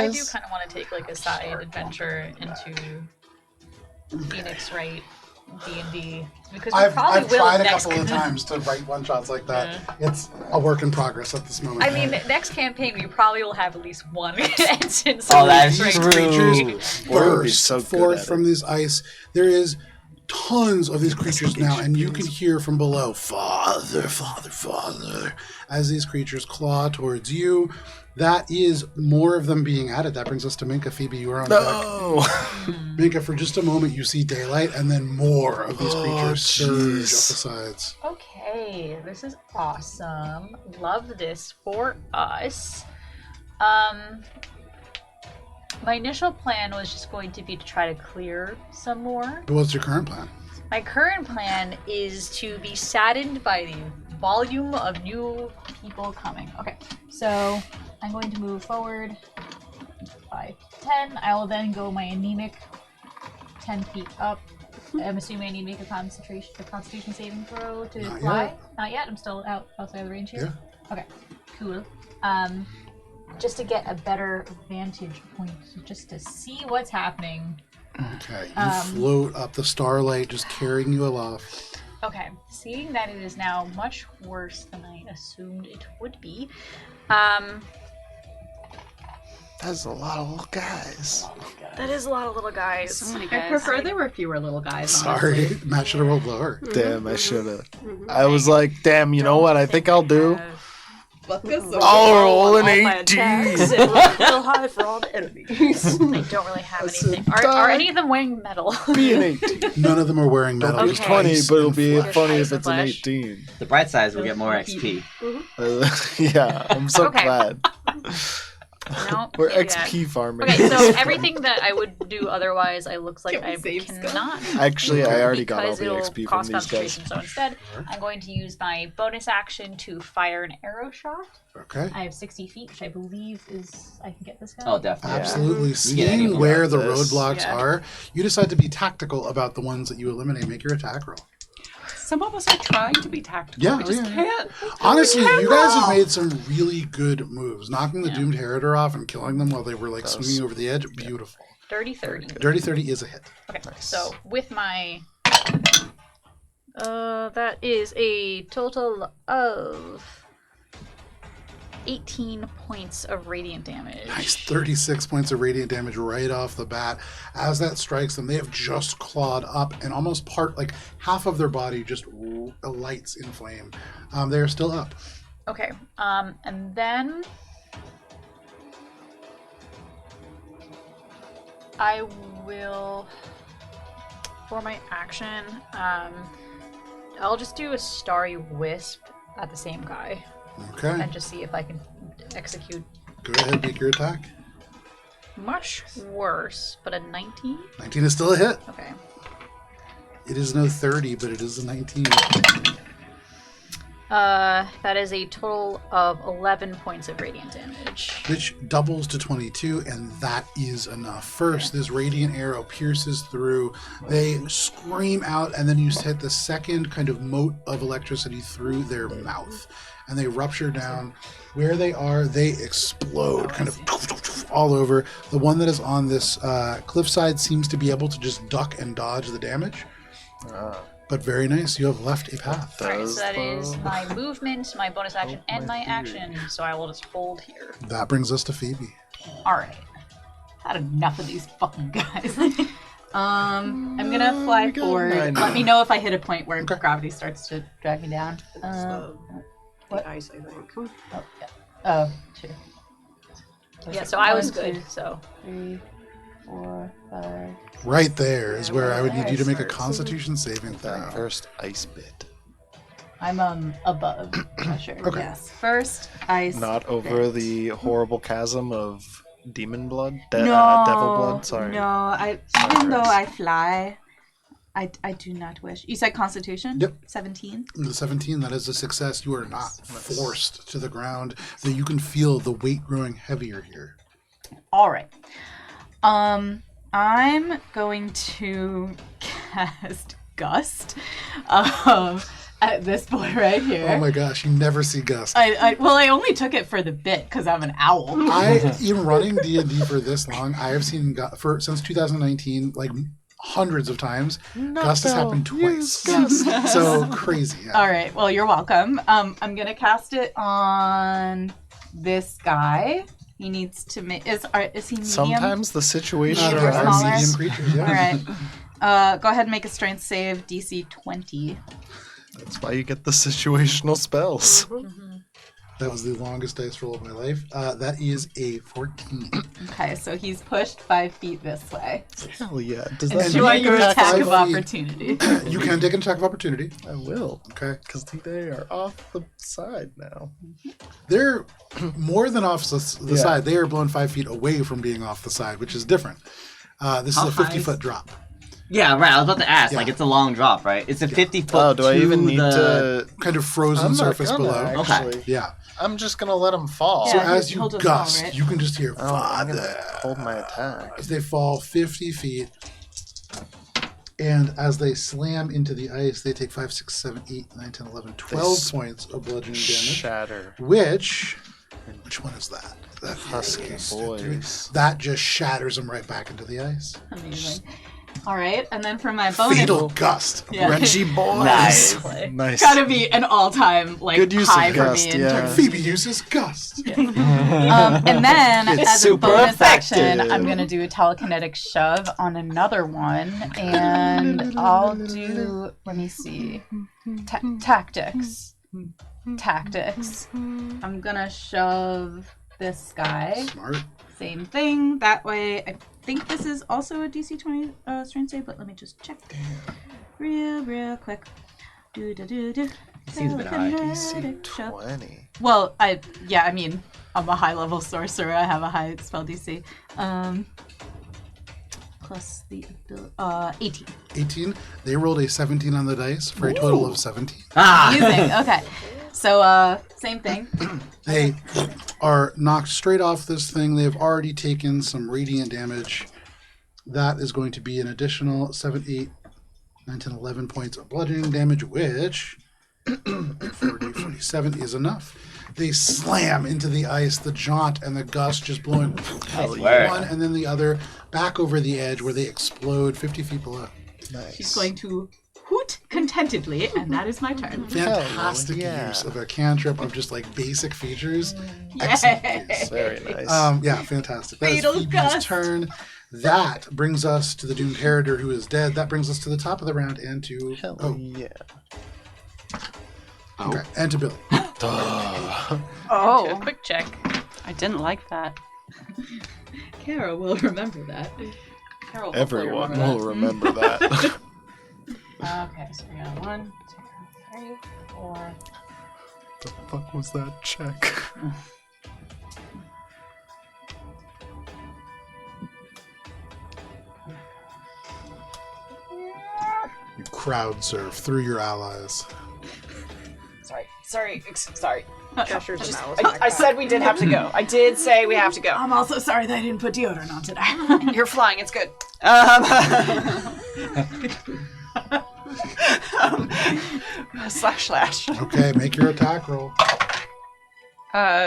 guys. do kind of want to take like a side adventure into Phoenix Wright D&D because we I've probably will tried a next. couple of times to write one-shots like that. It's a work in progress at this moment. I mean, next campaign we probably will have at least one instance. Oh, of that's Phoenix true. Wright. creatures Or would be burst so good forth at from it. this ice. There is tons of these creatures now, and you can hear from below, "Father, Father, Father," as these creatures claw towards you. That is more of them being added. That brings us to Minka. Phoebe, you are on deck. No. Minka, for just a moment, you see daylight, and then more of these creatures surge up the jeez. sides. Okay, this is awesome. Love this for us. My initial plan was just going to be to try to clear some more. But what's your current plan? My current plan is to be saddened by the volume of new people coming. Okay, so I'm going to move forward by 10. I will then go my anemic 10 feet up. I'm assuming I need to make a constitution saving throw to Not fly. yet. Not yet. I'm still outside the range here. Yeah. Okay, cool. Just to get a better vantage point, just to see what's happening. Okay, you float up the starlight, just carrying you aloft. Okay, seeing that it is now much worse than I assumed it would be, That's a lot of little guys. That is a lot of little guys. So many I guys. prefer there were fewer little guys. Sorry, honestly. Matt should have rolled lower. Damn, I should have. I was like, damn, you know what I think I'll do? I'll roll an All my 18. attacks and roll real high for all the enemies. I don't really have anything. Are any of them wearing metal? Be an 18. None of them are wearing metal. It'll be just 20, ice but it'll and be flesh. funny Ice if and it's an flesh. 18. The bright side is we get more XP. Yeah, I'm so Okay. glad. No. We're can't do that. XP farming. Okay, so everything that I would do otherwise, I looks like I cannot. Actually, I already got all because the it'll XP from cost these guys. concentration. So instead, I'm going to use my bonus action to fire an arrow shot. Okay. I have 60 feet, which I believe is I can get this guy. Oh, definitely. Absolutely. Yeah. Seeing where the This. roadblocks are, you decide to be tactical about the ones that you eliminate. Make your attack roll. Some of us are trying to be tactical. Yeah, we just yeah. can't. Honestly, We you guys have cannot. made some really good moves. Knocking the Yeah. Doomed Heritor off and killing them while they were like That was- swinging over the edge. Beautiful. Dirty 30. Dirty 30 is a hit. Okay, so with my that is a total of 18 points of radiant damage. Nice. 36 points of radiant damage right off the bat. As that strikes them, they have just clawed up and almost like half of their body just lights in flame. They're still up. Okay, and then I will, for my action, I'll just do a starry wisp at the same guy Okay. and just see if I can execute Go ahead, make your attack. much worse, but a 19? 19 is still a hit. Okay. It is no 30, but it is a 19. That is a total of 11 points of radiant damage. Which doubles to 22, and that is enough. First, this radiant arrow pierces through. They scream out, and then you hit the second kind of mote of electricity through their mouth. And they rupture down. Where they are, they explode, kind of all over. The one that is on this cliffside seems to be able to just duck and dodge the damage. But very nice, you have left a path. Alright, so that is my movement, my bonus action, and my action. So I will just hold here. That brings us to Phoebe. Alright. Had enough of these fucking guys. I'm gonna fly forward. 9. Let me know if I hit a point where gravity starts to drag me down. The ice, I think. Oh, yeah. Oh, sure. Yeah, so I was 1, 2, good, so. 3, 4, 5. Right there is where I would need you to make a Nice. Constitution saving throw. That first ice bit. I'm above pressure. Okay. Yes. First ice. Not over bit. the horrible chasm of demon blood? No, Devil blood? Sorry. No, even though I fly, I do not wish. You said Constitution? Yep. 17? The 17, that is a success. You are not forced to the ground. So you can feel the weight growing heavier here. All right. I'm going to cast Gust at this boy right here. Oh my gosh, you never see Gust. I only took it for the bit because I'm an owl. In running D&D for this long, I have seen since 2019, like hundreds of times. Gust has happened twice. So crazy. Yeah. All right. Well, you're welcome. I'm gonna cast it on this guy. He needs to make. Is he medium? Sometimes the situation Not Medium or our smaller? medium creatures, yeah. All right. Go ahead and make a strength save, DC 20. That's why you get the situational spells. That was the longest dice roll of my life. That is a 14. Okay, so he's pushed 5 feet this way. Hell yeah. Does And that do I mean your attack attack of 5 feet? opportunity? You can take an attack of opportunity. I will. Okay. Because they are off the side now. They're more than off the Yeah. side. They are blown 5 feet away from being off the side, which is different. This is a 50-foot drop. Yeah, right. I was about to ask. Yeah. Like, it's a long drop, right? It's a 50-foot. Oh, do I even need to... Kind of frozen I'm not surface gonna, below. actually. Yeah. I'm just going to let them fall. So Yeah, as he'll you just fall, gust, right? you can just hear Oh, I'm going to "Father." hold my attack. As they fall 50 feet. And as they slam into the ice, they take 5, 6, 7, 8, 9, 10, 11, 12 points of bludgeoning damage. Shatter. Which one is that? That Husky boys. That just shatters them right back into the ice. Amazing. All right, and then for my bonus, Fatal gust. Yeah. Wrenchy boys. Nice. Nice. gotta be an all-time Good use of high for gust, me in yeah. terms. Phoebe uses gust. And then It's as a super bonus action, effective. I'm gonna do a telekinetic shove on another one, and I'll do. Let me see. Tactics. tactics. I'm gonna shove this guy. Smart. Same thing. That way, I think this is also a DC 20 strength save, but let me just check real quick. Seems a bit high. DC 20. Well, I mean, I'm a high level sorcerer. I have a high spell DC. Plus the 18. 18. They rolled a 17 on the dice for a total of 17. Using. Okay. So, same thing. They are knocked straight off this thing. They have already taken some radiant damage. That is going to be an additional 7, 8, 9, 10, 11 points of bludgeoning damage, which 40, 47 is enough. They slam into the ice, the jaunt and the gust just blowing one and then the other back over the edge where they explode 50 feet below. Nice. She's going to hoot contentedly, and that is my turn. Fantastic yeah. use of a cantrip of just like basic features. Excellent use. Very nice. Yeah, fantastic. That is Fatal Phoebe's gust. turn. That brings us to the doomed Heredator who is dead. That brings us to the top of the round and to yeah. okay, and to Billy. Oh, Quick check. I didn't like that. Cara will remember that. Carol, Everyone will remember that. Okay, so we got 1, 2, 3, 4. The fuck was that check? You crowd surf through your allies. Sorry. Gestures of malice. I said we did have to go. I did say we have to go. I'm also sorry that I didn't put deodorant on today. You're flying. It's good. Slash. Okay, make your attack roll.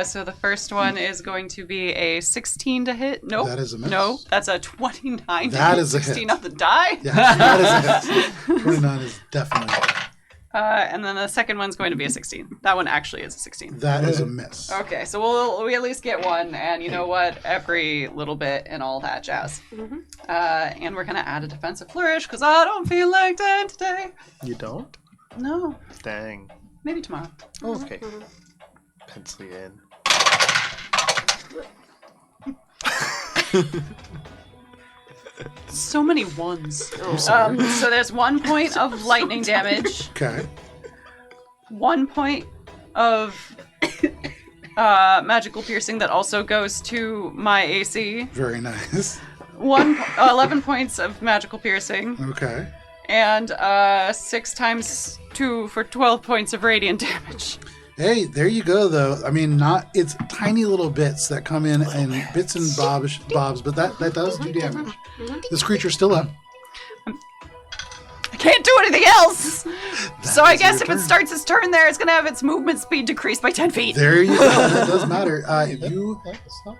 So the first one is going to be a 16 to hit. Nope. That is a miss. No, that's a 29 to That hit. is a 16 hit. on the die. Yeah, that is a hit. 29 is definitely a hit. And then the second one's going to be a 16. That one actually is a 16. That is a miss. Okay, so we at least get one, and you know what? Every little bit and all that jazz. And we're gonna add a defensive flourish because I don't feel like that today. You don't? No, Dang. maybe tomorrow. Okay. Pencil you in. So many ones. So there's 1 point of lightning damage, Okay. 1 point of magical piercing that also goes to my AC. Very nice. 11 points of magical piercing. Okay. And 6 times 2 for 12 points of radiant damage. Hey, there you go, though. I mean, it's tiny little bits that come in bits and bobs, but that does do damage. This creature's still up. I can't do anything else! So I is guess your if it turn. starts its turn there, it's gonna have its movement speed decreased by 10 feet. There you go. That does matter. You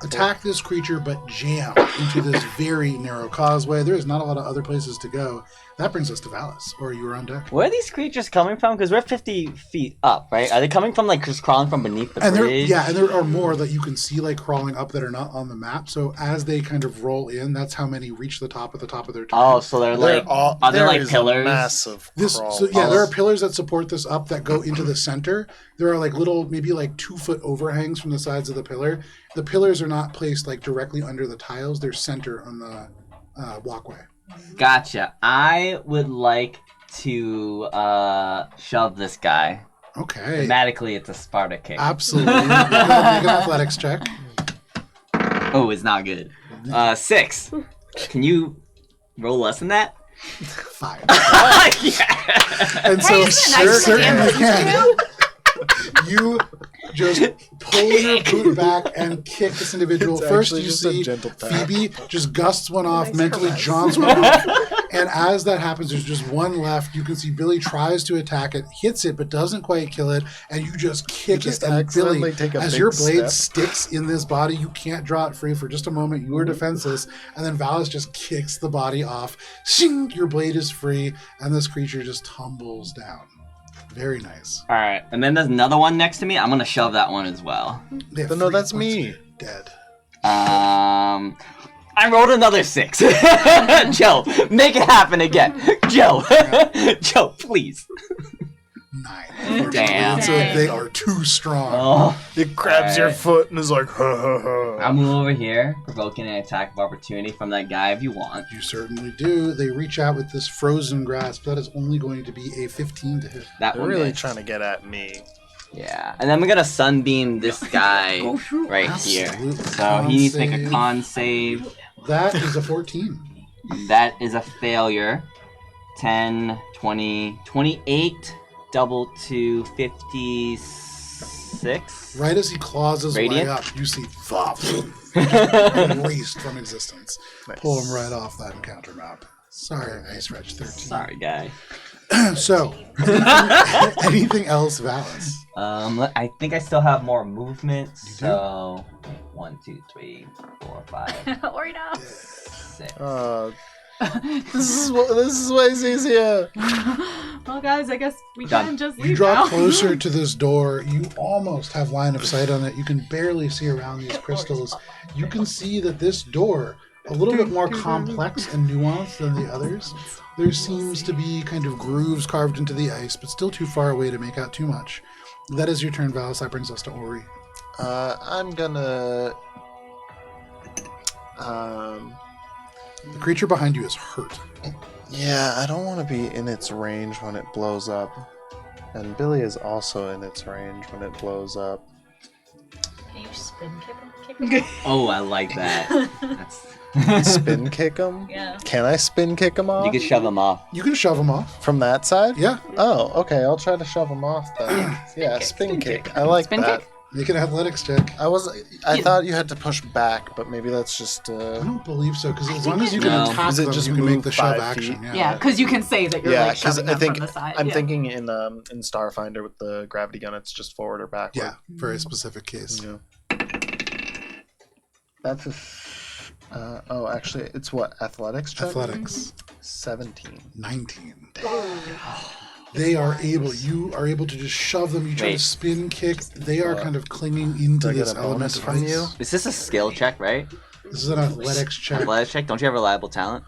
attack this creature, but jam into this very narrow causeway. There is not a lot of other places to go. That brings us to Valis, or you were on deck. Where are these creatures coming from? Because we're 50 feet up, right? Are they coming from, like, just crawling from beneath the bridge? And there are more that you can see, like, crawling up that are not on the map. So as they kind of roll in, that's how many reach the top of their turn. Oh, so they're like, are there there like is a pillars? massive crawl. So yeah, there are pillars that support this up that go into the center. There are like little, maybe like 2-foot overhangs from the sides of the pillar. The pillars are not placed like directly under the tiles. They're center on the walkway. Gotcha. I would like to shove this guy. Okay. Thematically, it's a Sparta kick. Absolutely. Make an athletics check. Oh, it's not good. 6. Can you roll less than that? 5. Yeah. And so nice certainly can. You just pull your boot back and kick this individual. It's First, actually you just a see gentle tap. Phoebe just gusts one off, mentally jaunts one off. And as that happens, there's just one left. You can see Billy tries to attack it, hits it, but doesn't quite kill it. And you just kick just it. And Billy, accidentally take a as big your blade step. sticks in this body, you can't draw it free for just a moment. You are defenseless. And then Valis just kicks the body off. Shing! Your blade is free. And this creature just tumbles down. Very nice. All right, and then there's another one next to me. I'm gonna shove that one as well. They have No, 3 that's points me. of dead. I rolled another 6. Joe, make it happen again. Joe, Joe, please. 9. Unfortunately. Damn. So they are too strong. Oh, It grabs your Alright. foot and is like, ha ha ha. I'll move over here, provoking an attack of opportunity from that guy if you want. You certainly do. They reach out with this frozen grasp. That is only going to be a 15 to hit. That They're one really missed. trying to get at me. Yeah, and then we're gonna sunbeam this guy right here. Absolute So he needs to make a save. con save. That is a 14. That is a failure. 10, 20, 28, double to 56. Right as he claws his Radiant? way up, you see Thop erased from existence. Nice. Pull him right off that encounter map. Sorry, Ice Wretch 13. Sorry, guy. So, anything else, Valis? I think I still have more movement. You do? So 1, 2, 3, 4, 5, or no. 6. This is way easier. Well, guys, I guess we Done. can just leave You draw now. closer to this door. You almost have line of sight on it. You can barely see around these crystals. You can see that this door, a little bit more complex and nuanced than the others. There seems to be kind of grooves carved into the ice, but still too far away to make out too much. That is your turn, Valis. That brings us to Ori. I'm gonna. The creature behind you is hurt. Yeah, I don't want to be in its range when it blows up. And Billy is also in its range when it blows up. Can you spin kick him? Oh, I like that. That's... Spin kick him? Yeah. Can I spin kick him off? You can shove him off. You can shove him off. From that side? Yeah. Oh, okay. I'll try to shove him off then. Yeah, spin kick. I like Spin that. kick? Make an athletics check. I thought you had to push back, but maybe that's just. I don't believe so, because as long as you can No. attack Is it them, just you can make move the shove 5 action. feet? Yeah, because you can say that you're Yeah, like because shoving I them think from the side. I'm yeah. thinking in Starfinder with the gravity gun, it's just forward or backward. Yeah, very specific case. Yeah. That's a. Actually, it's what athletics check? Athletics, 17. 19. They are able. You are able to just shove them. You try to Wait. spin kick. They are kind of clinging into Do I get this a element bonus of from ice. you? Is this a skill check, right? This is an athletics check. Athletics check? Don't you have reliable talent?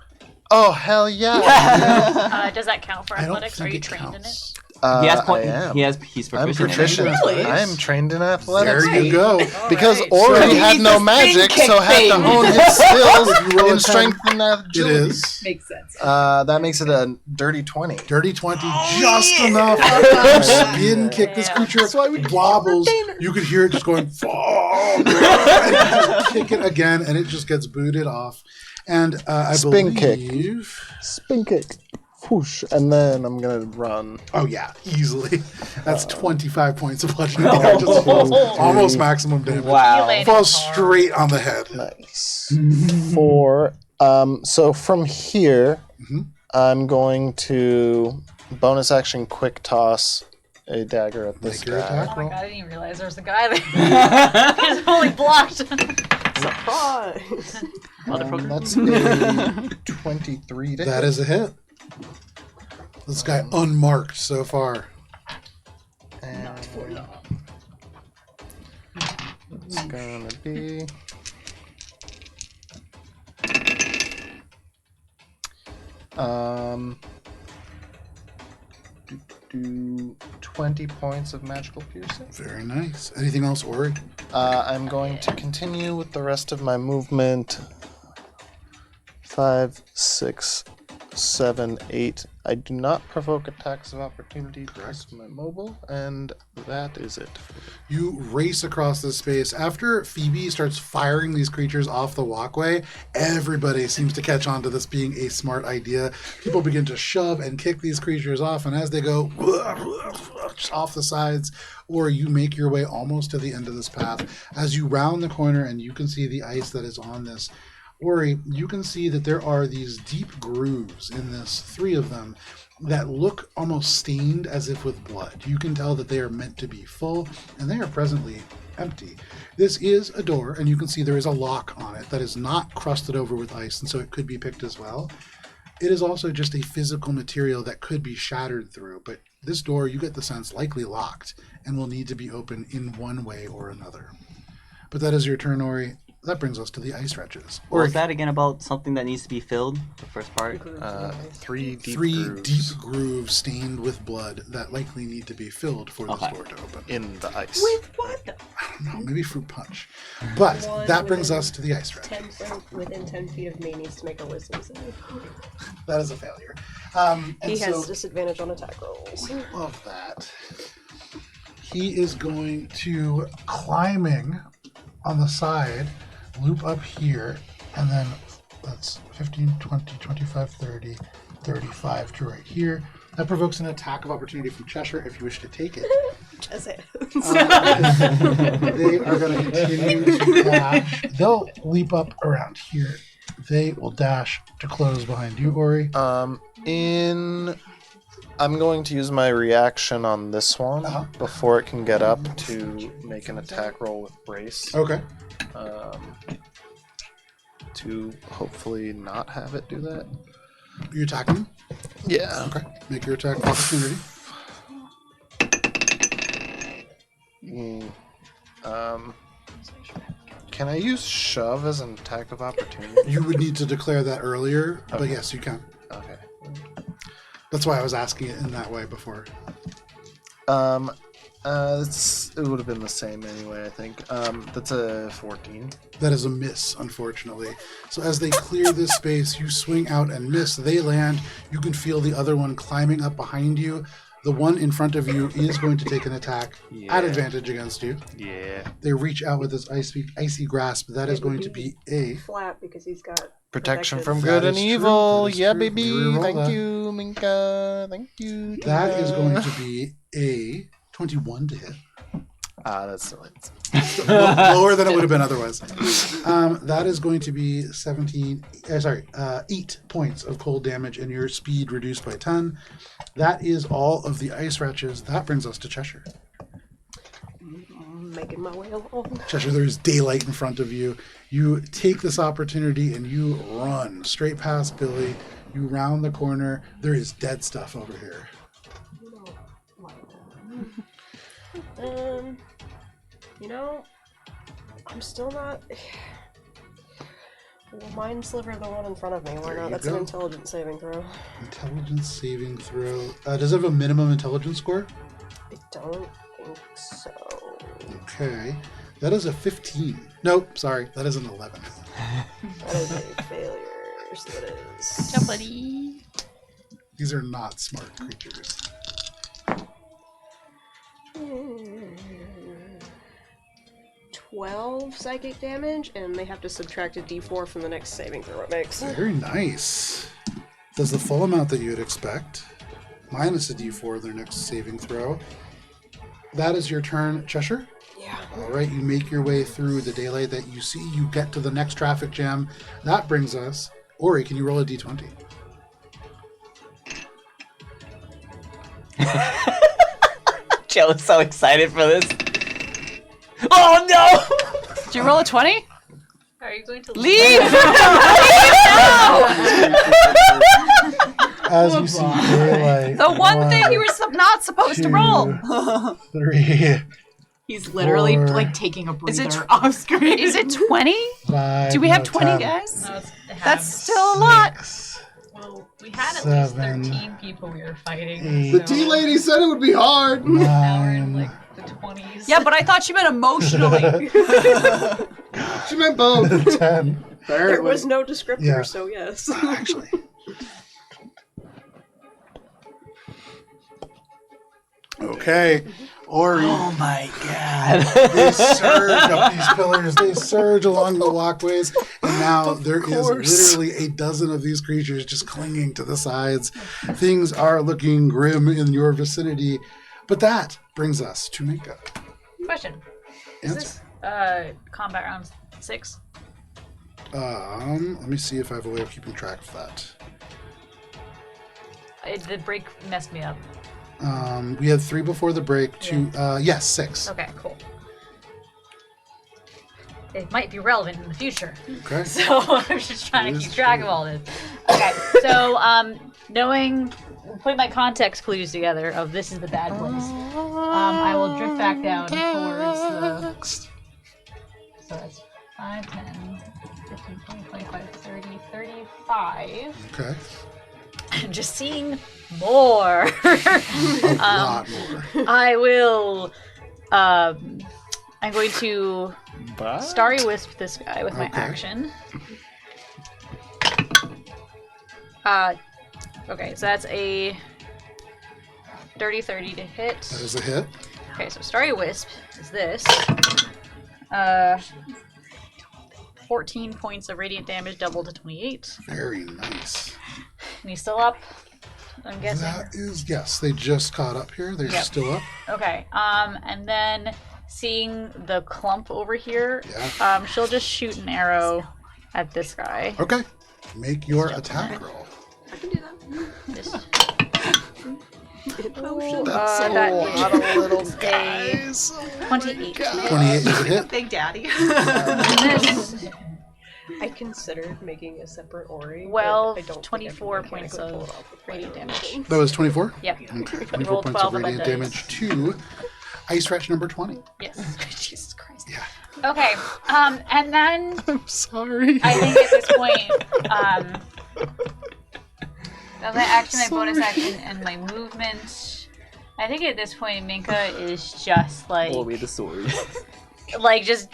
Oh hell yeah! Does that count for I don't athletics? Are think you it trained counts. He has I point. am. He's I'm proficient. proficient. In it. Really? I am trained in athletics. There you go. Because Alright. Ori So- had no magic, so had to hone his If you skills roll a in 10, strength and It agility. is. Makes sense. That makes it a dirty 20. Dirty 20, just enough. You spin kick this Yeah. creature, wobbles. You could hear it just going, fall. And you kick it again, and it just gets booted off. And I Spin kick. believe... Spin kick. Whoosh. And then I'm going to run. Oh, yeah, easily. That's 25 points of bludgeoning damage. Just almost maximum damage. He Wow. landed Falls hard. straight on the head. Nice. 4. So from here, I'm going to bonus action quick toss a dagger at this Make your guy. attack Oh my roll. god, I didn't even realize there was a guy there. He's fully blocked. Surprise! That's a 23 to That hit. is a hit. This guy unmarked so far. And it's gonna be do 20 points of magical piercing. Very nice. Anything else, Ori? I'm going to continue with the rest of my movement. 5, 6, 7, 8. I do not provoke attacks of opportunity because of my mobile, and that is it. You race across this space. After Phoebe starts firing these creatures off the walkway, everybody seems to catch on to this being a smart idea. People begin to shove and kick these creatures off, and as they go off the sides, or you make your way almost to the end of this path, as you round the corner and you can see the ice that is on this, Ori, you can see that there are these deep grooves in this, 3 of them, that look almost stained as if with blood. You can tell that they are meant to be full, and they are presently empty. This is a door, and you can see there is a lock on it that is not crusted over with ice, and so it could be picked as well. It is also just a physical material that could be shattered through, but this door, you get the sense, likely locked, and will need to be opened in one way or another. But that is your turn, Ori. That brings us to the ice wretches. Or is that again about something that needs to be filled? first part? 3 deep Three grooves deep grooves stained with blood that likely need to be filled for this door to open. in the ice. With what? I don't know, maybe fruit punch. But One that brings within us to the ice wretch. 10 within 10 feet of me needs to make a wisdom save. That is a failure. And He so, has disadvantage on attack rolls. love that. He is going to climbing on the side, loop up here, and then that's 15, 20, 25, 30, 35 to right here. That provokes an attack of opportunity from Cheshire if you wish to take it. Just it. They are going to continue to dash. They'll leap up around here. They will dash to close behind you, Ori. I'm going to use my reaction on this one before it can get up to make an attack roll with brace. Okay. To hopefully not have it do that. You attacking him? Yeah. Okay. Make your attack of opportunity. Can I use shove as an attack of opportunity? You would need to declare that earlier, but yes, you can. Okay. That's why I was asking it in that way before. It would have been the same anyway, I think. That's a 14. That is a miss, unfortunately. So as they clear this space, you swing out and miss. They land. You can feel the other one climbing up behind you. The one in front of you is going to take an attack at advantage against you. Yeah. They reach out with this icy grasp. That is going to be a flat because he's got protection from That good is and true. evil. That is Yeah, true. baby. Reroll Thank that. you, Minka. Thank you. That is going to be a 21 to hit. That's still it. Lower than it would have been otherwise. That is going to be 8 points of cold damage and your speed reduced by 10. That is all of the ice wretches. That brings us to Cheshire. making my way along. Cheshire, there's daylight in front of you. You take this opportunity and you run straight past Billy. You round the corner. There is dead stuff over here. You know, I'm still not. Well, mind sliver the one in front of me. Why There not? you That's go. an intelligence saving throw. Intelligence saving throw. Does it have a minimum intelligence score? I don't think so. Okay. That is a 15. Nope, sorry. That is an 11. That is a failure. So it is. Somebody. These are not smart creatures. 12 psychic damage, and they have to subtract a d4 from the next saving throw it makes. Very nice. Does the full amount that you would expect, minus a d4 their next saving throw. That is your turn, Cheshire. Yeah. All right, you make your way through the daylight that you see. You get to the next traffic jam. That brings us... Ori, can you roll a d20? Joe is so excited for this. Oh no! Did you roll a 20? Are you going to Leave! As you see daylight. The one thing you were not supposed to roll. 3, He's literally 4, like taking a Is breather it off screen. Is it 20? 5. Do we have no, 20 10, guys? No, it's That's still a lot. 6, Well, we had at least 7, 13 people we were fighting. 8, The tea lady said it would be hard. Now we're in 9, like the 20s. Yeah, but I thought you meant emotionally. She meant both. 10. There was no descriptor, Yeah. so yes. Actually. Okay. Ori. Oh my god. They surge up these pillars. They surge along the walkways. And now there is literally a dozen of these creatures just clinging to the sides. Things are looking grim in your vicinity. But that brings us to Minka. Question. Is Answer. this combat round 6? Let me see if I have a way of keeping track of that. The break messed me up. We had 3 before the break. 2. Yes, 6. Okay, cool. It might be relevant in the future. Okay. So I'm just trying to It is keep track of true. all this. Okay, so putting my context clues together of this is the bad place, I will drift back down towards the... So that's 5, 10, 15, 20, 25, 30, 30, 25. Okay. And just seeing more. A lot more. I will. I'm going to But Starry Wisp this guy with my Okay. action. Okay, so that's a dirty 30 to hit. That is a hit. Okay, so Starry Wisp is this. 14 points of radiant damage, doubled to 28. Very nice. And he's still up, I'm guessing. That is, yes, they just caught up here. They're Yep. still up. Okay, and then seeing the clump over here, Yeah. she'll just shoot an arrow at this guy. Okay. Make your attack roll. I can do that. This, That's a that lot of little is a guys. 28. 28 is a hit. Big Daddy. This, I considered making a separate Ori. Well, but I don't 24 think I can points mechanically of pull it off with radiant my own damage. thing. That was 24? Yep. Okay. We 24 rolled points 12 of on that radiant dice. damage to Ice Wretch number 20. Yes. Jesus Christ. Yeah. Okay, and then I'm sorry. I think at this point, that was my action, my bonus action, and my movement. I think at this point, Minka is just like, Pull away the sword. like just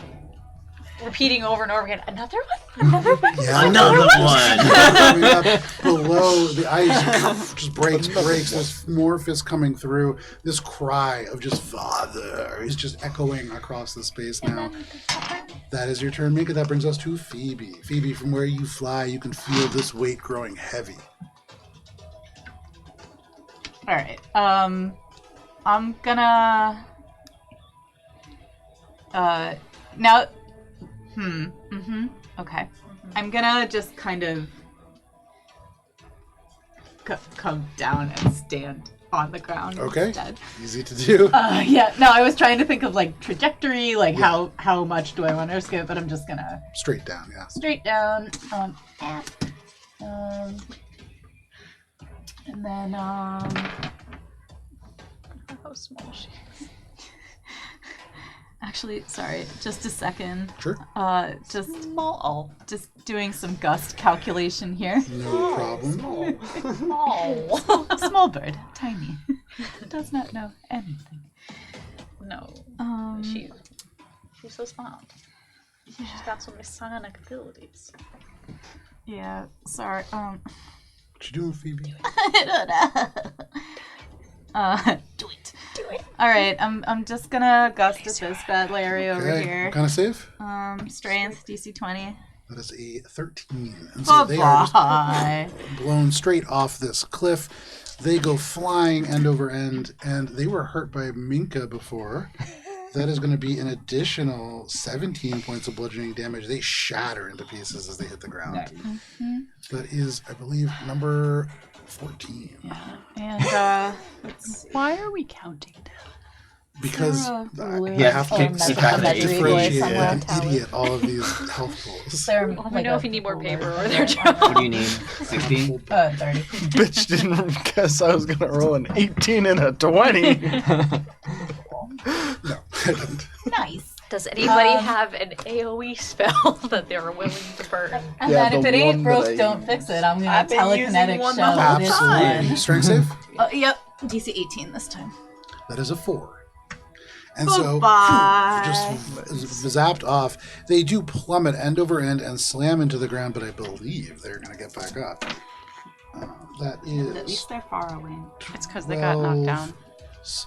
repeating over and over again. Another one, another one. Yeah. Another one! Coming up below, the ice just breaks. This morph is coming through. This cry of just father is just echoing across the space now. That is your turn, Minka. That brings us to Phoebe. Phoebe, from where you fly, you can feel this weight growing heavy. All right. I'm gonna. Now. Okay. I'm gonna just kind of come down and stand on the ground Okay. instead. Easy to do. Yeah. No, I was trying to think of like trajectory, like how much do I want to risk it, but I'm just gonna Straight down, yeah. straight down. And then How small she is. actually, sorry, just a second. Sure. Just doing some gust calculation here. No problem. Small. A small bird, tiny, does not know anything. No, Um, she's so smart. She's got so many psionic abilities. yeah. Sorry. What you doing, Phoebe? Do it. All right. I'm just gonna gust at this bad Larry over Okay. here. What kind of save? Strength DC 20. That is a 13. And so they are just Bye. blown straight off this cliff. They go flying end over end, and they were hurt by Minka before. That is going to be an additional 17 points of bludgeoning damage. They shatter into pieces as they hit the ground. That is, I believe, number 14. Yeah. And Why are we counting down? Because Sarah I Lewis have to and differentiate somewhere like an tablet. idiot all of these health pools. Let me know if you need more paper over there, Joe. What do you need? 16? 30. Bitch didn't guess I was gonna roll an 18 and a 20. No, I didn't. Nice. Does anybody have an AoE spell that they're willing to burn? And Yeah, then if the it ain't one broke, that I don't used. fix it. I'm gonna I've been using telekinetic one shell the whole this Absolutely. one. Strength save? Yep. DC 18 this time. That is a 4. And so, Goodbye. just zapped off. They do plummet end over end and slam into the ground, but I believe they're going to get back up. That At is least they're far away. It's because they got knocked down.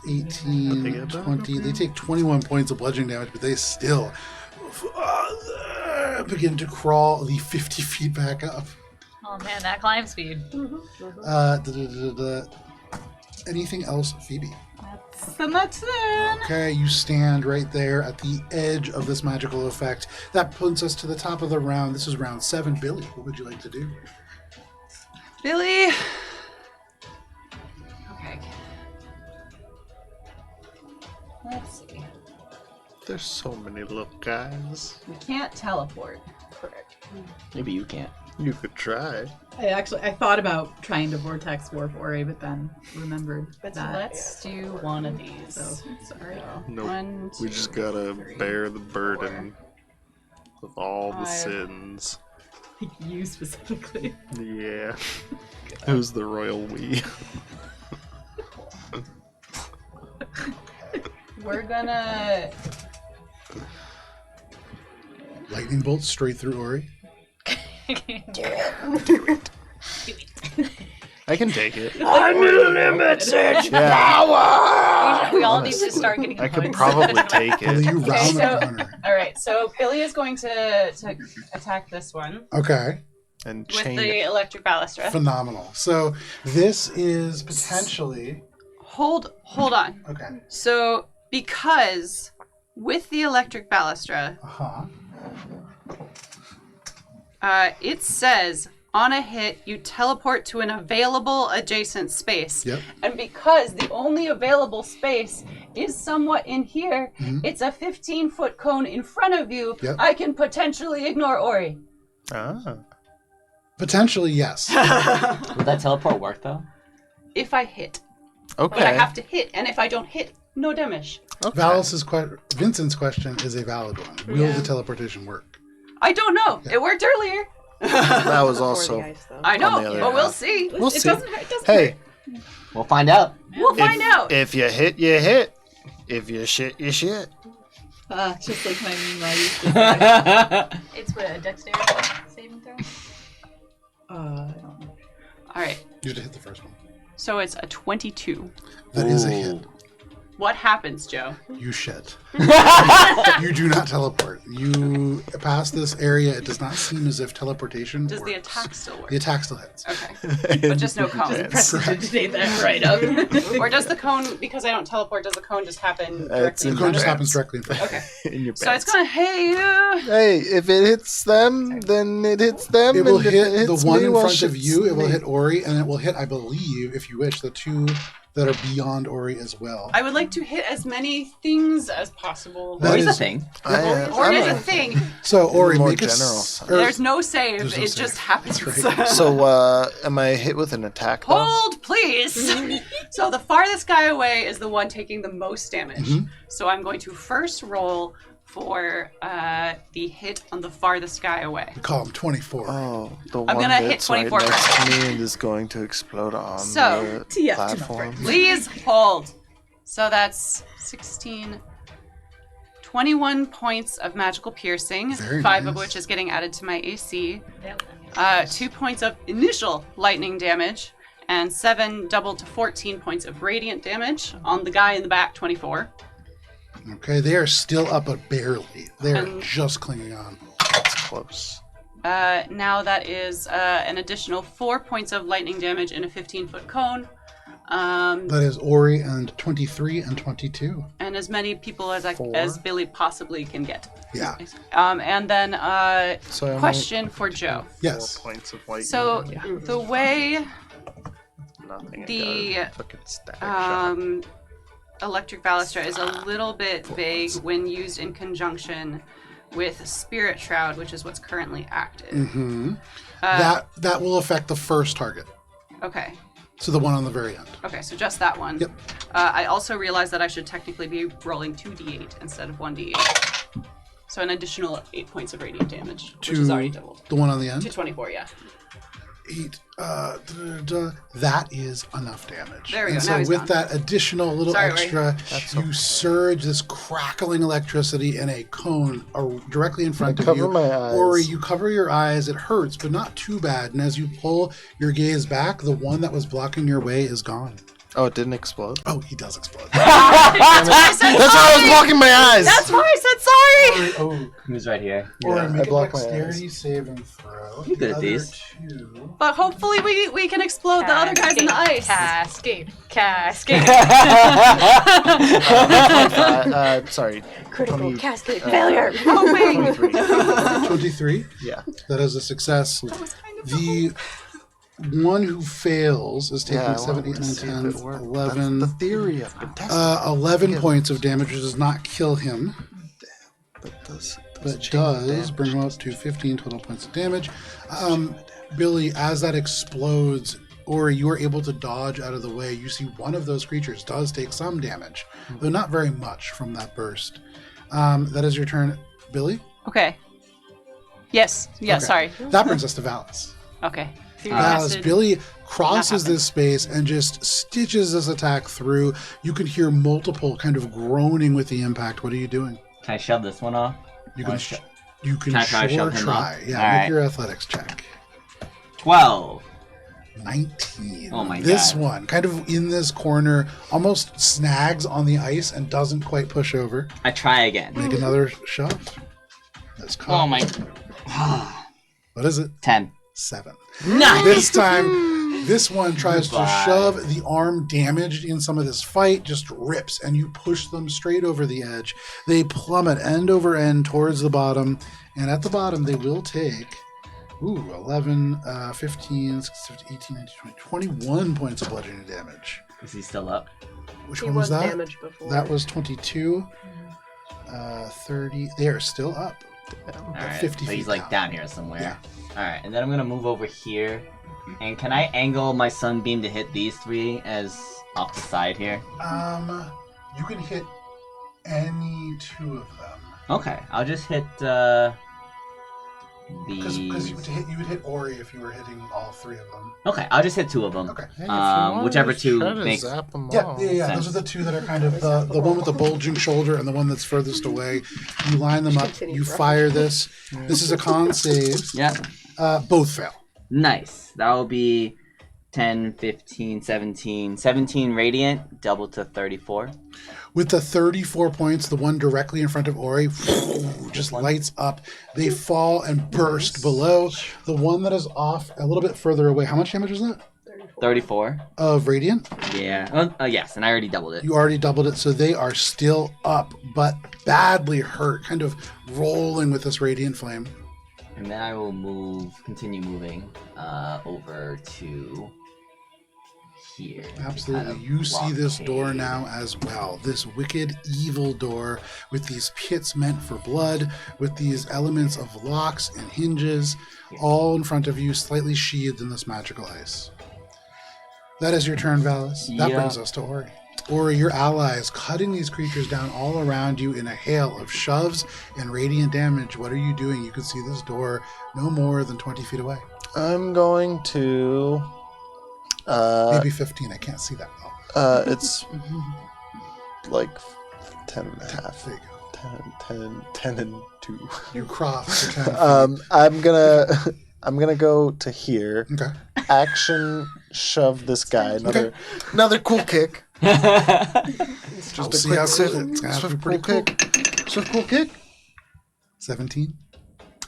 18, 20. They take 21 points of bludgeoning damage, but they still begin to crawl the 50 feet back up. Oh man, that climb speed. Anything else, Phoebe? That's it. Okay, you stand right there at the edge of this magical effect. That puts us to the top of the round. This is round 7. Billy, what would you like to do? Billy! Okay. Let's see. There's so many little guys. We can't teleport. Maybe you can't. You could try. I thought about trying to vortex warp Ori, but then remembered that. Let's do one of these. So sorry. Nope. 1, We 2, just gotta 3, bear the burden of all the 5. sins. You specifically. Yeah. Who's the royal we? We're gonna. Lightning bolt straight through Ori. I can take it. Unlimited Yeah. We all need to start getting I could points. probably take Will it. you round so- the corner? All right, so Billy is going to attack this one Okay. And with chain the it. electric balustra. Phenomenal. So this is potentially Hold on. okay. So because with the electric balustra, it says on a hit you teleport to an available adjacent space. Yep. And because the only available space is somewhat in here, it's a 15-foot cone in front of you. Yep. I can potentially ignore Ori. Ah. Potentially, yes. Would that teleport work though? If I hit. Okay. But I have to hit, and if I don't hit, no damage. Vincent's question is a valid one. Will the teleportation work? I don't know. It worked earlier. That was also. I know, on the other but we'll hand. see. We'll see. It doesn't Hey, We'll find out. We'll find out. If you hit, you hit. If you shit, you shit. Just like my meme I used to say. It's what, a dexterity saving throw? I don't know. All right. You have to hit the first one. So it's a 22. That is a hit. What happens, Joe? You shit. You do not teleport. You pass this area. It does not seem as if teleportation Does works. the attack still work? The attack still hits. Okay. But just no cone. Prestidigitate that right up. Or does the cone, because I don't teleport, does the cone just happen It's directly in The in cone front just of happens directly in front. Okay. In your So it's pants. going to hit you. Hey, if it hits them, then it hits them. It will and if hit it the hits one me, in well, front of shit's you. It will me. hit Ori, and it will hit, I believe, if you wish, the two that are beyond Ori as well. I would like to hit as many things as possible. That Ori's a is- thing. Ori is a thing. So Ori, more make a general s- sense. or- There's no save. There's no It save. just happens. That's right. So, am I hit with an attack? Though? Hold, please. So the farthest guy away is the one taking the most damage. So I'm going to first roll for the hit on the farthest guy away. We call him 24. Oh, the I'm one gonna hit that's right 24 next to me and is going to explode on So, the platform. Please hold. So that's 16, 21 points of magical piercing, Very 5 of nice. which is getting added to my AC, Yep. 2 points of initial lightning damage, and 7 doubled to 14 points of radiant damage on the guy in the back, 24. Okay, they are still up, but barely. They are And- just clinging on. That's close. Now that is an additional 4 points of lightning damage in a 15-foot cone. That is Ori and 23 and 22. And as many people as Four. as Billy possibly can get. Yeah. And then So I'm question for Joe. Yes. 4 points of white. So the way nothing. I the, got a fucking static shot. electric balustra is a little bit vague when used in conjunction with Spirit Shroud, which is what's currently active. Mm-hmm. That will affect the first target. Okay. So the one on the very end. Okay, so just that one. Yep. I also realized that I should technically be rolling 2d8 instead of 1d8. So an additional 8 points of radiant damage, which is already doubled. The one on the end? 224, yeah. 8. That is enough damage. There we and go, so now he's with gone. that additional little Sorry, extra, you surge this crackling electricity in a cone directly in front of cover you. my eyes. Or you cover your eyes. It hurts, but not too bad. And as you pull your gaze back, the one that was blocking your way is gone. Oh, it didn't explode? Oh, he does explode. That's why I was blocking my eyes! That's why I said sorry! Oh, Who's right here? or Yeah, make I a blocked my dexterity saving throw. You're good at The these. other two- But hopefully we can explode the other guys in the ice. Cascade. Cascade. Sorry. Critical 20, cascade failure. Oh, wait. 23. 23. Yeah. That is a success. The one who fails is taking Yeah, I 7, wanted 8, to 9, see if 10, it worked. 11. That's the theory I've been testing. 11 points of damage, which does not kill him, but does but change does damage. bring him up to 15 total points of damage. Billy, as that explodes, or you are able to dodge out of the way, you see one of those creatures does take some damage, though not very much from that burst. That is your turn, Billy. Okay. Yes. Yeah. Okay. Sorry. That brings us to Valis. Okay. Through Valis, acid. Billy crosses happen. this space and just stitches this attack through. You can hear multiple kind of groaning with the impact. What are you doing? Can I shove this one off? You Wanna can, sho- you can Can I try to sure shove him try. off? Yeah, All make right. your athletics check. 12. 19. Oh my This God. one, kind of in this corner, almost snags on the ice and doesn't quite push over. I try again. Make another shove. That's caught. Oh my. What is it? 10. 7. Nice. This time, this one tries Goodbye. to shove the arm damaged in some of this fight, just rips, and you push them straight over the edge. They plummet end over end towards the bottom, and at the bottom, they will take 11, 15, 16, 17, 18, 19, 20, 21 points of bludgeoning damage. Is he still up? Which He one was was that? damaged before. That was 22, 30. They are still up. Alright. 50 But he's feet like down. down here somewhere. Yeah. Alright, and then I'm gonna move over here. And can I angle my sunbeam to hit these 3 as off the side here? You can hit any 2 of them. Okay, I'll just hit Because these. you would hit Ori if you were hitting all 3 of them. Okay, I'll just hit 2 of them. Okay. Hey, if you wanted Whichever to 2 try to makes. zap them Yeah, all. yeah. Those are the 2 that are kind of the one with the bulging shoulder and the one that's furthest away. You line them up. Continue You referencing. fire this. This is a con save. Yeah. Both fail. Nice. That will be 10, 15, 17 radiant, double to 34. With the 34 points, the one directly in front of Ori just lights up. They fall and burst below. The one that is off a little bit further away. How much damage is that? 34. Of radiant. Yeah. Yes, and I already doubled it. You already doubled it, so they are still up, but badly hurt, kind of rolling with this radiant flame. And then I will continue moving over to here. to Absolutely. kind of You see this blockade. door now as well. This wicked, evil door with these pits meant for blood, with these elements of locks and hinges, all in front of you, slightly sheathed in this magical ice. That is your turn, Valis. That Yeah. brings us to Ori. Ori, your allies cutting these creatures down all around you in a hail of shoves and radiant damage. What are you doing? You can see this door no more than 20 feet away. I'm going to. Maybe 15. I can't see that well. It's like 10 and a half. There you go. 10 and 2. You cross for 10 feet. I'm gonna go to here. Okay. Action shove this guy. Another cool kick. Just Just a see quick how sit. cool. It's gonna have to be Swift cool pretty cool. kick. Swift cool kick. 17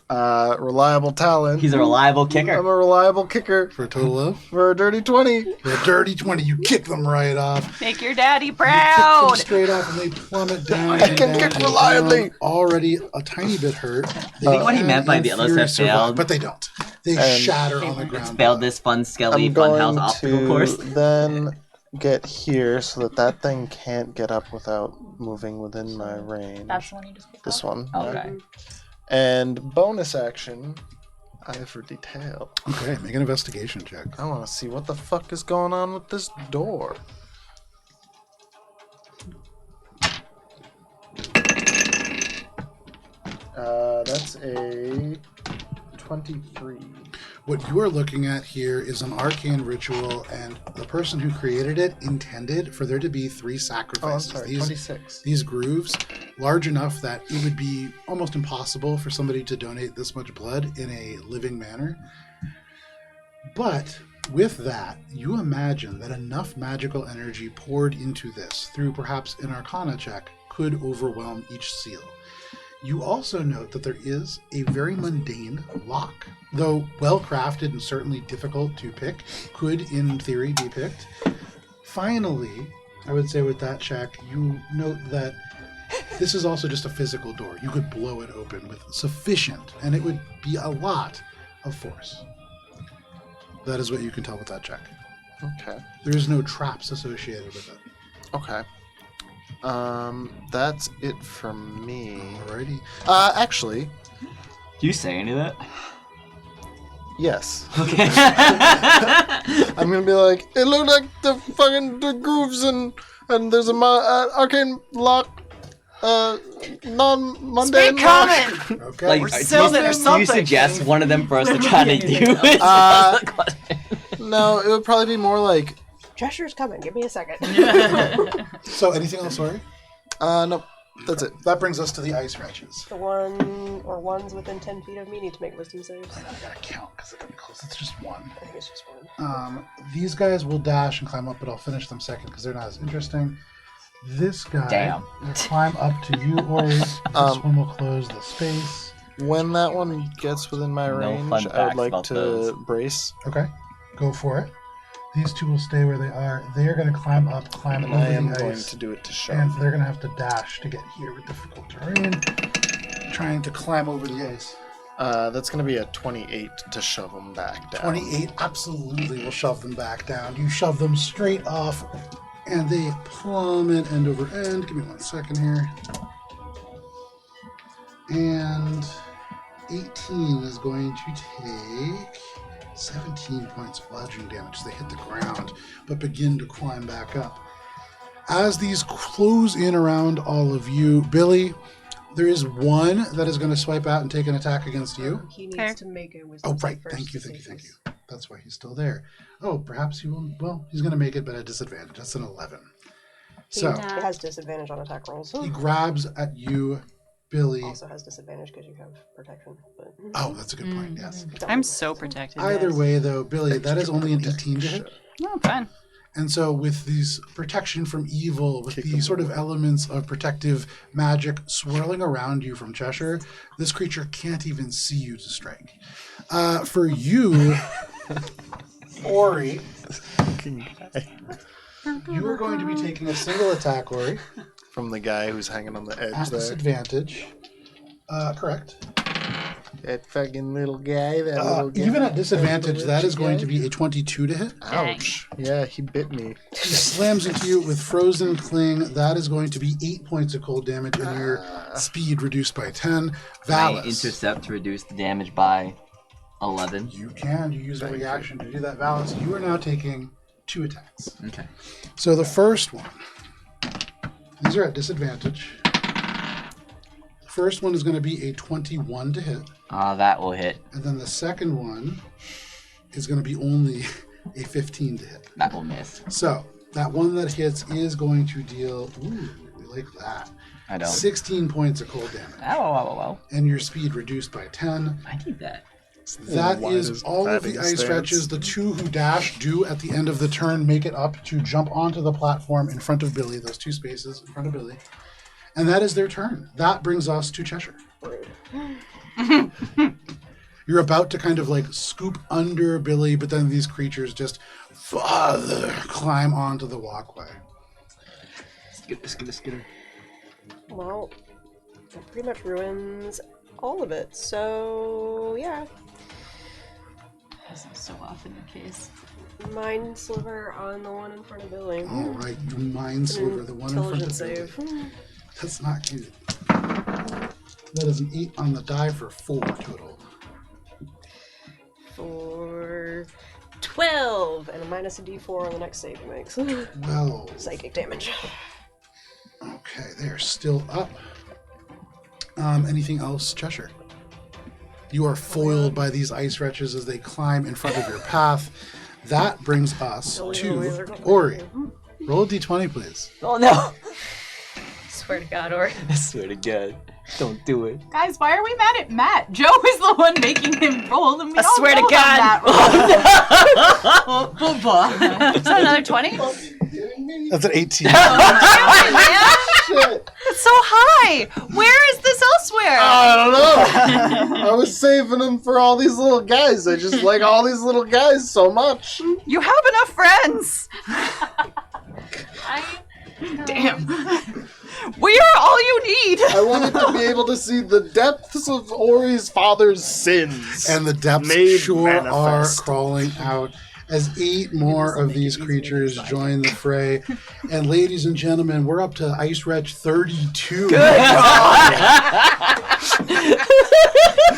Reliable talent. He's a reliable I'm kicker. a reliable kicker for a total of for a dirty 20. for a dirty 20. You kick them right off. Make your daddy Kick them proud. straight off, and they plummet down. I and can down kick and reliably. down, already a tiny bit hurt. I think what he meant by the others have failed. but they don't. They And shatter on the ground. Failed this fun skelly I'm funhouse going obstacle to course. then get here so that thing can't get up without moving within my range. That's the one you just picked This up? one. Okay. And bonus action, eye for detail. Okay, make an investigation check. I want to see what the fuck is going on with this door. That's a 23. What you are looking at here is an arcane ritual, and the person who created it intended for there to be 3 Oh, I'm sacrifices. sorry, These 26. these grooves large enough that it would be almost impossible for somebody to donate this much blood in a living manner. But with that, you imagine that enough magical energy poured into this through perhaps an arcana check could overwhelm each seal. You also note that there is a very mundane lock, though well crafted and certainly difficult to pick, could in theory be picked. Finally, I would say with that check, you note that this is also just a physical door. You could blow it open with sufficient, and it would be a lot of force. That is what you can tell with that check. Okay. There is no traps associated with it. Okay. That's it for me. Alrighty. Actually, Do you say any of that? yes. Okay. I'm gonna be like, it looked like the grooves and there's a arcane lock non-mundane. Speak common. Okay. Like, We're do Sylvan or you something. suggest one of them for us to try to do it? No, it would probably be more like. Cheshire's coming. Give me a second. So, anything else, sorry? Nope. That's it. That brings us to the ice wretches. The one or ones within 10 feet of me need to make wisdom saves. I gotta count because it's gonna be close. It's just one. I think it's just one. These guys will dash and climb up, but I'll finish them second because they're not as interesting. This guy will climb up to you, Ori. This one will close the space. When that one gets within my range, fun I would facts like about to those. brace. Okay, go for it. These two will stay where they are. They are going to climb up, climb And over I am the going ice. to do it to shove. And they're going to have to dash to get here with difficult terrain, trying to climb over the ice. That's going to be a 28 to shove them back down. 28 absolutely will shove them back down. You shove them straight off, and they plummet end over end. Give me 1 second here. And 18 is going to take 17 points of bludgeoning damage as they hit the ground, but begin to climb back up. As these close in around all of you, Billy, there is one that is going to swipe out and take an attack against you. He needs Okay. to make a wisdom Oh, right. save first. Thank you, to thank you, save thank his- you. That's why he's still there. Oh, perhaps he will. Well, he's going to make it, but at disadvantage. That's an 11. So He has disadvantage on attack rolls. he grabs at you, Billy. Also has disadvantage because you have protection. But Oh, that's a good point. Yes. I'm so protected. Either yes. way, though, Billy, that is only an 18 to hit. Oh, fine. And so, with these protection from evil, with the sort of elements of protective magic swirling around you from Cheshire, this creature can't even see you to strike. For you, Ori, you are going to be taking a single attack, Ori, From the guy who's hanging on the edge at there. disadvantage. Correct. That fucking little guy, that little guy. Even at disadvantage, that is going to be a 22 to hit. Ouch. Yeah, he bit me. He slams into you with Frozen Cling. That is going to be 8 points of cold damage, and your speed reduced by 10. I Valus. intercept to reduce the damage by 11. You can. You use a reaction to do that, Valus. You are now taking 2 attacks. Okay. So the first one, these are at disadvantage. The first one is going to be a 21 to hit, That will hit. and then the second one is going to be only a 15 to hit. That will miss. So that one that hits is going to deal. Ooh, we like that. I don't. 16 points of cold damage, Ow. and your speed reduced by 10. I need that. That Why is does all of the fighting ice stance? stretches. The 2 who dash do at the end of the turn make it up to jump onto the platform in front of Billy, those 2 spaces in front of Billy. And that is their turn. That brings us to Cheshire. You're about to kind of like scoop under Billy, but then these creatures just climb onto the walkway. Skitter. well, it pretty much ruins all of it. So yeah, This is so often the case. mind sliver on the one in front of Billy. All right, you mind sliver, the one in front Intelligence of Billy. save. That's not good. That is an 8 on the die for 4 total. For 12 and a minus a d4 on the next save he makes. Well, Psychic damage. okay, they're still up. Anything else, Cheshire? You are foiled by these ice wretches as they climb in front of your path. That brings us to Ori. Roll a d20, please. Oh no! Swear to God, or I swear to God. Don't do it. Guys, why are we mad at Matt? Joe is the one making him roll, and we I all swear to know God. that Is that another 20? That's an 18. That's so high. Where is this elsewhere? I don't know. I was saving them for all these little guys. I just like all these little guys so much. You have enough friends. Damn. We are all you need. I wanted to be able to see the depths of Ori's father's sins. And the depths Made sure are manifest. crawling out as 8 more of these creatures join the fray. And ladies and gentlemen, we're up to Ice Wretch 32.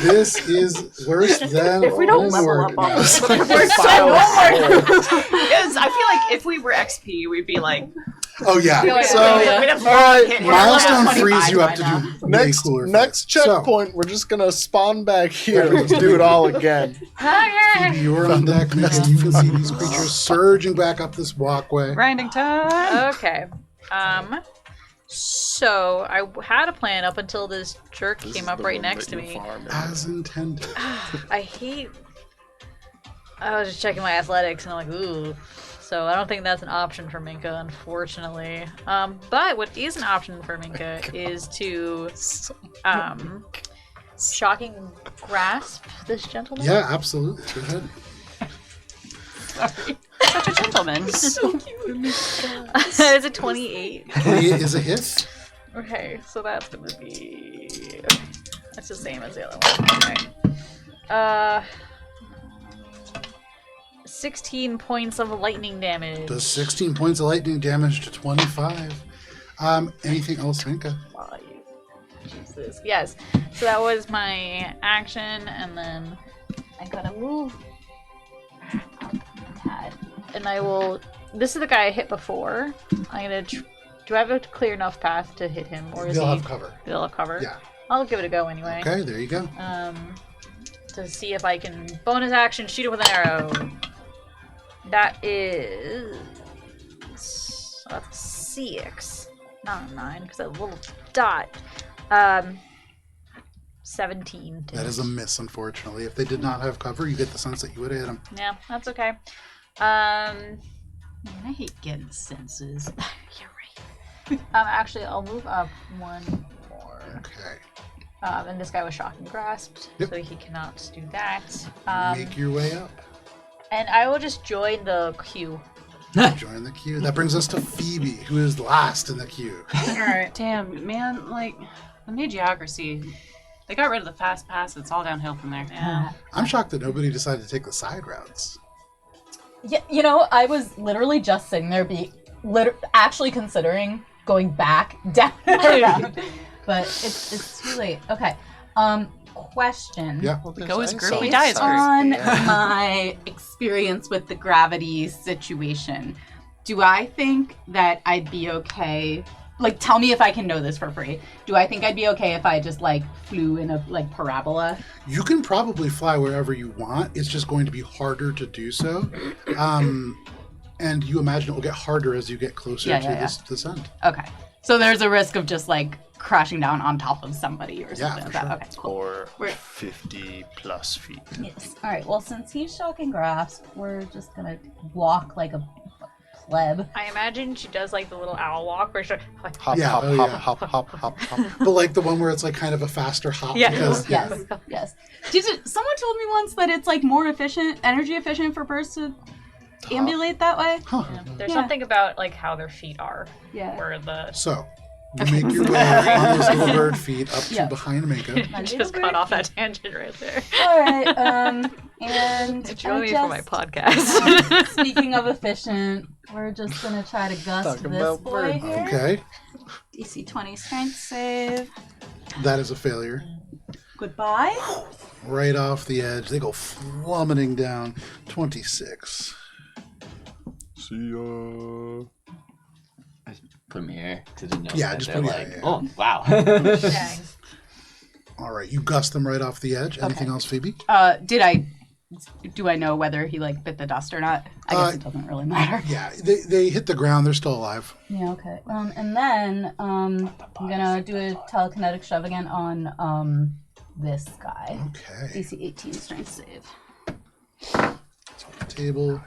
This is worse than If we don't level homework. up on this, We're so homework. Yes, I feel like if we were XP, we'd be like, Oh yeah. Yeah, So yeah. All right. milestone We're frees you up by to now. do way cooler Next things. checkpoint, we're just gonna spawn back here and do it all again. So, you're on deck next. You can see these creatures surging back up this walkway. Grinding time. Okay. So I had a plan up until this jerk This came is up the right room next that to you me. farm in. As intended. I hate. I was just checking my athletics and I'm like, ooh. So I don't think that's an option for Minka, unfortunately. But what is an option for Minka is to shocking grasp this gentleman. Yeah, absolutely. Go ahead. Such a gentleman. It's a 28. 28 is a hit. Okay, so that's gonna be. That's the same as the other one. Okay. 16 points of lightning damage. Does 16 points of lightning damage to 25. Anything else, Minka? Five. Jesus. Yes. So that was my action, and then I gotta move. And I will. This is the guy I hit before. I'm gonna. Do I have a clear enough path to hit him, or is They'll he? have cover. They'll have cover. Yeah. I'll give it a go anyway. Okay, there you go. To see if I can bonus action shoot it with an arrow. That is. That's 6, not a 9, because that little dot. 17. That is a miss, unfortunately. If they did not have cover, you get the sense that you would have hit them. Yeah, that's okay. Man, I hate getting senses. You're right. Actually, I'll move up one more. Okay. And this guy was shocked and grasped, Yep. so he cannot do that. Make your way up. And I will just join the queue. Join the queue. That brings us to Phoebe, who is last in the queue. Alright. Damn, man, like, the Magiocracy, they got rid of the fast pass, it's all downhill from there. Yeah. I'm shocked that nobody decided to take the side routes. Yeah, you know, I was literally just sitting there, actually considering going back down around, but it's too late. Okay. Question. Yeah. Well, Go as there's group, we ice die as outside. On Yeah. my experience with the gravity situation, do I think that I'd be okay? Like, tell me if I can know this for free. Do I think I'd be okay if I just, like, flew in a, like, parabola? You can probably fly wherever you want. It's just going to be harder to do so. And you imagine it will get harder as you get closer to this descent. Okay. So there's a risk of just, like, crashing down on top of somebody or something for like that. sure. Okay, cool. Or We're- 50 plus feet. Yes. All right. Well, since he's shocking grasp, we're just gonna walk like a pleb. I imagine she does like the little owl walk where she like, Hop, Yeah, hop, oh, hop, yeah. hop, hop, hop, hop. But like the one where it's like kind of a faster hop. Yeah. Because, Yes. Yes. Someone told me once that it's like more efficient, energy efficient for birds to ambulate that way. Huh. there's Yeah. something about like how their feet are, Yeah. where the So, you make your way on those little bird feet up to Yeah. behind Minka. I just cut off that tangent right there. All right. And Join I me for my just- podcast. Speaking of efficient, we're just gonna try to gust Talking this about boy birds. here. Okay. DC 20 strength save. That is a failure. Goodbye. Right off the edge. They go plummeting down. 26. See ya. Put them here to denote Yeah, that just they're put- like, yeah. oh, wow. Dang. All right. You gust them right off the edge. Anything else, Phoebe? Do I know whether he like bit the dust or not? I guess it doesn't really matter. Yeah. They hit the ground. They're still alive. Yeah, okay. And then I'm gonna do a telekinetic shove again on this guy. Okay. DC 18 strength save. Table.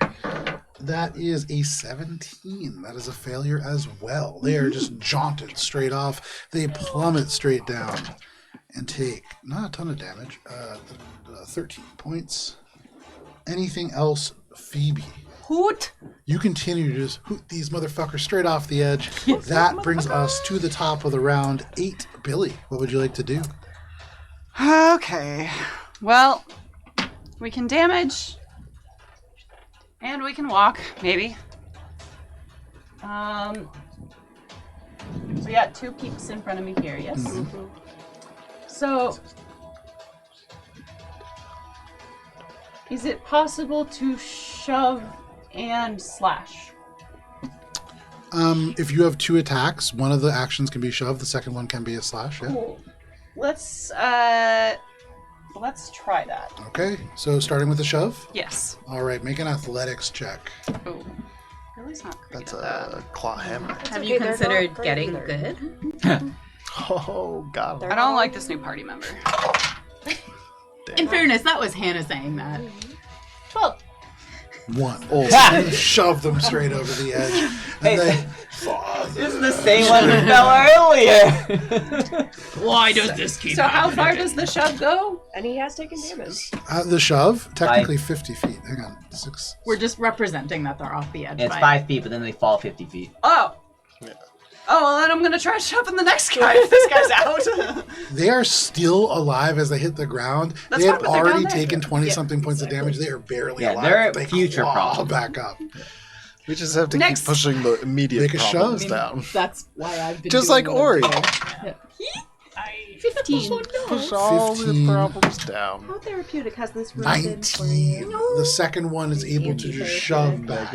That is a 17. That is a failure as well. They are just jaunted straight off. They plummet straight down and take not a ton of damage. 13 points. Anything else, Phoebe? Hoot! You continue to just hoot these motherfuckers straight off the edge. That brings us to the top of the round. 8, Billy. What would you like to do? Okay. Well, we can damage. And we can walk, maybe. So we got 2 peeps in front of me here, yes? Mm-hmm. So, is it possible to shove and slash? If you have 2 attacks, one of the actions can be shove, the second one can be a slash. Yeah. Cool. Let's try that. Okay, so starting with the shove. Yes. All right, make an athletics check. Oh, Billy's not great That's at that. a claw hammer. Have okay, you they're considered not great getting either. good? Oh, God. I don't like this new party member. In fairness, that was Hannah saying that. 12. 1. Oh, You shove them straight over the edge. And they This is the same one we fell earlier. Why does this keep So how far does the shove go? And he has taken damage. the shove, technically 50 feet. Hang on. 6. We're just representing that they're off the edge. It's by 5 feet, but then they fall 50 feet. Oh. Oh, well, then I'm going to try shoving the next guy if this guy's out. They are still alive as they hit the ground. That's they fine, had but they're already down there. taken 20-something points of damage. They are barely Yeah, alive. they're They future claw problems. back up. we just have to Next. keep pushing the immediate Make a problems shove. down. That's why I've been Just doing like what Ori. I'm doing. 15. Push all 15. the problems down. How therapeutic has this room been for you? 19. The second one is able to just shove back.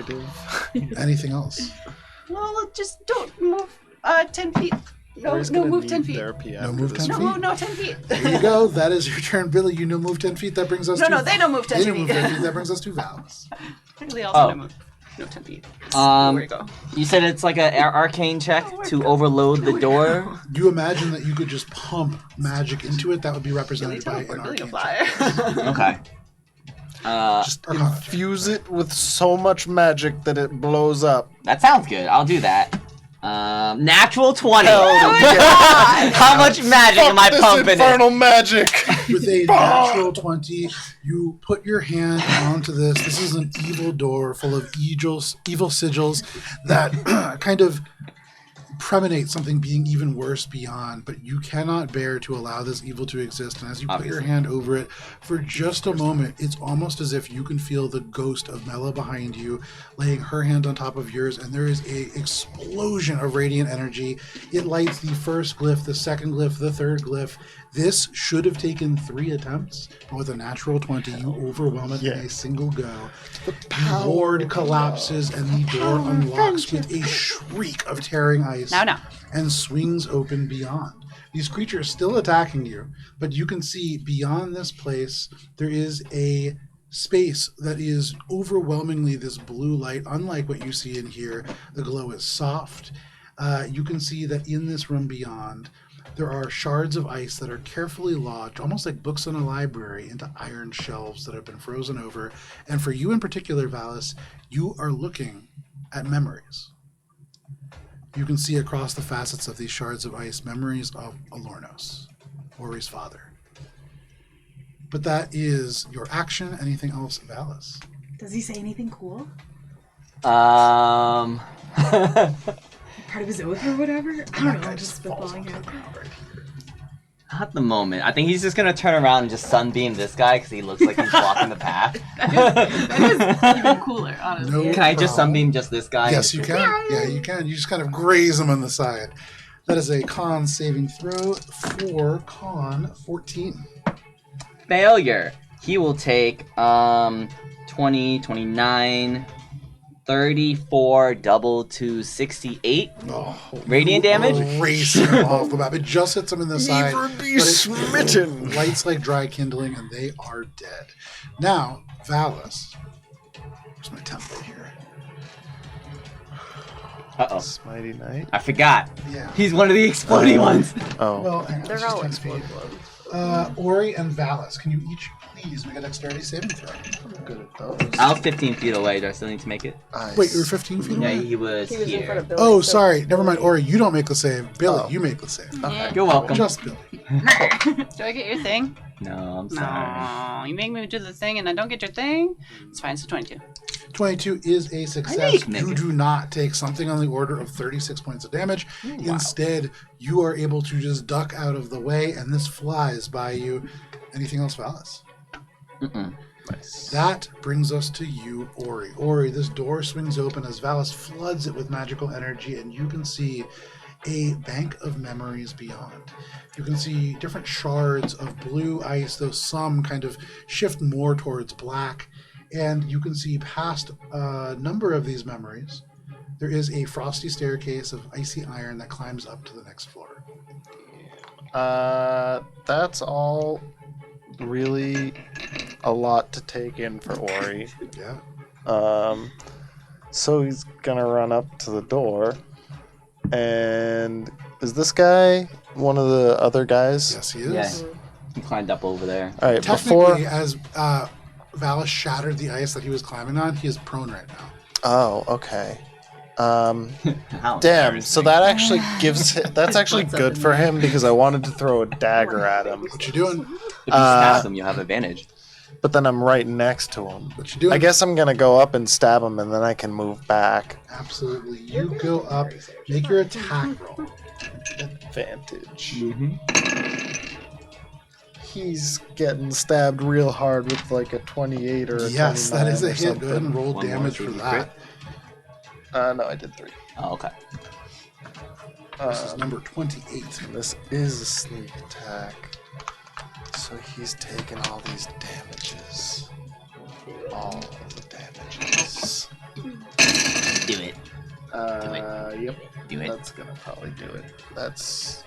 Anything else? Well, just don't move 10 feet. No, Ori's no, gonna move need 10 feet. therapy No after move this 10 No, feet. no, 10 feet. There you go. That is your turn, Billy. You no move 10 feet. That brings us No, to... no, they don't move 10 They don't move feet. 10 feet. That brings us to Val's. Technically, also Oh. no move. No 10 feet. Um, Where you go? You said it's like an arcane check to overload the door. You imagine that you could just pump magic into it. That would be represented by an Billy arcane will check. fly. Okay. Just Arcana check. Infuse it with so much magic that it blows up. That sounds good. I'll do that. Natural 20. yeah. How much magic am I This pumping infernal magic. With a natural 20, you put your hand onto this. This is an evil door full of evil sigils that kind of premonate something being even worse beyond, but you cannot bear to allow this evil to exist. And as you put your hand over it, for just a moment, it's almost as if you can feel the ghost of Mela behind you, laying her hand on top of yours, and there is a explosion of radiant energy. It lights the first glyph, the second glyph, the third glyph. This should have taken 3 attempts, but with a natural 20, you overwhelm it in a single go. The board collapses and the door unlocks with a shriek of tearing ice Now. and swings open beyond. These creatures still attacking you, but you can see beyond this place there is a space that is overwhelmingly this blue light. Unlike what you see in here, the glow is soft. You can see that in this room beyond, there are shards of ice that are carefully lodged, almost like books in a library, into iron shelves that have been frozen over. And for you in particular, Valis, you are looking at memories. You can see across the facets of these shards of ice memories of Elornos, Ori's father. But that is your action. Anything else, Valis? Does he say anything cool? Part of his oath or whatever? I don't know, just spitballing here. Not at the moment. I think he's just gonna turn around and just sunbeam this guy because he looks like he's blocking the path. That is even cooler, honestly. No Can I just problem. sunbeam just this guy? Yes, you can. Yeah, you can. You just kind of graze him on the side. That is a con saving throw for con 14. Failure. He will take 20, 29, 34, double to 68. Oh, Radiant damage? Erase him off the map. It just hits him in the side. Never but be it smitten. Lights like dry kindling, and they are dead. Now, Valis. Where's my template here? Uh-oh. Smitey Knight. I forgot. Yeah. He's one of the exploding ones. Oh. Well, hang on. They're it's just all 10 feet. explode ones. Ori and Valis, can you each please make a dexterity saving throw? I'm good at those. I was 15 feet away. Do I still need to make it? Wait, you were 15 feet Yeah, away? he was He was in front here. of Billy. Oh, so- sorry. Never mind. Ori, you don't make the save. Billy, Oh. you make the save. You're welcome. Just Billy. Do I get your thing? No, I'm sorry. No. You make me do the thing and I don't get your thing? It's fine, so 22. 22 is a I success. knew you could make You it. do not take something on the order of 36 points of damage. Instead, you are able to just duck out of the way, and this flies by you. Anything else, Valis? Mm-mm. Nice. That brings us to you, Ori. Ori, this door swings open as Valis floods it with magical energy, and you can see a bank of memories beyond. You can see different shards of blue ice, though some kind of shift more towards black. And you can see past a number of these memories there is a frosty staircase of icy iron that climbs up to the next floor. That's all really a lot to take in for Ori. Yeah. So he's gonna run up to the door, and is this guy one of the other guys? Yes, he is. Yeah. He climbed up over there. All right, Technically, before. as Valis shattered the ice that he was climbing on, he is prone right now. Oh, okay. How Damn. So embarrassing. that actually that's actually What's up good in for there? him because I wanted to throw a dagger at him, What you doing? If you stab them, you have advantage. but then I'm right next to him. What you doing? I guess I'm gonna go up and stab him, and then I can move back. Absolutely. You go up, make your attack roll. Advantage. Mm-hmm. He's getting stabbed real hard with like a 28 or a Yes, that is a 29 or hit. Go ahead and roll One more, damage so for you that. No, I did 3. Oh, okay. This is number 28. This is a sneak attack. So he's taking all these damages. All the damages. Do it. Yep. Do it. That's gonna probably do it. That's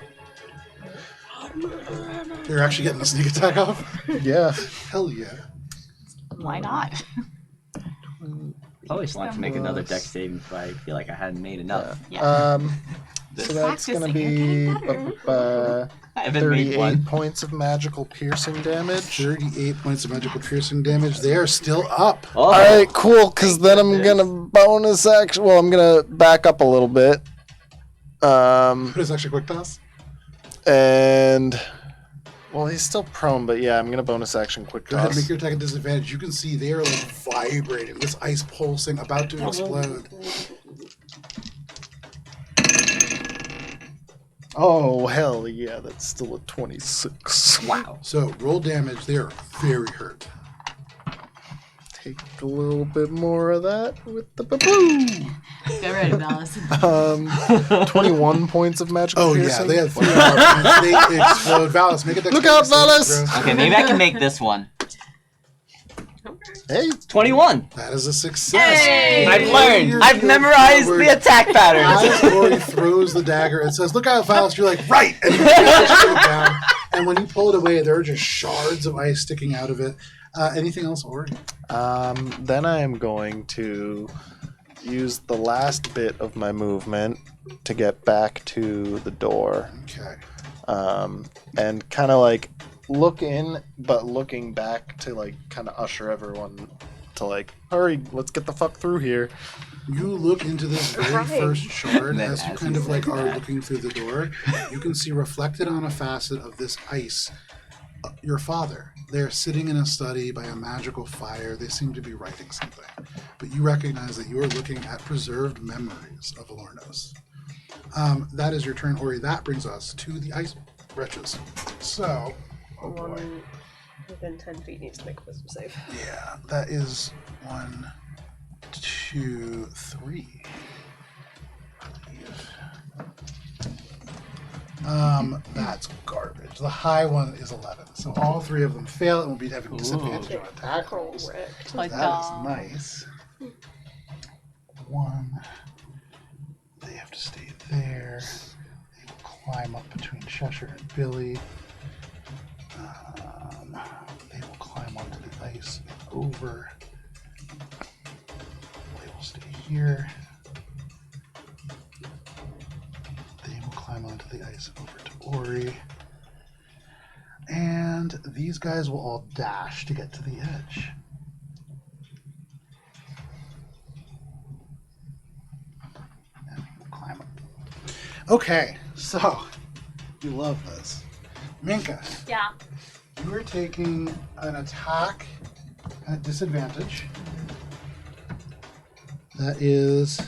You're actually getting a sneak attack off? yeah. Hell yeah. Why not? I always want to make another deck saving, but I feel like I hadn't made enough. Yeah. So that's gonna Practicing, be you're getting better. I haven't made 38 one. points of magical piercing damage. 38 points of magical piercing damage. They are still up. Oh, All right, cool. Because then I'm gonna bonus action. Well, I'm gonna back up a little bit. What is actually quick toss? And well, he's still prone, but yeah, I'm gonna bonus action quick Go ahead and toss. make your attack at disadvantage. You can see they are like vibrating. This ice pulsing, about to explode. Oh hell yeah, that's still a 26. wow. So roll damage. They are very hurt. Take a little bit more of that with the ba-boom. Get ready, Valis. 21 points of magical Oh piercing. yeah, they have 3 points. They explode. Valis, make a Look out, dexterity Valis! saving throw. Okay, maybe I can make this one. Hey, 21. That is a success. I've You're learned. I've going memorized forward. the attack patterns. As Ori throws the dagger and says, "Look out, Valis!" You're like, "Right!" And you push it down. And when you pull it away, there are just shards of ice sticking out of it. Anything else, Ori? then I am going to use the last bit of my movement to get back to the door. Okay. And kind of like look in, but looking back to like kind of usher everyone to like, hurry, let's get the fuck through here. You look into this very Right. first shard And then as you as kind you of like said are that. looking through the door. You can see reflected on a facet of this ice your father. They're sitting in a study by a magical fire. They seem to be writing something. But you recognize that you are looking at preserved memories of Elornos. That is your turn, Ori. That brings us to the ice wretches. So, oh boy. One within 10 feet needs to make a wisdom save. Yeah, that is 1, 2, 3. That's garbage. The high one is 11. So all 3 of them fail and will be having disadvantage on attack rolls. Correct. Like, That is nice. 1. They have to stay there. They will climb up between Cheshire and Billy. They will climb onto the ice and over. They will stay here. They will climb onto the ice and over to Ori. And these guys will all dash to get to the edge. And we'll climb up. Okay, so you love this. Minka, Yeah. you are taking an attack at disadvantage. That is.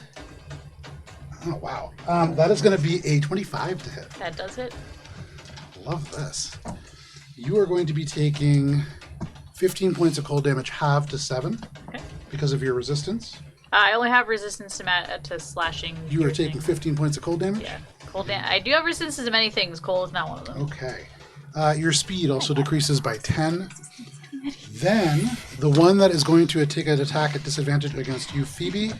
Oh, wow. That is going to be a 25 to hit. That does it. Love this. You are going to be taking 15 points of cold damage, halved to 7, Okay. because of your resistance. I only have resistance to slashing. You are piercing. taking 15 points of cold damage? Yeah. Cold I do have resistance to many things. Cold is not one of them. Okay. Your speed also decreases by 10. Then, the one that is going to take an attack at disadvantage against you, Phoebe,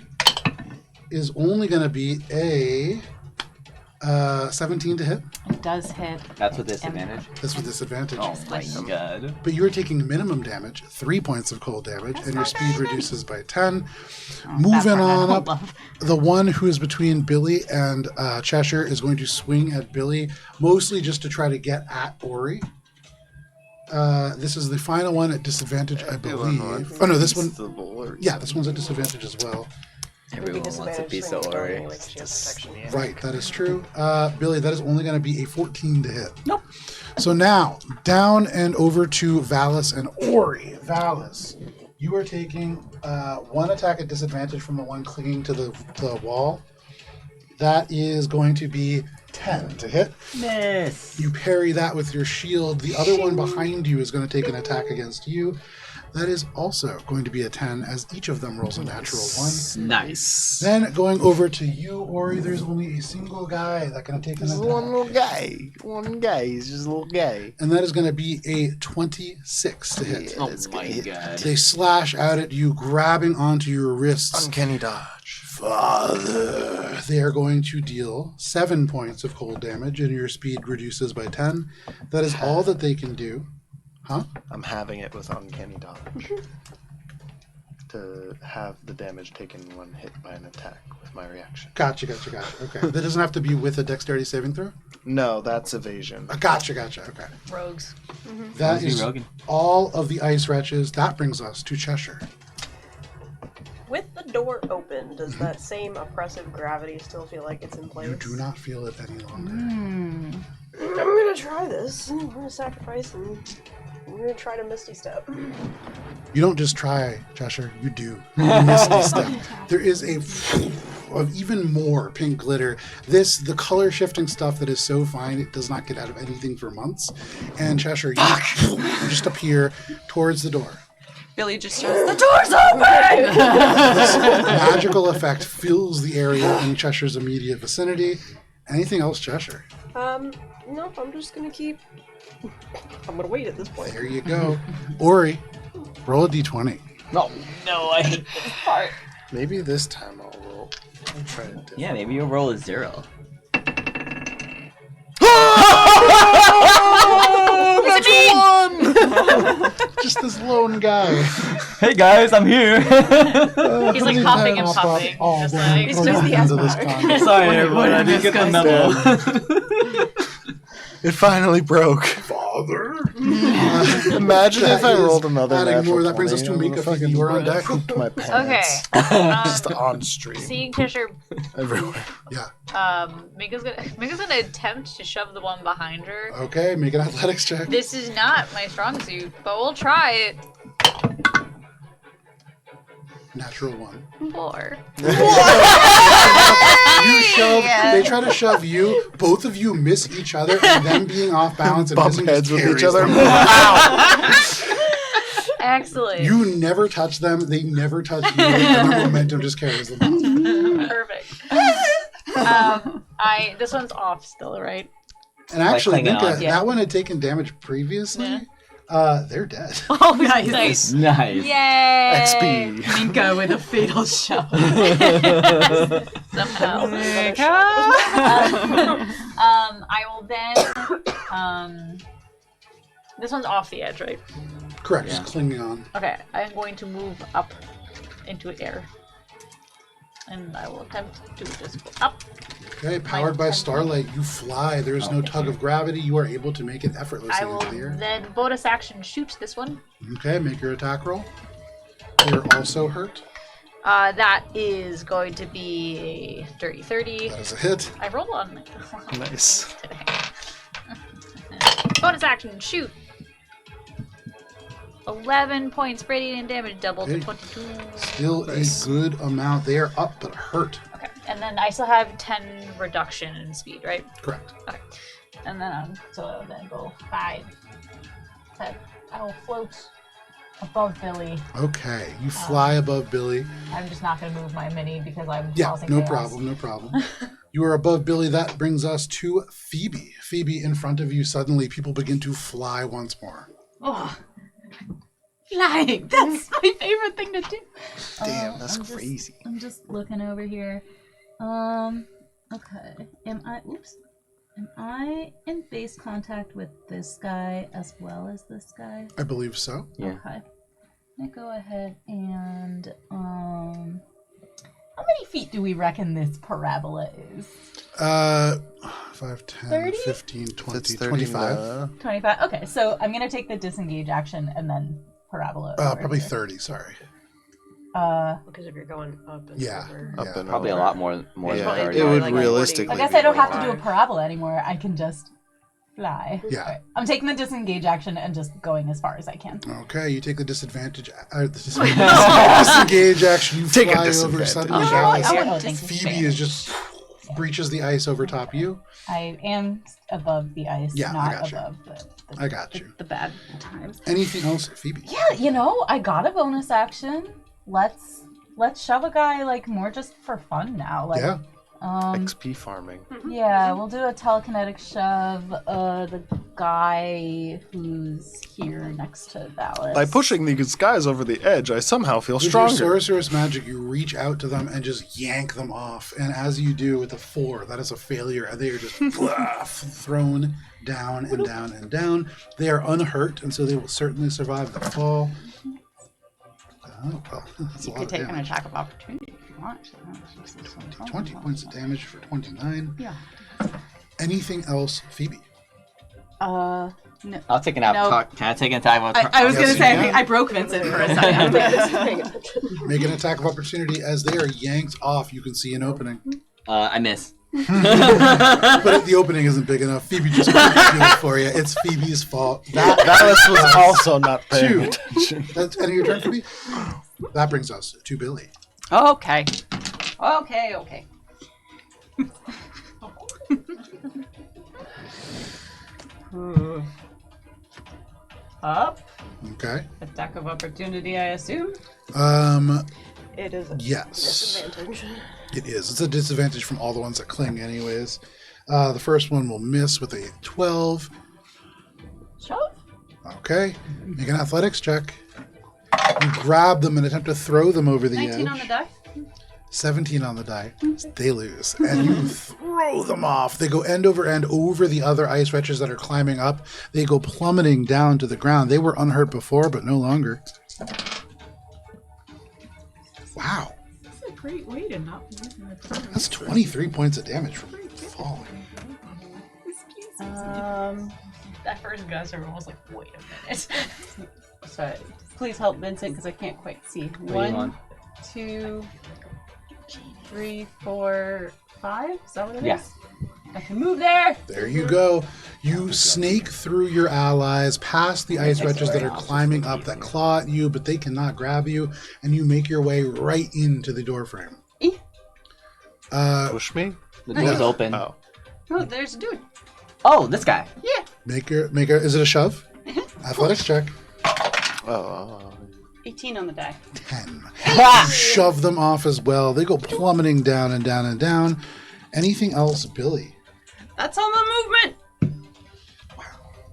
is only going to be a 17 to hit. It does hit. That's with disadvantage. That's with disadvantage. Oh my god. But you are taking minimum damage, 3 points of cold damage, and your speed reduces by 10. Moving on up, the one who is between Billy and Cheshire is going to swing at Billy, mostly just to try to get at Ori. This is the final one at disadvantage, I believe. Oh no, this one. Yeah, this one's at disadvantage as well. Everyone wants a piece of Ori. Right, that is true. Billy, that is only going to be a 14 to hit. Nope. So now, down and over to Valis and Ori. Valis, you are taking one attack at disadvantage from the one clinging to the wall. That is going to be 10 to hit. Miss. You parry that with your shield. The other one behind you is going to take an attack against you. That is also going to be a 10, as each of them rolls a natural 1. Nice. Then going over to you, Ori, there's only a single guy that can take an attack. One guy. He's just a little guy. And that is going to be a 26 to hit. Oh my god. They slash out at you, grabbing onto your wrists. Uncanny dodge. Father. They are going to deal 7 points of cold damage, and your speed reduces by 10. That is all that they can do. Huh? I'm having it with uncanny dodge. To have the damage taken when hit by an attack with my reaction. Gotcha. Okay. That doesn't have to be with a dexterity saving throw? No, that's evasion. Gotcha. Okay. Rogues. That is all of the ice wretches. That brings us to Cheshire. With the door open, does that same oppressive gravity still feel like it's in place? You do not feel it any longer. I'm gonna try this. I'm gonna sacrifice and I'm gonna try to Misty Step. You don't just try, Cheshire. You do. You Misty Step. There is of even more pink glitter. The color shifting stuff that is so fine, it does not get out of anything for months. And Cheshire, you just appear towards the door. Billy just shouts, "The door's open!" This magical effect fills the area in Cheshire's immediate vicinity. Anything else, Cheshire? Nope, I'm just gonna I'm gonna wait at this point. There you go. Ori, roll a d20. No, I hate this part. Maybe this time I'll roll. I'll try it. Yeah, maybe you'll roll a 0. Just this lone guy. Hey guys, I'm here. He's like huffing and puffing. Just like, It's just the S. Sorry, everyone, I didn't get the memo. It finally broke. Father. Imagine if I rolled another adding natural more. That brings us 20 to on the Mika. fucking You are on deck. to my pants. okay. Just on stream. Seeing Cheshire, Everywhere. Yeah. Mika's gonna attempt to shove the one behind her. Okay, make an athletics check. This is not my strong suit, but we'll try it. Natural 1. 4. You shove. They try to shove you. Both of you miss each other, and them being off balance and Bump missing heads just with each carries other. them. Excellent. You never touch them. They never touch you. And the momentum just carries them out. Perfect. This one's off still, right? And actually, clinging Mika, on. that one had taken damage previously. Yeah. They're dead. Oh, nice. Nice. Yay! XP. Minka with a fatal shot. Somehow. I will then. This one's off the edge, right? Correct. Just clinging on. Okay, I'm going to move up into air. And I will attempt to just go up. Okay, powered by starlight, you fly. There is no tug of gravity. You are able to make it I effortlessly will into the air. then bonus action shoot this one. Okay, make your attack roll. You're also hurt. That is going to be a dirty 30. That is a hit. I rolled on Nice. bonus action shoot. 11 points radiant damage, double to Hey. 22. Still a good amount. They are up but hurt. Okay, and then I still have 10 reduction in speed, right? Correct. Okay, and then so I'll then go 5. 10. I will float above Billy. Okay, you fly above Billy. I'm just not going to move my mini because I'm Yeah, causing no chaos. problem, no problem. You are above Billy. That brings us to Phoebe. Phoebe, in front of you, suddenly people begin to fly once more. Oh. Flying. That's my favorite thing to do. Damn, that's crazy. I'm just looking over here. Okay. Am I in base contact with this guy as well as this guy? I believe so. Yeah. Okay. I'm gonna go ahead and how many feet do we reckon this parabola is? 5, 10, 30? 15, 20, It's 30 25. 25. Okay, so I'm gonna take the disengage action and then parabola. over Probably here. 30, sorry. Because if you're going up and Yeah. over. Up Yeah. and Probably a over. lot more than Yeah. thirty. It would Like realistically I guess be I don't have to do a 45. parabola anymore. I can just fly. Yeah. Alright, I'm taking the disengage action and just going as far as I can. Okay, you take the disengage action. You Take a fly over disadvantage. suddenly. Oh, Dallas, I won't thank you. Phoebe is just breaches the ice over top of you. I am above the ice, Yeah, I not got you. above I got you. the bad times. Anything else, Phoebe? Yeah, I got a bonus action. Let's shove a guy like more just for fun now. Like, Yeah. XP farming. Yeah, we'll do a telekinetic shove. The guy who's here next to Valis. By pushing these guys over the edge, I somehow feel With your stronger. sorceress magic, you reach out to them and just yank them off. And as you do with a 4, that is a failure. And they are just thrown down and down and down. They are unhurt, and so they will certainly survive the fall. Oh, well, that's a You lot could of take an damage. attack of opportunity if you want. 20 points of damage for 29. Yeah. Anything else, Phoebe? No. I'll take an No. out. Can I take an attack? I was Yes, gonna you say, can. I broke Vincent for a second. Paying attention. Make an attack of opportunity. As they are yanked off, you can see an opening. I miss. But the opening isn't big enough. Phoebe just couldn't do it for you. It's Phoebe's fault. Valis was also not paying Two. attention. That's end of your turn, Phoebe? That brings us to Billy. Okay. Okay. Up. Okay. Attack of opportunity, I assume. It is a Yes. disadvantage. It is. It's a disadvantage from all the ones that cling anyways. The first one will miss with a 12. Shove? Okay. Make an athletics check. You grab them and attempt to throw them over the 19 edge. on the die. 17 on the die. They lose. And you throw them off. They go end over the other ice wretches that are climbing up. They go plummeting down to the ground. They were unhurt before, but no longer. Wow. That's a great way to not be using the power. That's 23 points of damage from falling. That first gust, everyone was like, wait a minute. Sorry. Please help Vincent because I can't quite see. What are you 1, on? 2, 3, 4, 5? Is that what it is? Yeah. I can move there. There you go. You snake through your allies, past the ice wretches that are climbing up that claw at you, but they cannot grab you, and you make your way right into the doorframe. Push me? The door's No. open. Oh. Oh, there's a dude. Oh, this guy. Make a. Is it a shove? Athletics check. Oh. 18 on the die. 10. You shove them off as well. They go plummeting down and down and down. Anything else, Billy? That's all my movement.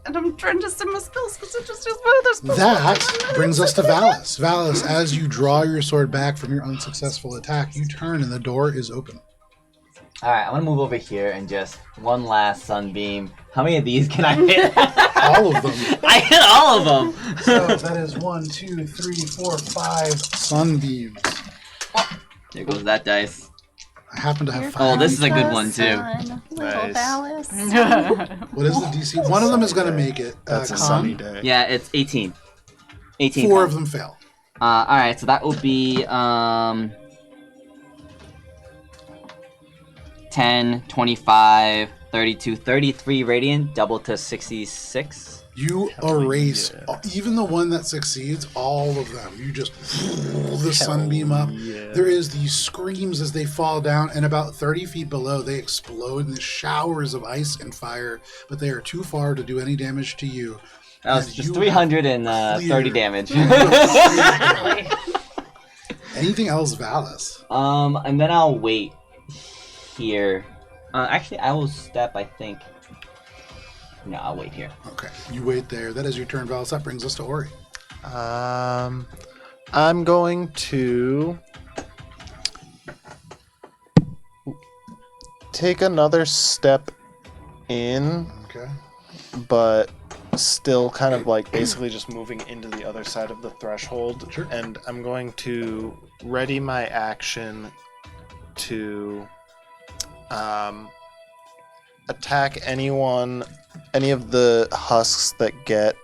And I'm trying to send my spells because it just is one of those spells. That brings us to Valis. Valis, as you draw your sword back from your unsuccessful attack, you turn and the door is open. Alright, I'm gonna move over here and just one last sunbeam. How many of these can I hit? All of them. I hit all of them! So that is 1, 2, 3, 4, 5 sunbeams. There goes that dice. I happen to have 5. Oh, this is a good one too. Nice. What is the DC? One of them is going to make it. That's a Con. sunny day. Yeah, it's 18. 18. 4 of them fail. Alright, so that will be 10, 25, 32, 33 radiant, double to 66. You erase even the one that succeeds, all of them. You just the sunbeam up. yeah. There is these screams as they fall down, and about 30 feet below, they explode in the showers of ice and fire, but they are too far to do any damage to you. That was And just you 330 clear. damage. Anything else, Valis? And then I'll wait here. Actually, I will step, I think. No, I'll wait here. Okay, you wait there. That is your turn, Valis. That brings us to Ori. I'm going to take another step in, Okay. but still kind of like basically just moving into the other side of the threshold. Sure. And I'm going to ready my action to attack any of the husks that get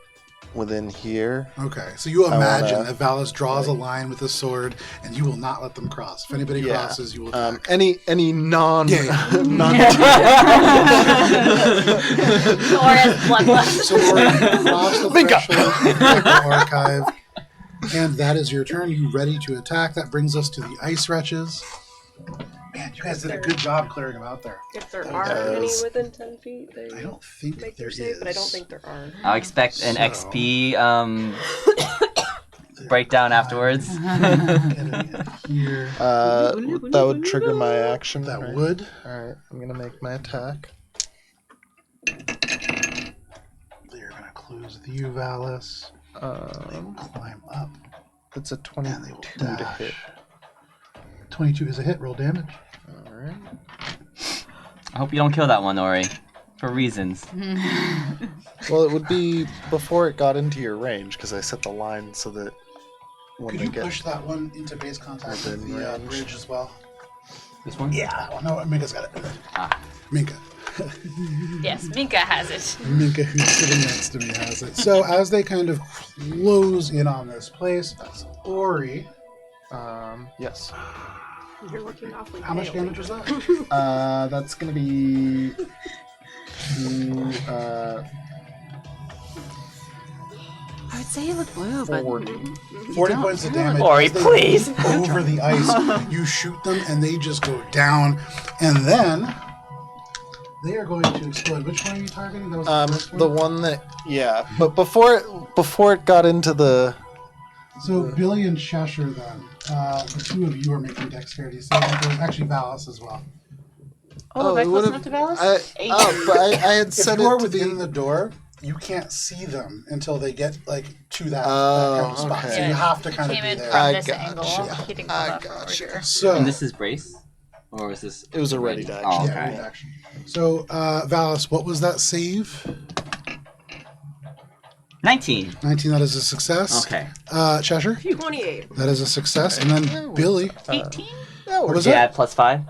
within here. Okay. So you imagine wanna- that Valis draws a line with his sword, and you will not let them cross. If anybody crosses, you will attack. Any non Yeah, yeah. non Or as bloodlust. So Ori, cross the threshold in the archive, and that is your turn. You ready to attack? That brings us to the ice wretches. Man, you guys did a good job clearing them out there. If there are any Yes. within 10 feet, they I don't think make there their save, is. but I don't think there are. I'll expect an So- XP breakdown afterwards. Get in here. that would trigger my action. That right? would. Alright, I'm gonna make my attack. They're gonna close with you, Valis. They will climb up. It's a And they 22 will to dash. hit. 22 is a hit. Roll damage. Alright. I hope you don't kill that one, Ori. For reasons. Well, it would be before it got into your range, because I set the line so that when Could they you get push that one into base contact with within the range. bridge as well? This one? Yeah. Oh, no, Minka's got it. Ah. Minka. Yes, Minka has it. Minka, who's sitting next to me, has it. So as they kind of close in on this place, that's Ori. yes. You're looking awfully How much pale. damage was that? That's gonna be I would say you look blue, but 40. 40 points of damage. Ori, As they please. move over the ice, you shoot them, and they just go down. And then they are going to explode. Which one are you targeting? That was the first The one that but before it got into the So Billy and Cheshire, then the two of you are making dexterity saving throws. Actually, Valis as well. Oh, am I it close would've- enough to Valis? but I had If set you are it to be within the door, you can't see them until they get like to that, Oh, that kind of spot. okay. So you have to kind of Came be in there. from I this gotcha. angle. Hitting I stuff over gotcha. here. So And this is brace? Or is this... It was a ready to Oh, action. yeah, okay. ready action. So Valis, what was that save? 19. 19. That is a success. Okay. Cheshire, 28. that is a success. And then Billy, 18? what was Yeah, it? plus 5.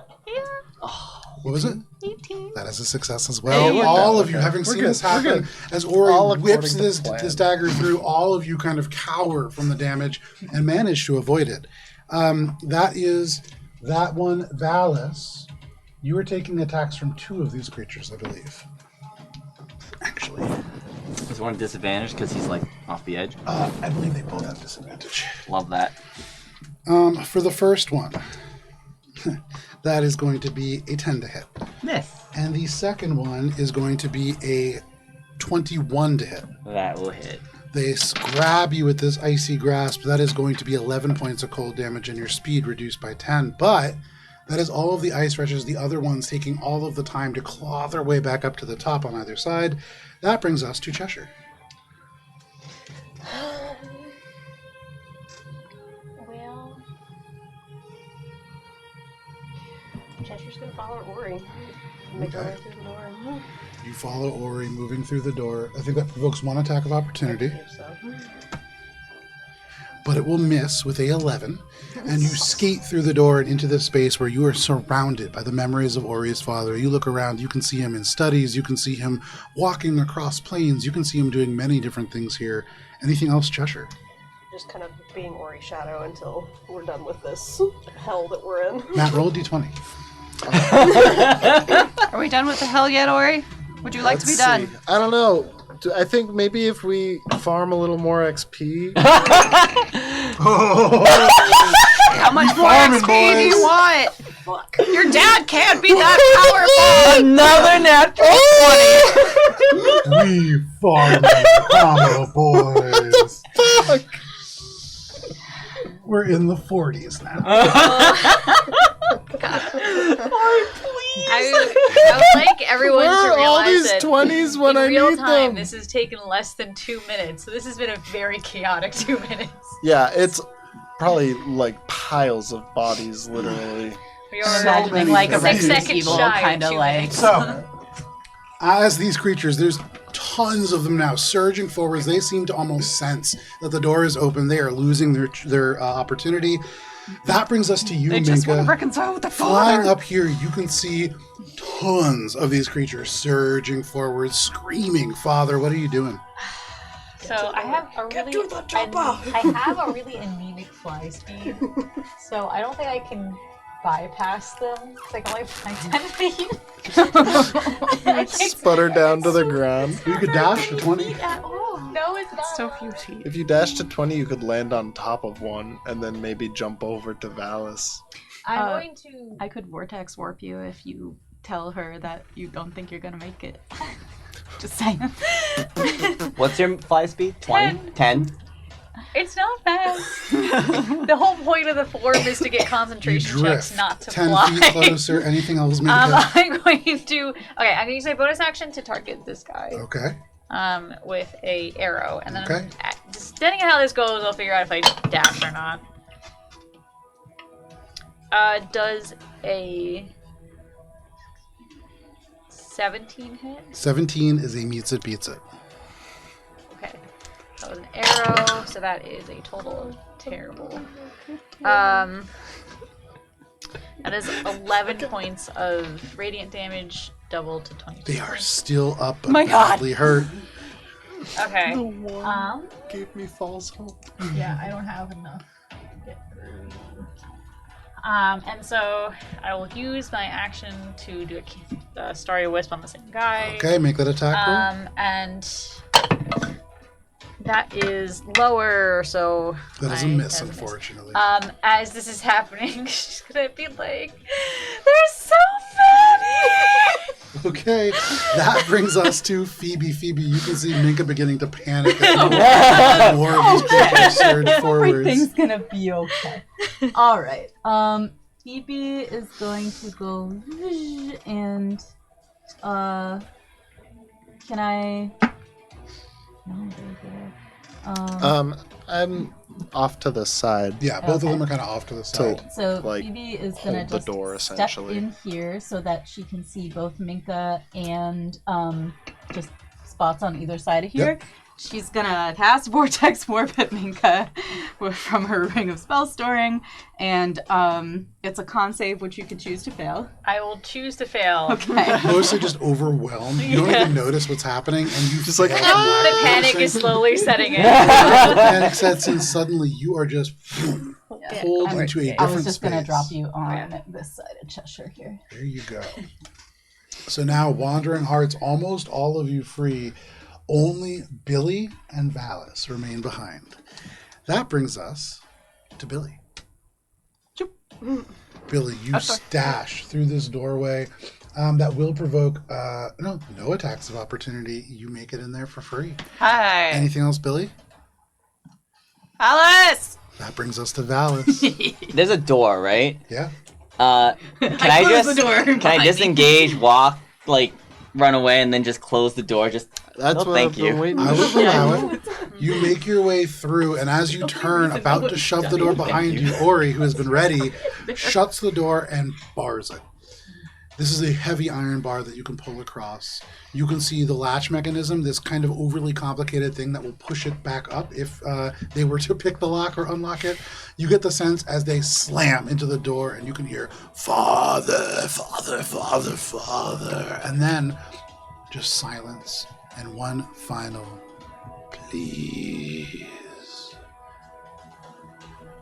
What was it? 18. That is a success as well. Hey, All okay. of you, Okay. having We're seen good. this We're happen, good. as Ori All whips according to this plan. dagger through, all of you kind of cower from the damage and manage to avoid it. That is that one. Valis, you are taking attacks from two of these creatures, I believe. Actually, Is one disadvantage because he's like off the edge? I believe they both have disadvantage. Love that. For the first one, that is going to be a 10 to hit. Miss. And the second one is going to be a 21 to hit. That will hit. They grab you with this icy grasp. That is going to be 11 points of cold damage and your speed reduced by 10. But that is all of the ice wretches, the other ones taking all of the time to claw their way back up to the top on either side. That brings us to Cheshire. Well, Cheshire's gonna follow Ori. Make her way through the door. You follow Ori moving through the door. I think that provokes one attack of opportunity, If so. but it will miss with a 11. And you skate through the door and into this space where you are surrounded by the memories of Ori's father. You look around, you can see him in studies, you can see him walking across plains, you can see him doing many different things here. Anything else, Cheshire? Just kind of being Ori's shadow until we're done with this hell that we're in. Matt, roll a d20. Are we done with the hell yet, Ori? Would you like to be done? See. I don't know. I think maybe if we farm a little more XP. How much more XP do you want? Fuck. Your dad can't be that powerful! Another natural 20! We farming combo boys. Fuck. We're in the 40s now. I would like everyone Where to are all realize these that 20s when in I real need time, them? this has taken less than 2 minutes. So this has been a very chaotic 2 minutes. Yeah, it's probably like piles of bodies, literally. We I'm are imagining like a 6 Resident seconds Evil shy of kind of 2 like. minutes. So, as these creatures, there's tons of them now surging forwards. They seem to almost sense that the door is open. They are losing their opportunity. That brings us to you, They just want to Minka. reconcile with their Flying father. up here, you can see tons of these creatures surging forward, screaming, "Father, what are you doing?" So I have a really, I have a really anemic fly speed. So I don't think I can bypass them. Because I can only fly 10 feet. Sputter down to the ground. You could dash to 20. No, it's not. So few feet. If you dash to 20, you could land on top of one and then maybe jump over to Valis. I'm going to. I could vortex warp you if you tell her that you don't think you're gonna make it. Just saying. What's your fly speed? 20? 10? It's not fast. The whole point of the form is to get You concentration drift checks, not to 10 fly. feet closer. Anything else, Minka? I'm going to. Okay, I'm going to use my bonus action to target this guy. Okay. With a arrow, and then Okay. just depending on how this goes, I'll figure out if I dash or not. Does a 17 hit? 17 is a meets it, beats it. Okay, that was an arrow, so that is a total of terrible. That is 11 points of radiant damage, doubled to 22. They are still up, but My God. badly hurt. Okay. Gave me false hope. Yeah, I don't have enough to get through. And so I will use my action to do a Starry Wisp on the same guy. Okay, make that attack roll. And that is lower, so That is a mine miss, has unfortunately. As this is happening, she's gonna be like, "There's so many!" Okay, that brings us to Phoebe. Phoebe, you can see Minka beginning to panic as more of these creatures surge forwards. Everything's gonna be okay. All right. Phoebe is going to go and can I? No, I'm off to the side. Yeah, both Okay. of them are kind of off to the side. So like, Phoebe is gonna hold the just door, step essentially. in here so that she can see both Minka and just spots on either side of here. Yep. She's gonna cast Vortex Warp at Minka from her Ring of Spell Storing, and it's a con save which you could choose to fail. I will choose to fail. Okay. Mostly just overwhelmed. You don't even notice what's happening, and you Just like, fail The from panic is lack of slowly setting in. The panic sets in. Suddenly, you are just pulled I'm- into a I different was just space. gonna drop you on this side of Cheshire here. There you go. So now, Wandering Hearts, almost all of you free. Only Billy and Valis remain behind. That brings us to Billy. Billy, you dash through this doorway that will provoke no attacks of opportunity. You make it in there for free. Hi. Anything else, Billy? Alice! That brings us to Valis. There's a door, right? Yeah. Can I closed just the door can I behind me. disengage, walk, like run away, and then just close the door? Just That's oh, what thank I've you. been waiting I to will do. allow it. You make your way through, and as you turn, about to shove the door behind you, Ori, who has been ready, shuts the door and bars it. This is a heavy iron bar that you can pull across. You can see the latch mechanism, this kind of overly complicated thing that will push it back up if they were to pick the lock or unlock it. You get the sense as they slam into the door, and you can hear, "Father, Father, Father, Father," and then just silence and one final "please,"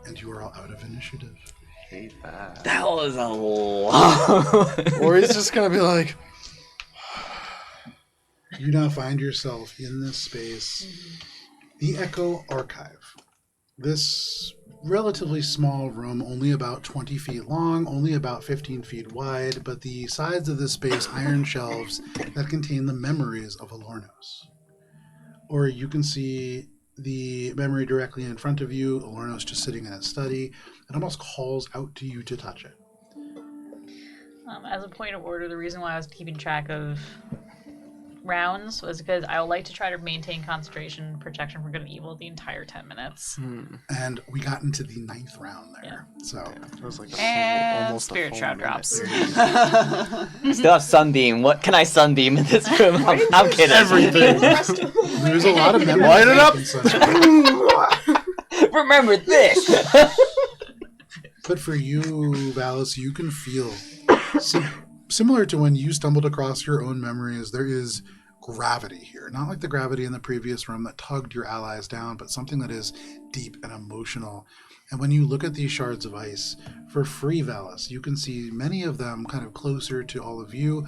and you are all out of initiative. That was a lot. Or he's just gonna be like, You now find yourself in this space, the Echo Archive. This relatively small room, only about 20 feet long, only about 15 feet wide, but the sides of this space, iron shelves that contain the memories of Elornos. Or you can see the memory directly in front of you, Elornos just sitting in his study. It almost calls out to you to touch it. As a point of order, the reason why I was keeping track of rounds was because I would like to try to maintain concentration and protection from good and evil the entire 10 minutes. And we got into the 9th round there. So It was like And almost a Spirit full Shroud minute. drops. Still have Sunbeam. What can I Sunbeam in this room? I'm kidding. Everything. there's a lot of memories. Light it up. Remember this. But for you, Valis, you can feel similar to when you stumbled across your own memories. There is gravity here, not like the gravity in the previous room that tugged your allies down, but something that is deep and emotional. And when you look at these shards of ice, for free, Valis, you can see many of them kind of closer to all of you,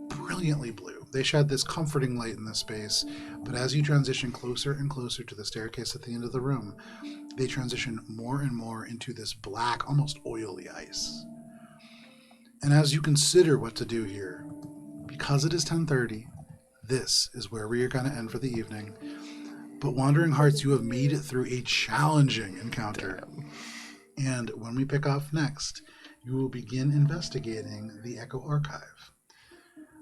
brilliantly blue. They shed this comforting light in this space, but as you transition closer and closer to the staircase at the end of the room, they transition more and more into this black, almost oily ice. And as you consider what to do here, because it is 10:30, this is where we are going to end for the evening. But Wandering Hearts, you have made it through a challenging encounter. And when we pick off next, you will begin investigating the Echo Archive.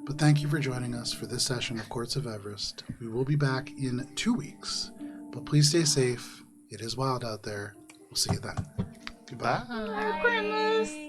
But thank you for joining us for this session of Courts of Everest. We will be back in 2 weeks. But please stay safe. It is wild out there. We'll see you then. Goodbye. Bye. Grimace!